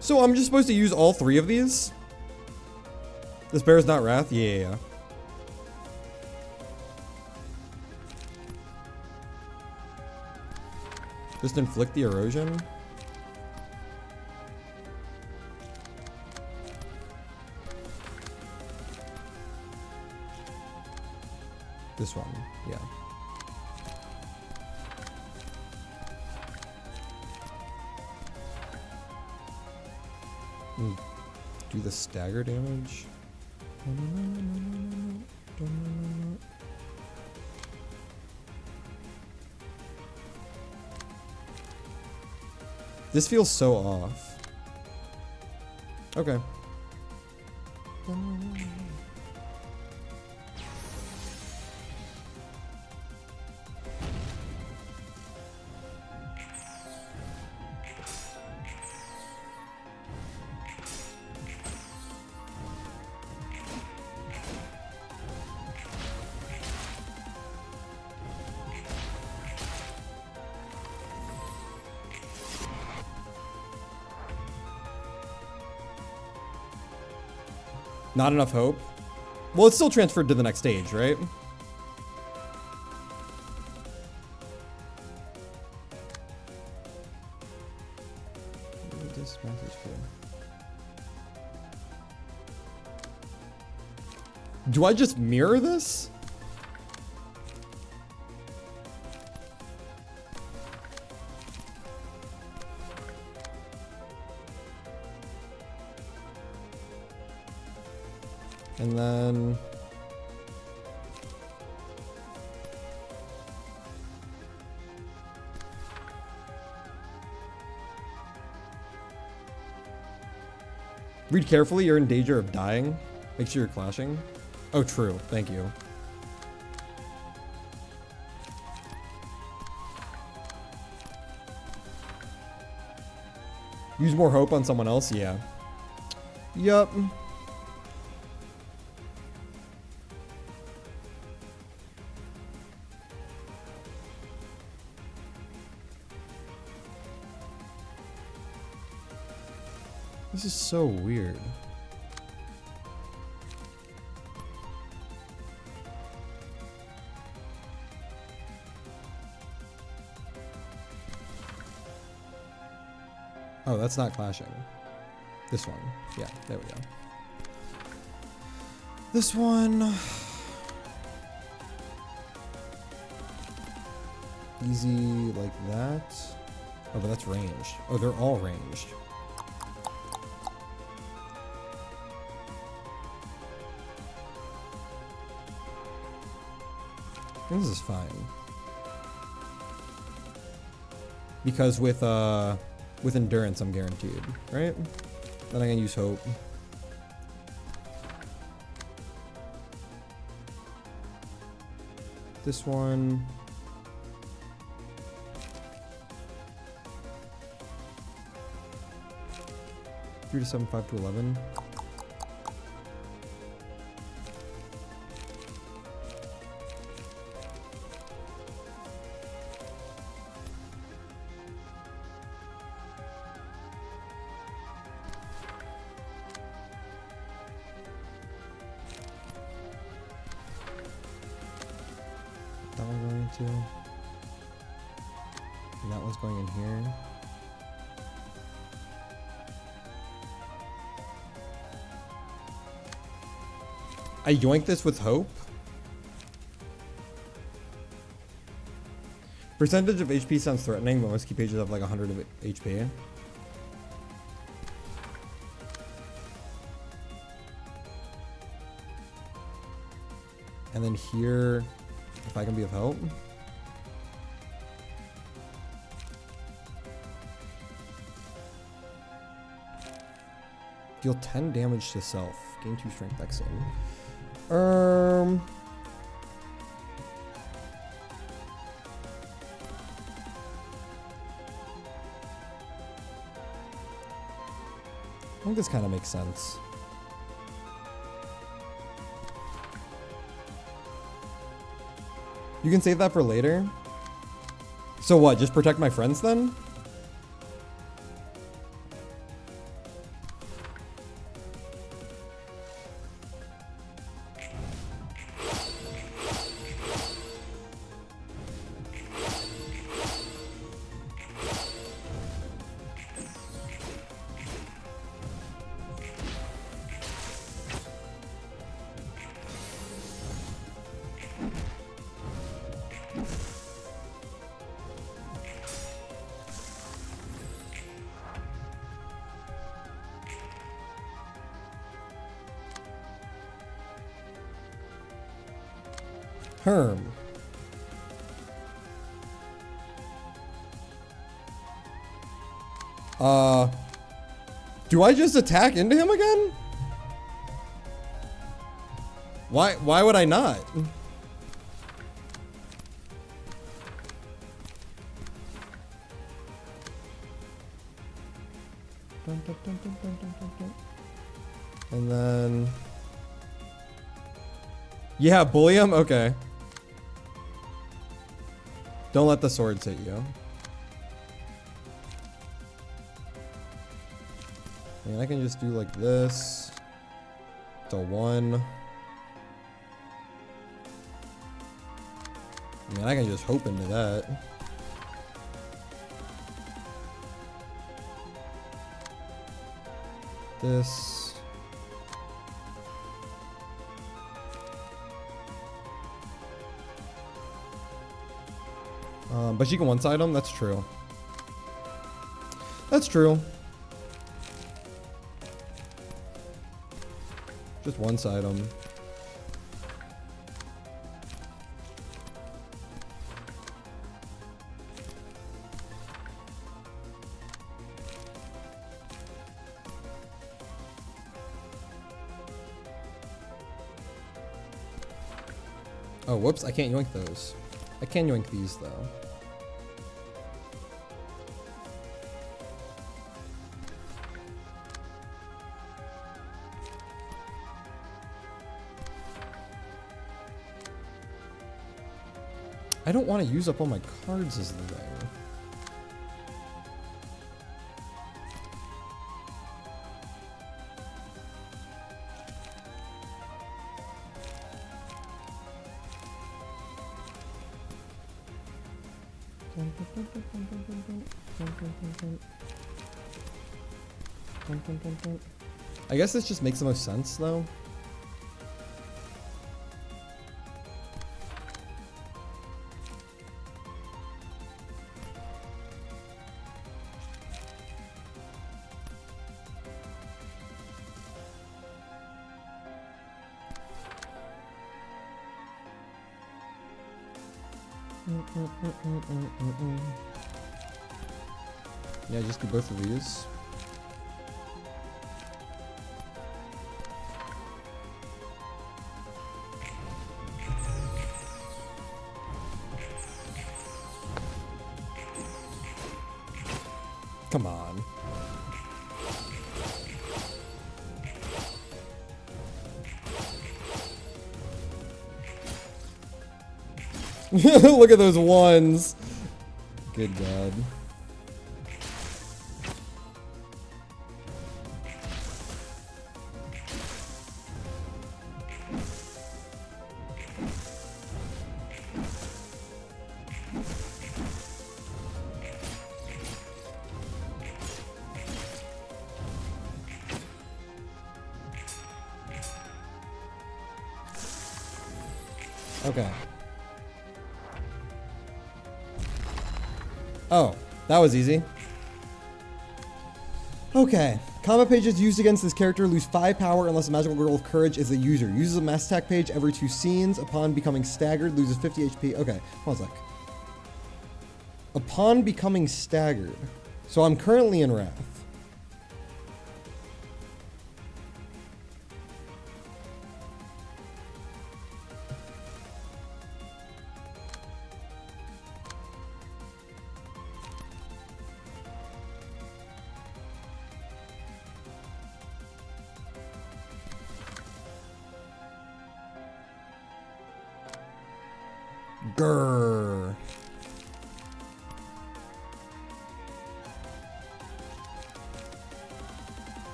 So I'm just supposed to use all 3 of these? Despair is not Wrath? Yeah. Just inflict the erosion. This one, yeah. Do the stagger damage. This feels so off. Okay. Not enough hope. Well, it's still transferred to the next stage, right? What did this message for? Do I just mirror this? And then read carefully, you're in danger of dying. Make sure you're clashing. Oh, true. Thank you. Use more hope on someone else? Yeah. Yup. This is so weird. Oh, that's not clashing. This one. Yeah, there we go. This one. Easy like that. Oh, but that's ranged. Oh, they're all ranged. This is fine. Because with endurance I'm guaranteed, right? Then I can use hope. This one. Three to 7, 5 to 11. That one going to. And that one's going in here. I yoink this with hope. Percentage of HP sounds threatening, but most key pages have like 100 of HP. And then here, if I can be of help. Deal 10 damage to self. Gain 2 strength next in. think this kind of makes sense. You can save that for later. So what, just protect my friends then? Herm. Do I just attack into him again? Why would I not? And then... yeah, bully him? Okay. Don't let the swords hit you. And I can just do like this. It's a 1. I mean, I can just hope into that. This. But she can one-side him? That's true. That's true. Just one-side him. Oh, whoops, I can't yoink those. I can yoink these, though. I don't want to use up all my cards as the thing. I guess this just makes the most sense, though. Yeah, just do both of these. Come on. Look at those ones. Good God. Okay. Oh, that was easy. Okay. Combat pages used against this character lose 5 power unless a magical girl with courage is the user. Uses a mass attack page every 2 scenes. Upon becoming staggered, loses 50 HP. Okay, hold on a sec. Upon becoming staggered. So I'm currently in Wrath. Grrr.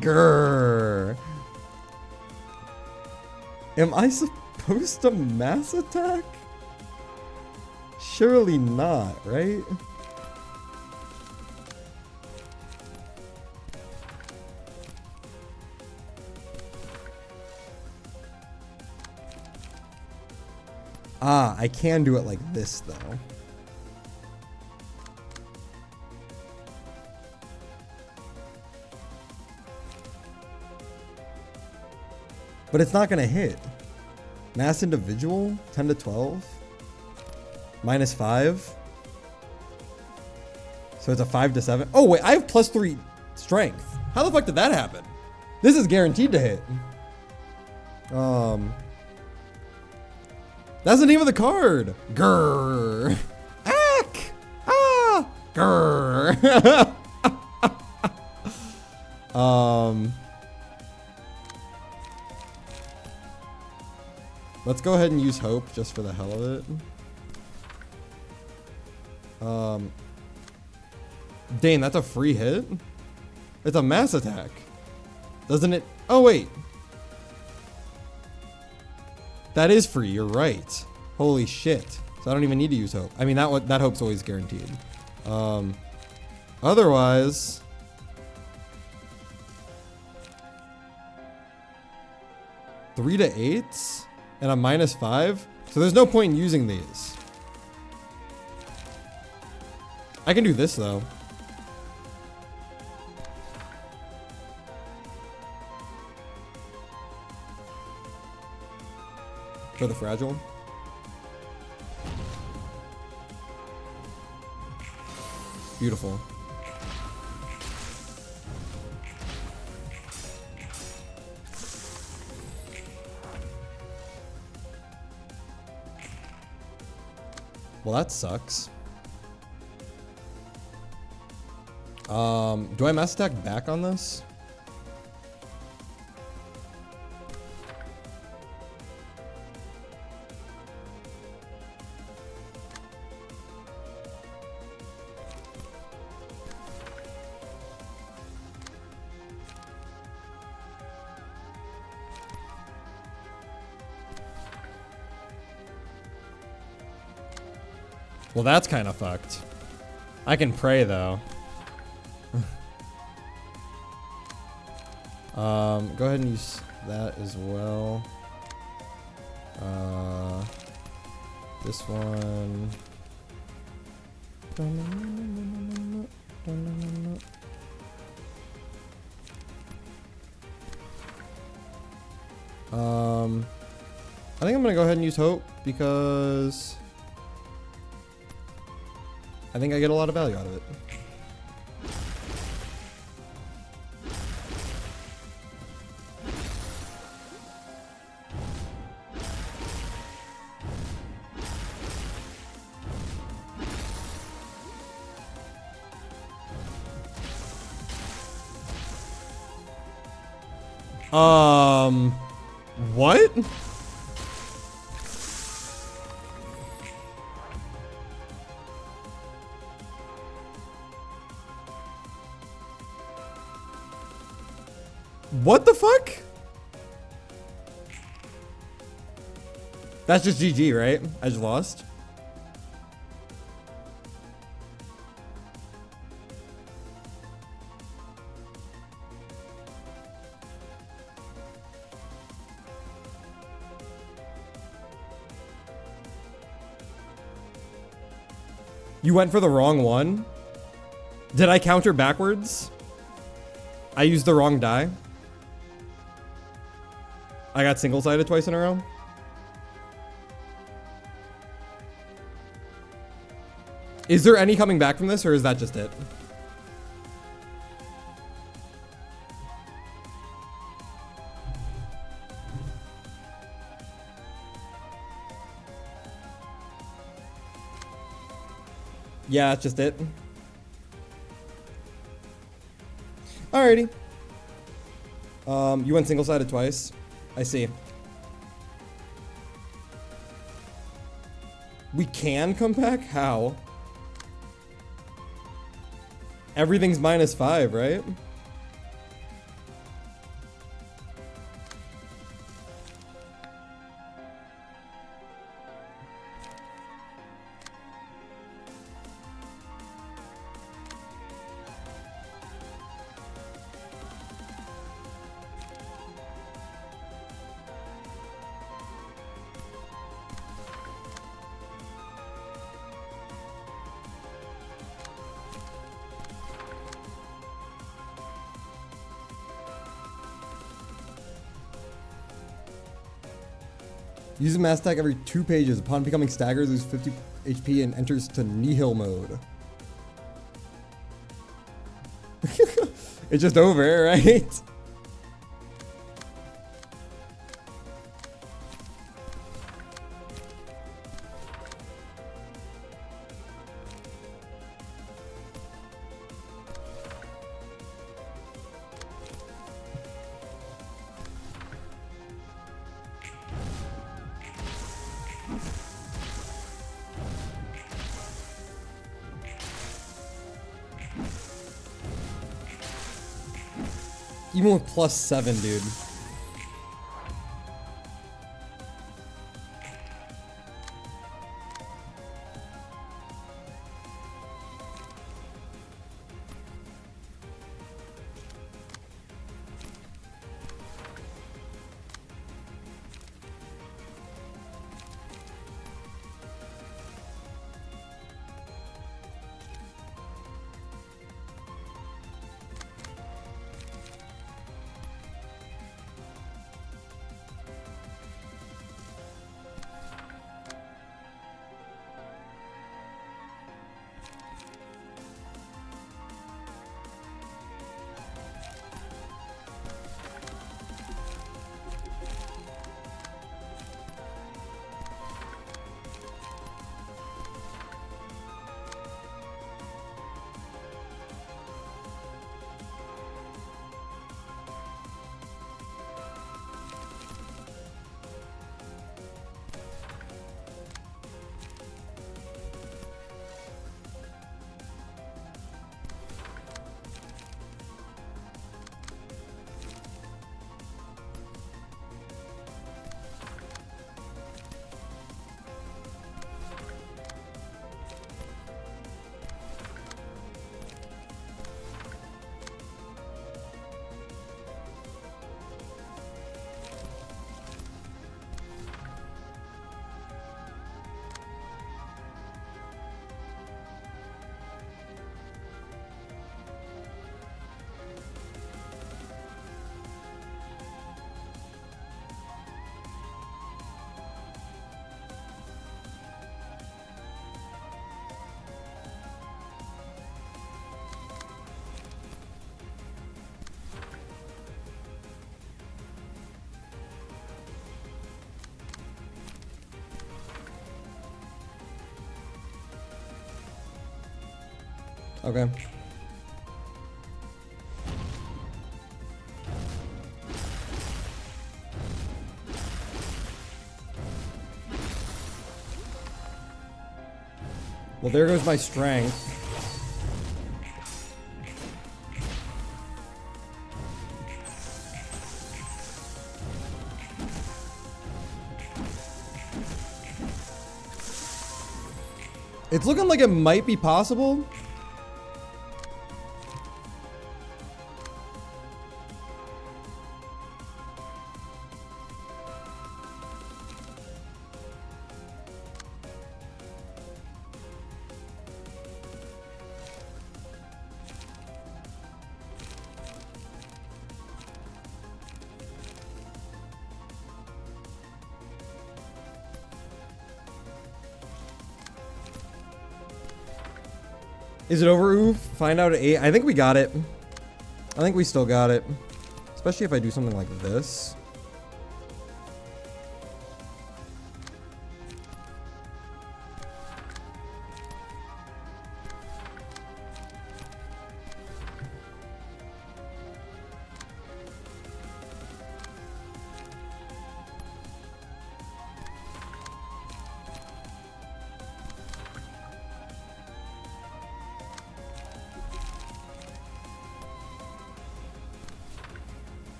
Grrr. Am I supposed to mass attack? Surely not, right? Ah, I can do it like this though. But it's not gonna hit. Mass individual, 10 to 12. -5. So it's a 5 to 7. Oh wait, I have +3 strength. How the fuck did that happen? This is guaranteed to hit. That's the name of the card. Grrr. Ack. Ah. Grrr. Let's go ahead and use hope just for the hell of it. Dang, that's a free hit? It's a mass attack. Doesn't it? Oh, wait. That is free, you're right. Holy shit. So I don't even need to use hope. I mean, that hope's always guaranteed. Otherwise... Three to 8 and a -5. So there's no point in using these. I can do this though. For the fragile. Beautiful. Well, that sucks. Do I mass attack back on this? Well, that's kind of fucked. I can pray though. Go ahead and use that as well. This one. I think I'm gonna go ahead and use hope because I think I get a lot of value out of it. What? What the fuck? That's just GG, right? I just lost. You went for the wrong one? Did I counter backwards? I used the wrong die? I got single-sided twice in a row? Is there any coming back from this, or is that just it? Yeah, that's just it. Alrighty. You went single-sided twice. I see. We can come back? How? Everything's -5, right? Use a mass attack every 2 pages. Upon becoming staggered, lose 50 HP and enters to nihil mode. It's just over, right? Even with +7, dude. Okay. Well, there goes my strength. It's looking like it might be possible. Is it over, Oof? Find out at 8. I think we got it. I think we still got it. Especially if I do something like this.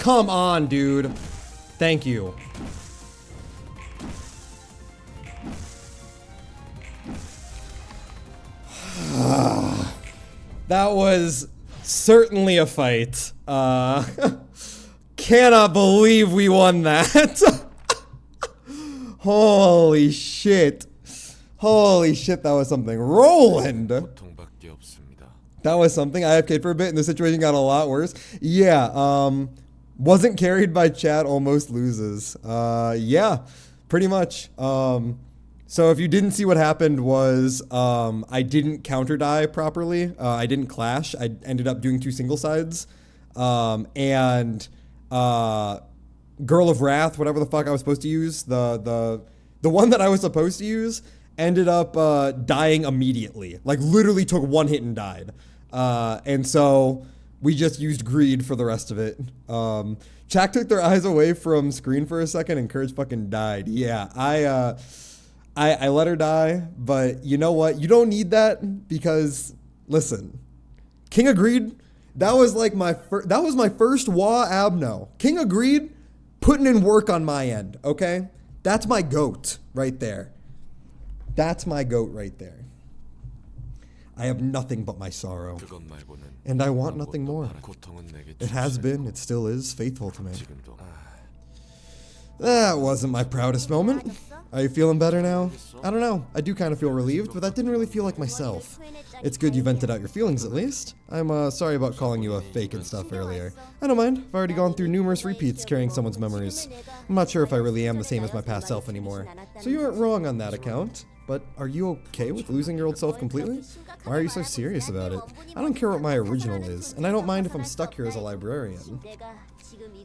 come on, dude. Thank you. That was certainly a fight. Cannot believe we won that. Holy shit. Holy shit, that was something. Roland! That was something. I AFK'd for a bit and the situation got a lot worse. Yeah, wasn't carried by chat, almost loses. Yeah, pretty much. So if you didn't see what happened was, I didn't counter die properly. I didn't clash. I ended up doing 2 single sides. Girl of Wrath, whatever the fuck I was supposed to use, the one that I was supposed to use ended up dying immediately. Like literally took 1 hit and died. And so we just used greed for the rest of it. Chak took their eyes away from screen for a second and Courage fucking died. Yeah, I let her die, but you know what? You don't need that because listen, King agreed. That was like my first Wa Abno. King agreed, putting in work on my end, okay? That's my goat right there. That's my goat right there. I have nothing but my sorrow. And I want nothing more. It has been, it still is, faithful to me. That wasn't my proudest moment. Are you feeling better now? I don't know. I do kind of feel relieved, but that didn't really feel like myself. It's good you vented out your feelings at least. I'm sorry about calling you a fake and stuff earlier. I don't mind. I've already gone through numerous repeats carrying someone's memories. I'm not sure if I really am the same as my past self anymore. So you aren't wrong on that account. But are you okay with losing your old self completely? Why are you so serious about it? I don't care what my original is, and I don't mind if I'm stuck here as a librarian.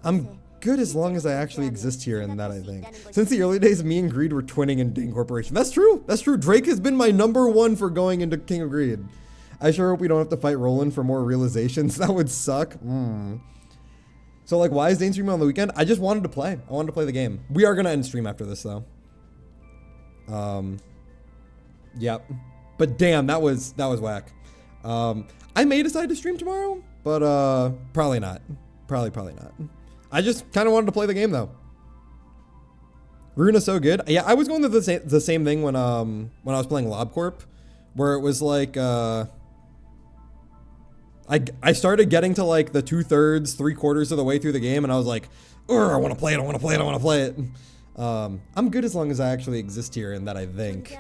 I'm good as long as I actually exist here, and that I think. Since the early days, me and Greed were twinning in Ding Corporation. That's true. That's true. Drake has been my #1 for going into King of Greed. I sure hope we don't have to fight Roland for more realizations. That would suck. So like, why is Dane streaming on the weekend? I just wanted to play. I wanted to play the game. We are gonna end stream after this though. Yep. But damn, that was whack. I may decide to stream tomorrow, but probably not. Probably not. I just kind of wanted to play the game though. Ruina's so good. Yeah, I was going through the same thing when I was playing LobCorp, where it was like I started getting to like the 2/3, 3/4 of the way through the game, and I was like, I want to play it. I want to play it. I want to play it. I'm good as long as I actually exist here, and that I think.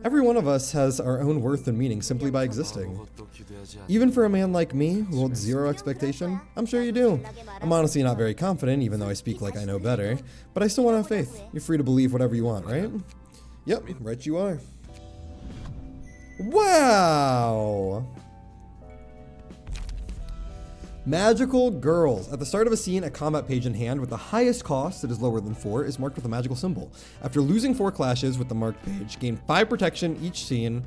Every one of us has our own worth and meaning simply by existing. Even for a man like me, who holds zero expectation, I'm sure you do. I'm honestly not very confident, even though I speak like I know better, but I still want to have faith. You're free to believe whatever you want, right? Yep, right you are. Wow! Magical girls. At the start of a scene, a combat page in hand with the highest cost, that is lower than 4, is marked with a magical symbol. After losing 4 clashes with the marked page, gain 5 protection each scene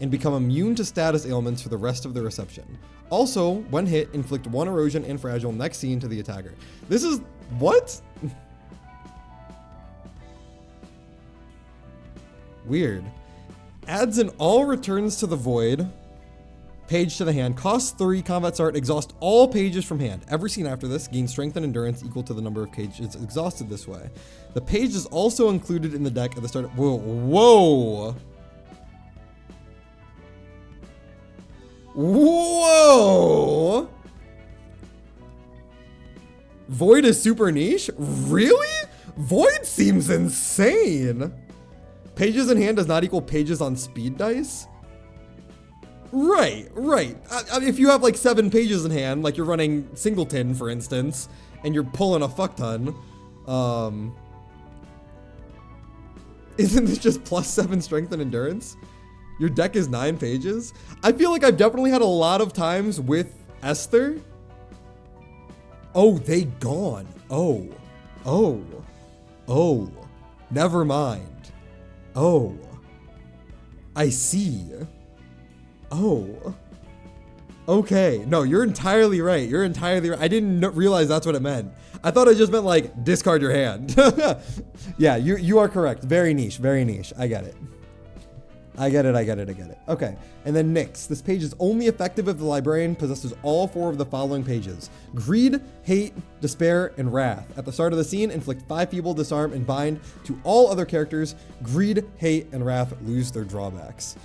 and become immune to status ailments for the rest of the reception. Also, when hit, inflict 1 erosion and fragile next scene to the attacker. This is... what? Weird. Adds an all returns to the void page to the hand, costs 3, combat start, exhaust all pages from hand. Every scene after this gains strength and endurance equal to the number of pages exhausted this way. The page is also included in the deck at the start of... Whoa! Whoa! Void is super niche? Really? Void seems insane. Pages in hand does not equal pages on speed dice? Right. If you have like 7 pages in hand, like you're running Singleton, for instance, and you're pulling a fuck ton, isn't this just +7 strength and endurance? Your deck is 9 pages? I feel like I've definitely had a lot of times with Esther. Oh, they gone. Oh. Never mind. Oh. I see. Oh, okay. No, you're entirely right. I didn't realize that's what it meant. I thought it just meant like discard your hand. Yeah, you are correct. Very niche. I get it. I get it. Okay, and then Nyx. This page is only effective if the librarian possesses all 4 of the following pages: Greed, Hate, Despair, and Wrath. At the start of the scene, inflict 5 feeble, disarm, and bind to all other characters. Greed, Hate, and Wrath lose their drawbacks.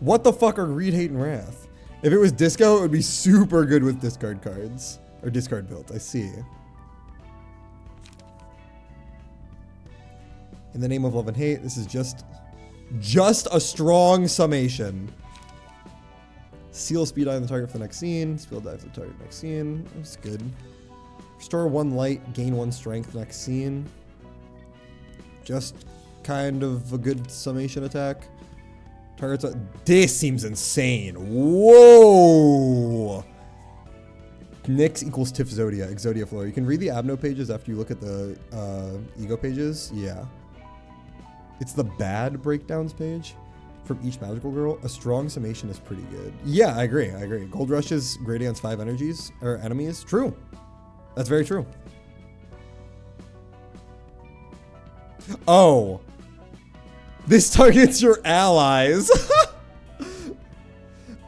What the fuck are Greed, Hate, and Wrath? If it was Disco, it would be super good with discard cards. Or discard builds, I see. In the name of love and hate, this is just a strong summation. Seal speed die on the target for the next scene. Speed die for the target next scene. That's good. Restore 1 light, gain 1 strength next scene. Just kind of a good summation attack. Targets. This seems insane. Whoa. Nyx equals Tiff Zodia, Exodia Floor. You can read the Abno pages after you look at the ego pages. Yeah. It's the bad breakdowns page from each magical girl. A strong summation is pretty good. Yeah, I agree. Gold Rush's gradients 5 energies or enemies. True. That's very true. Oh. This targets your allies.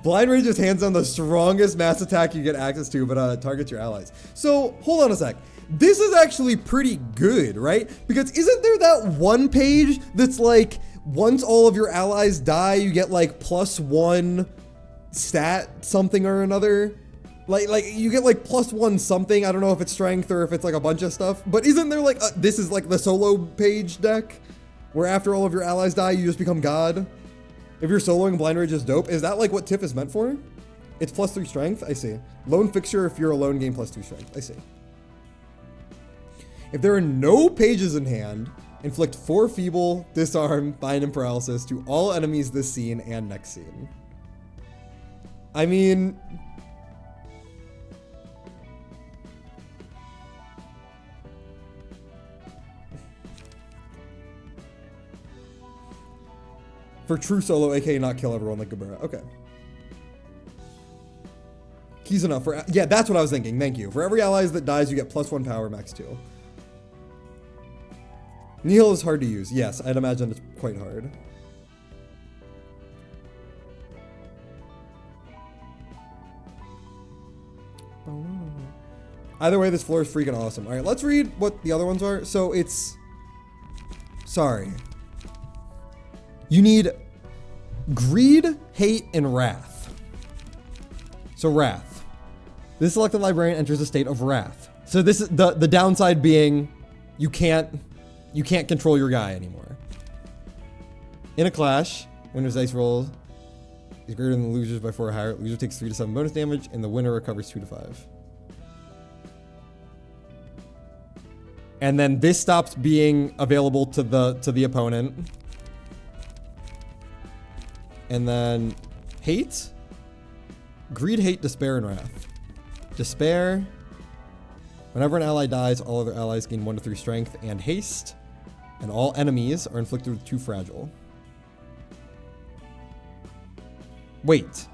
Blind Rage's hands on the strongest mass attack you get access to, but targets your allies. So, hold on a sec. This is actually pretty good, right? Because isn't there that one page that's like, once all of your allies die, you get like +1 stat something or another? Like you get like +1 something. I don't know if it's strength or if it's like a bunch of stuff. But isn't there like, this is like the solo page deck? Where after all of your allies die, you just become God? If you're soloing, Blind Rage is dope. Is that like what Tiff is meant for? It's +3 strength? I see. Lone Fixture, if you're alone, gain +2 strength. I see. If there are no pages in hand, inflict 4 feeble, disarm, bind, and paralysis to all enemies this scene and next scene. I mean... For true solo, aka not kill everyone like Gabura. Okay. Keys enough for... Yeah, that's what I was thinking. Thank you. For every allies that dies, you get +1 power, max 2. Nihil is hard to use. Yes, I'd imagine it's quite hard. Either way, this floor is freaking awesome. All right, let's read what the other ones are. So it's... Sorry. You need Greed, Hate, and Wrath. So Wrath. This selected librarian enters a state of wrath. So this is the downside being you can't control your guy anymore. In a clash, winner's dice roll is greater than the loser's by 4 or higher. Loser takes 3 to 7 bonus damage, and the winner recovers 2 to 5. And then this stops being available to the opponent. And then Hate, Greed, Hate, Despair, and Wrath. Despair. Whenever an ally dies, all other allies gain 1 to 3 strength and haste. And all enemies are inflicted with 2 fragile. Wait.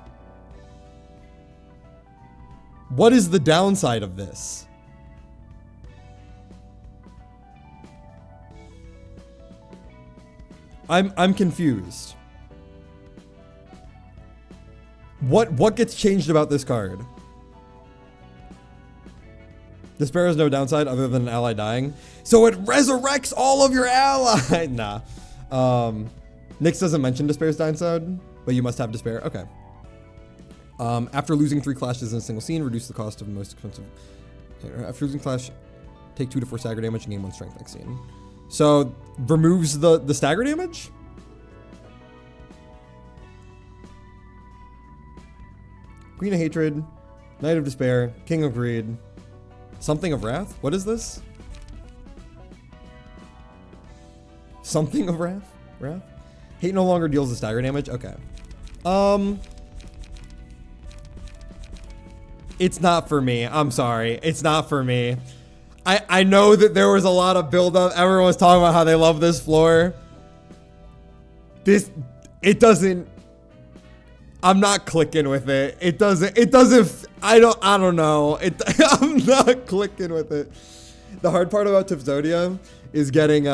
What is the downside of this? I'm confused. What gets changed about this card? Despair has no downside other than an ally dying. So it resurrects all of your allies. Nah. Nyx doesn't mention Despair's downside, but you must have Despair. Okay. After losing 3 clashes in a single scene, reduce the cost of the most expensive. After losing clash, take 2 to 4 stagger damage and gain 1 strength next scene. So removes the stagger damage? Queen of Hatred, Knight of Despair, King of Greed, Something of Wrath? What is this? Something of Wrath? Wrath? Hate no longer deals the stagger damage? Okay. It's not for me. I'm sorry. It's not for me. I know that there was a lot of build-up. Everyone was talking about how they love this floor. It doesn't... I'm not clicking with it. It doesn't, I don't know. I'm not clicking with it. The hard part about Tiff Zodia is getting,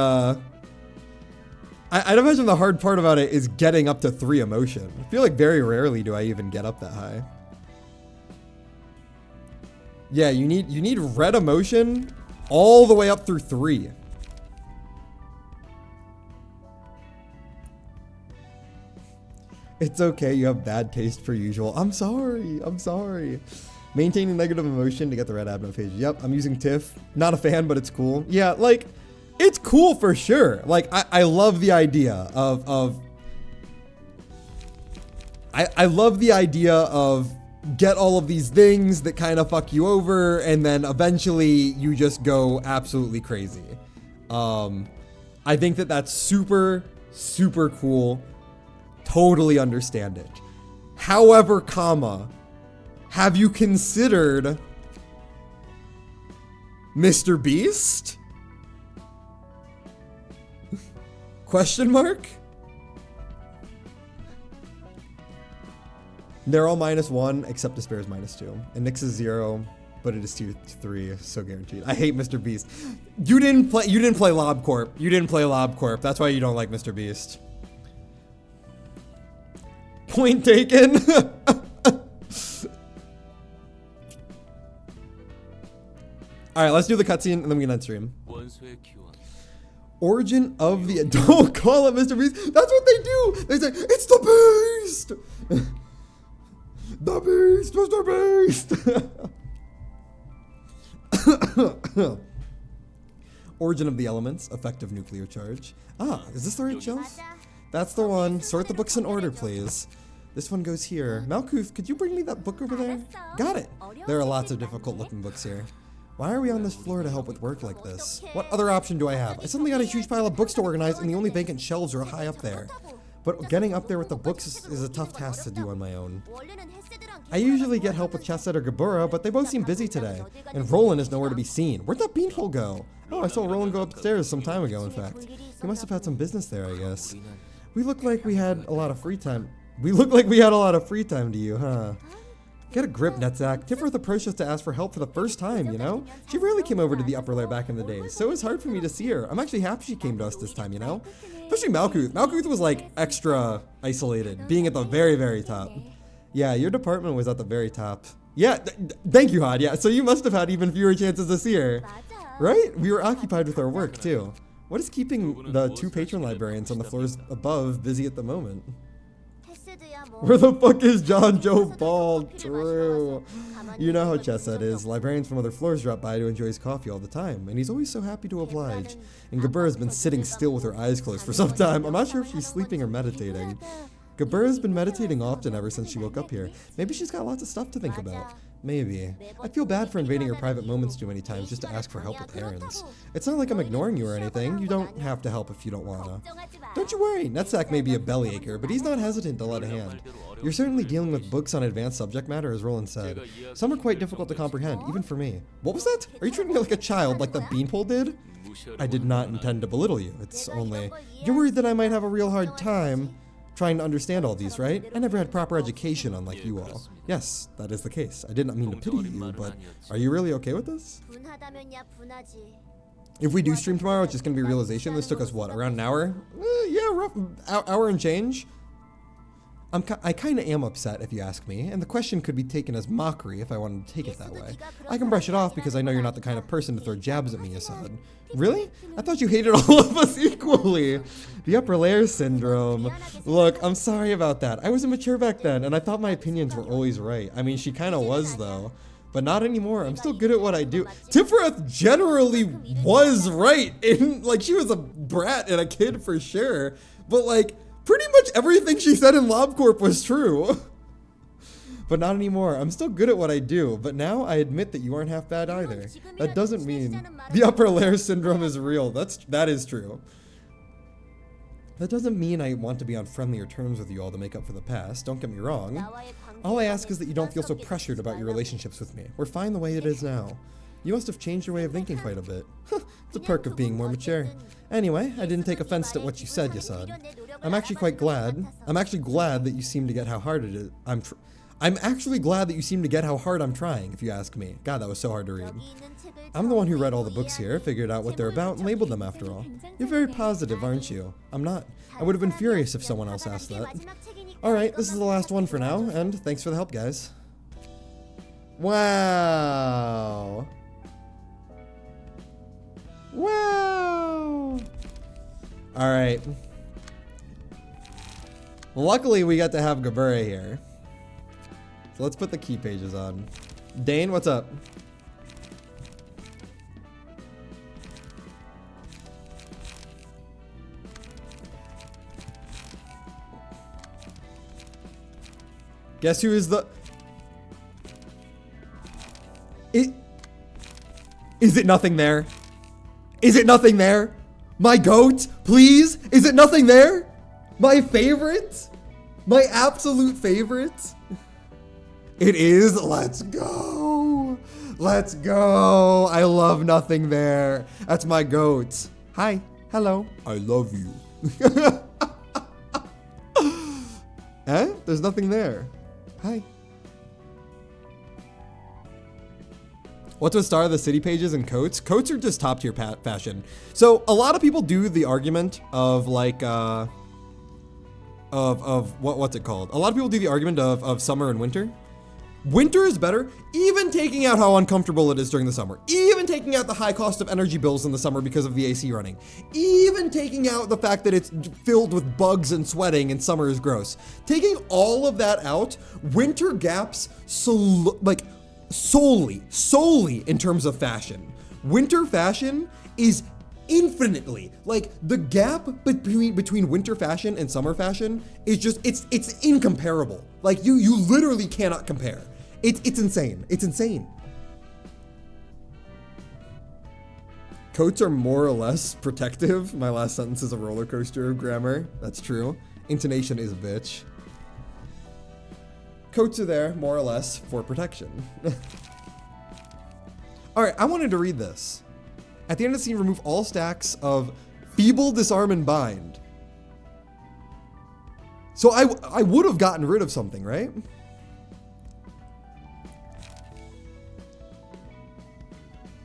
I'd imagine the hard part about it is getting up to 3 emotion. I feel like very rarely do I even get up that high. Yeah, you need red emotion all the way up through 3. It's okay, you have bad taste per usual. I'm sorry, I'm sorry. Maintaining negative emotion to get the red admin page. Yep, I'm using TIFF. Not a fan, but it's cool. Yeah, like, it's cool for sure. Like, I love the idea of I love the idea of get all of these things that kind of fuck you over, and then eventually you just go absolutely crazy. I think that that's super, super cool. Totally understand it. However, comma, have you considered Mr. Beast? Question mark? They're all -1 except Despair is -2. And Nyx is 0, but it is tier 3, so guaranteed. I hate Mr. Beast. You didn't play LobCorp. You didn't play LobCorp. That's why you don't like Mr. Beast. Point taken. Alright, let's do the cutscene and then we can end stream. Origin of the... Don't call it Mr. Beast. That's what they do. They say, it's the Beast. The Beast, Mr. Beast. Origin of the elements, effective nuclear charge. Ah, is this the right shelf? That's the one. Sort the books in order, please. This one goes here. Malkuth, could you bring me that book over there? Got it. There are lots of difficult looking books here. Why are we on this floor to help with work like this? What other option do I have? I suddenly got a huge pile of books to organize and the only vacant shelves are high up there. But getting up there with the books is a tough task to do on my own. I usually get help with Chesed or Gabura, but they both seem busy today. And Roland is nowhere to be seen. Where'd that beanhole go? Oh, I saw Roland go upstairs some time ago, in fact. He must have had some business there, I guess. We look like we had a lot of free time. We look like we had a lot of free time to you, huh? Get a grip, Netzak. Tifferth approached us to ask for help for the first time, you know? She rarely came over to the upper layer back in the days, so it was hard for me to see her. I'm actually happy she came to us this time, you know? Especially Malkuth. Malkuth was like extra isolated, being at the very, very top. Yeah, your department was at the very top. Yeah, thank you, Had. Yeah, so you must have had even fewer chances to see her. Right? We were occupied with our work, too. What is keeping the 2 patron librarians on the floors above busy at the moment? Where the fuck is John Joe Ball? True. You know how Chesed is. Librarians from other floors drop by to enjoy his coffee all the time, and he's always so happy to oblige. And Gabura's been sitting still with her eyes closed for some time. I'm not sure if she's sleeping or meditating. Gabura's been meditating often ever since she woke up here. Maybe she's got lots of stuff to think about. Maybe. I feel bad for invading her private moments too many times just to ask for help with errands. It's not like I'm ignoring you or anything. You don't have to help if you don't wanna. Don't you worry, Netzak may be a bellyacher, but he's not hesitant to let a hand. You're certainly dealing with books on advanced subject matter, as Roland said. Some are quite difficult to comprehend, even for me. What was that? Are you treating me like a child, like the beanpole did? I did not intend to belittle you. It's only... You're worried that I might have a real hard time trying to understand all these, right? I never had proper education, unlike you all. Yes, that is the case. I did not mean to pity you, but are you really okay with this? If we do stream tomorrow, it's just gonna be realization. This took us, what, around an hour? Yeah, rough hour and change. I kind of am upset, if you ask me, and the question could be taken as mockery if I wanted to take it that way. I can brush it off because I know you're not the kind of person to throw jabs at me, Assad. Really? I thought you hated all of us equally. The upper layer syndrome. Look, I'm sorry about that. I was immature back then, and I thought my opinions were always right. I mean, she kind of was, though. But not anymore. I'm still good at what I do. Tiffereth generally was right. Like, she was a brat and a kid for sure. But, like... pretty much everything she said in LobCorp was true. But not anymore. I'm still good at what I do, but now I admit that you aren't half bad either. That doesn't mean the upper layer syndrome is real. That is true. That doesn't mean I want to be on friendlier terms with you all to make up for the past. Don't get me wrong. All I ask is that you don't feel so pressured about your relationships with me. We're fine the way it is now. You must have changed your way of thinking quite a bit. It's a perk of being more mature. Anyway, I didn't take offense to what you said, Yasad. I'm actually glad that you seem to get how hard it is. I'm actually glad that you seem to get how hard I'm trying, if you ask me. God, that was so hard to read. I'm the one who read all the books here, figured out what they're about, and labeled them after all. You're very positive, aren't you? I'm not. I would have been furious if someone else asked that. Alright, this is the last one for now, and thanks for the help, guys. Wow. Wow. Alright. Luckily, we got to have Gabure here. So let's put the key pages on. Dane, what's up? Guess who is the... Is it nothing there? Is it nothing there? My goat, please? Is it nothing there? My favorite? My absolute favorite? It is. Let's go. Let's go. I love nothing there. That's my goat. Hi. Hello. I love you. Eh? There's nothing there. Hi. What's with Star of the City pages and coats? Coats are just top tier fashion. So a lot of people do the argument of like, what's it called? A lot of people do the argument of summer and winter. Winter is better, even taking out how uncomfortable it is during the summer. Even taking out the high cost of energy bills in the summer because of the AC running. Even taking out the fact that it's filled with bugs and sweating and summer is gross. Taking all of that out, winter gaps solely in terms of fashion. Winter fashion is infinitely, like, the gap between winter fashion and summer fashion is just, it's incomparable. Like, you literally cannot compare. It's insane. It's insane. Coats are more or less protective. My last sentence is a roller coaster of grammar. That's true. Intonation is a bitch. Coats are there, more or less, for protection. Alright, I wanted to read this. At the end of the scene, remove all stacks of feeble, disarm, and bind. So I would have gotten rid of something, right?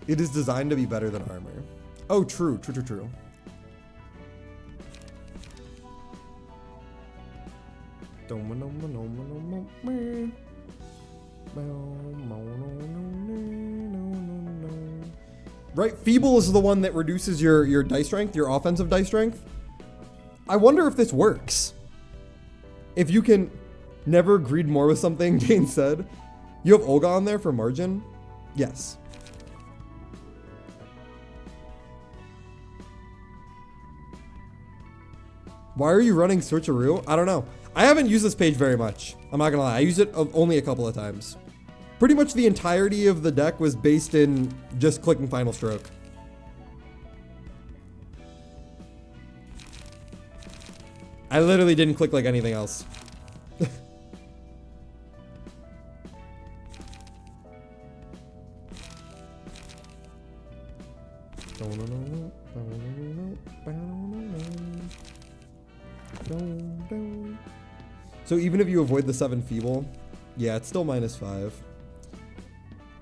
It is designed to be better than armor. Oh, true. Right, feeble is the one that reduces your dice strength, your offensive dice strength. I wonder if this works. If you can never greed more with something, Dane said. You have Olga on there for margin? Yes. Why are you running switcheroo? I don't know. I haven't used this page very much. I'm not gonna lie. I used it only a couple of times. Pretty much the entirety of the deck was based in just clicking final stroke. I literally didn't click like anything else. So even if you avoid the 7 feeble, yeah, it's still -5.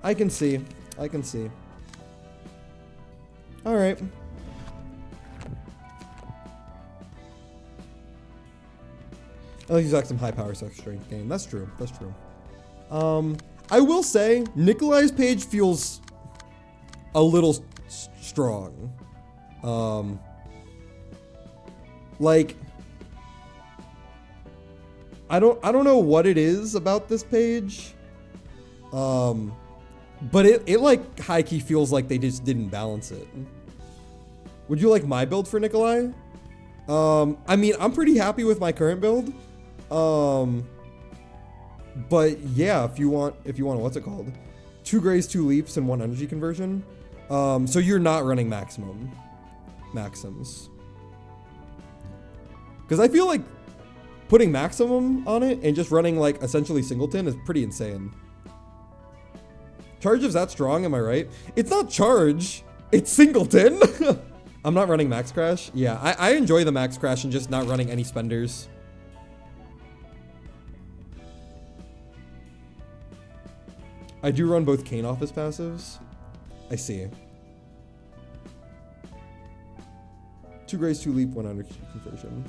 I can see. All right. I'll use like some high power sex strength game. That's true. I will say Nikolai's page feels a little strong. Like, I don't know what it is about this page. But it like high key feels like they just didn't balance it. Would you like my build for Nikolai? I mean, I'm pretty happy with my current build. But yeah, if you want, what's it called? 2 grays, 2 leaps, and 1 energy conversion. So you're not running maxims. Because I feel like putting maximum on it and just running like essentially singleton is pretty insane. Charge is that strong, am I right? It's not charge, it's singleton. I'm not running max crash. Yeah, I enjoy the max crash and just not running any spenders. I do run both Kane off as passives. I see. 2 Grace, 2 Leap, 1 under conversion.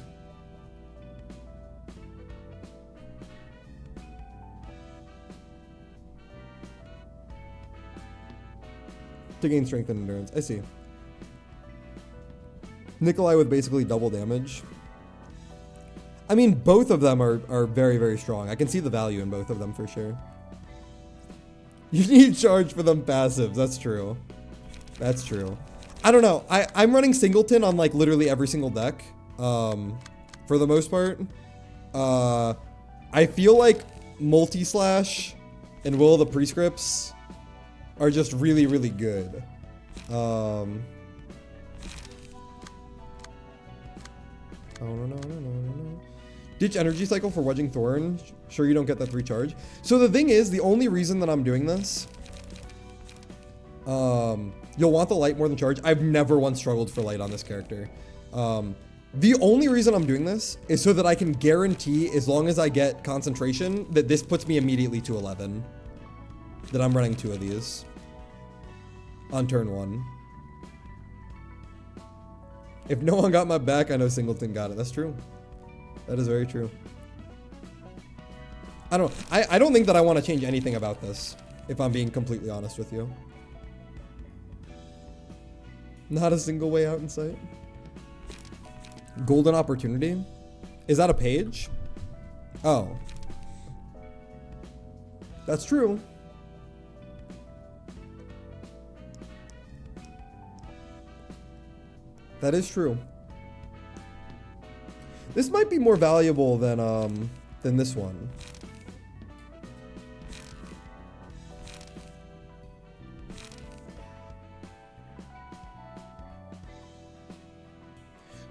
To gain strength and endurance. I see. Nikolai with basically double damage. I mean, both of them are very, very strong. I can see the value in both of them for sure. You need charge for them passives. That's true. That's true. I don't know. I'm running Singleton on like literally every single deck. For the most part. I feel like Multi-Slash and Will of the Prescripts are just really, really good. Oh, no. Ditch Energy Cycle for Wedging Thorn. Sure you don't get that 3 charge. So the thing is, the only reason that I'm doing this, you'll want the light more than charge. I've never once struggled for light on this character. The only reason I'm doing this is so that I can guarantee, as long as I get concentration, that this puts me immediately to 11. That I'm running 2 of these on turn 1. If no one got my back, I know Singleton got it. That's true. That is very true. I don't think that I want to change anything about this, if I'm being completely honest with you. Not a single way out in sight. Golden Opportunity? Is that a page? Oh. That's true. That is true. This might be more valuable than this one.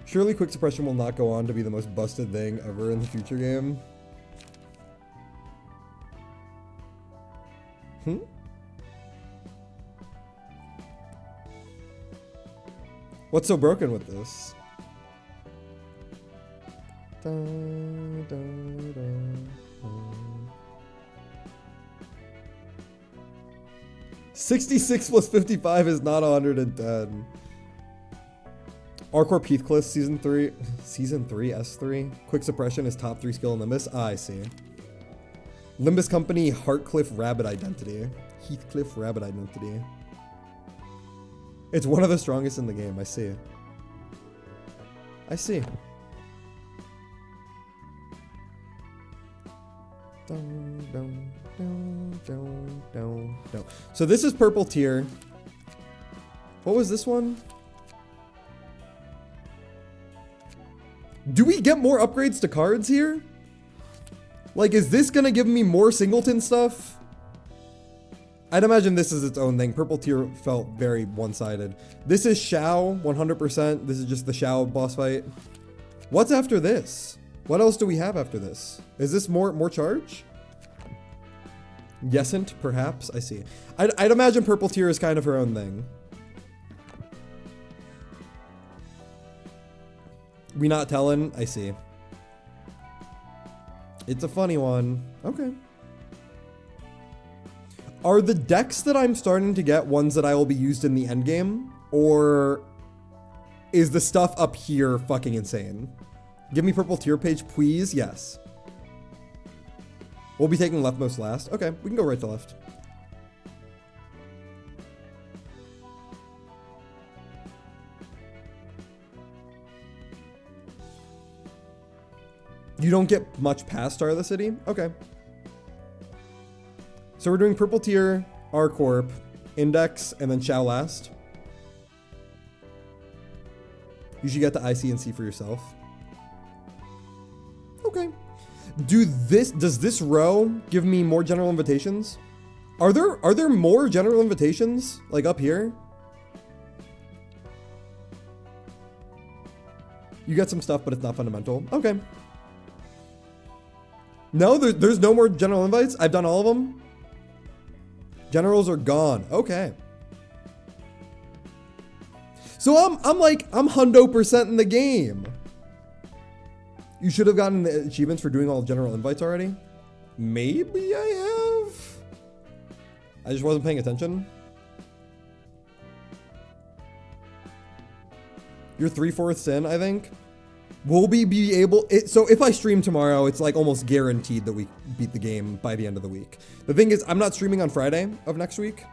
Surely Quick Suppression will not go on to be the most busted thing ever in the future game. What's so broken with this? 66 plus 55 is not 110. Arcorp Heathcliff Season 3 S3. Quick Suppression is top 3 skill in Limbus. Ah, I see. Limbus Company Heartcliff Rabbit Identity. Heathcliff Rabbit Identity. It's one of the strongest in the game. I see. I see. So this is purple tier. What was this one? Do we get more upgrades to cards here? Like, is this gonna give me more Singleton stuff? I'd imagine this is its own thing. Purple tier felt very one-sided. This is Shao, 100%. This is just the Shao boss fight. What's after this? What else do we have after this? Is this more charge? Yesent, perhaps? I see. I'd imagine purple tier is kind of her own thing. We not telling? I see. It's a funny one. Okay. Are the decks that I'm starting to get ones that I will be used in the end game? Or is the stuff up here fucking insane? Give me purple tier page, please. Yes. We'll be taking leftmost last. Okay, we can go right to left. You don't get much past Star of the City? Okay. So we're doing purple tier, R Corp, Index, and then Shao last. You should get the IC and C for yourself. Okay. Does this row give me more general invitations? Are there more general invitations like up here? You get some stuff, but it's not fundamental. Okay. No, there's no more general invites. I've done all of them. Generals are gone. Okay. So I'm hundo% in the game. You should have gotten the achievements for doing all general invites already. Maybe I have. I just wasn't paying attention. You're 3/4 in, I think. Will we be able... So if I stream tomorrow, it's like almost guaranteed that we beat the game by the end of the week. The thing is, I'm not streaming on Friday of next week.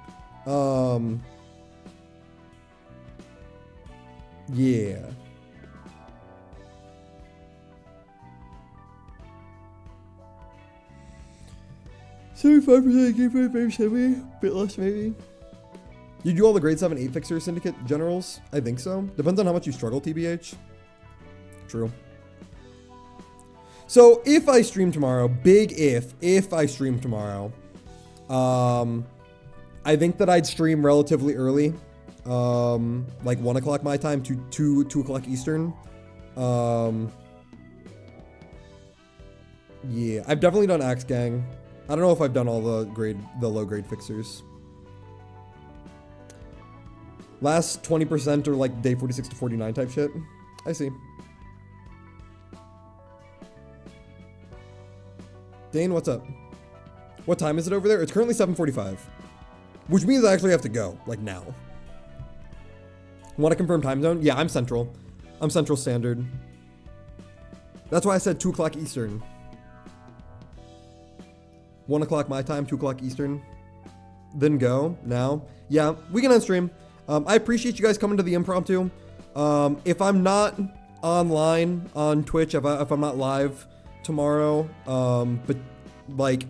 Yeah. $75% gameplay, maybe 70, bit less maybe. You do all the grade 7, 8 fixer syndicate generals? I think so. Depends on how much you struggle, TBH. True. So if I stream tomorrow, big if I stream tomorrow, I think that I'd stream relatively early, like 1 o'clock my time to 2 o'clock Eastern. Yeah, I've definitely done Axe Gang. I don't know if I've done all the low grade fixers. Last 20% or like day 46 to 49 type shit. I see. Dane, what's up? What time is it over there? It's currently 7:45, which means I actually have to go, like now. Want to confirm time zone? Yeah, I'm Central. I'm Central Standard. That's why I said 2 o'clock Eastern. 1 o'clock my time, 2 o'clock Eastern. Then go now. Yeah, we can end stream. I appreciate you guys coming to the impromptu. If I'm not online on Twitch, if I'm not live tomorrow, but like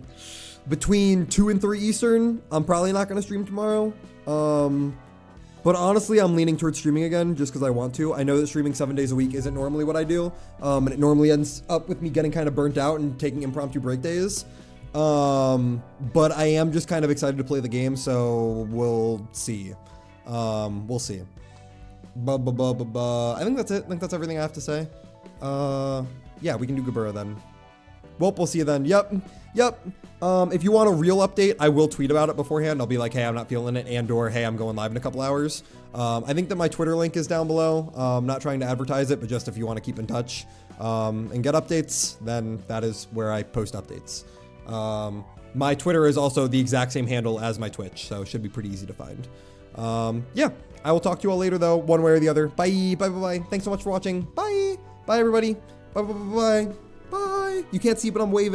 between 2 and 3 Eastern, I'm probably not going to stream tomorrow. But honestly, I'm leaning towards streaming again just because I want to. I know that streaming 7 days a week isn't normally what I do, and it normally ends up with me getting kind of burnt out and taking impromptu break days. But I am just kind of excited to play the game, so we'll see. We'll see. I think that's it. I think that's everything I have to say. Yeah, we can do Gabura then. Well, we'll see you then. Yep. If you want a real update, I will tweet about it beforehand. I'll be like, hey, I'm not feeling it, and or hey, I'm going live in a couple hours. I think that my Twitter link is down below. I'm not trying to advertise it, but just if you want to keep in touch and get updates, then that is where I post updates. My Twitter is also the exact same handle as my Twitch, so it should be pretty easy to find. Yeah, I will talk to you all later, though, one way or the other. Bye. Thanks so much for watching. Bye, everybody. Bye. You can't see, but I'm waving.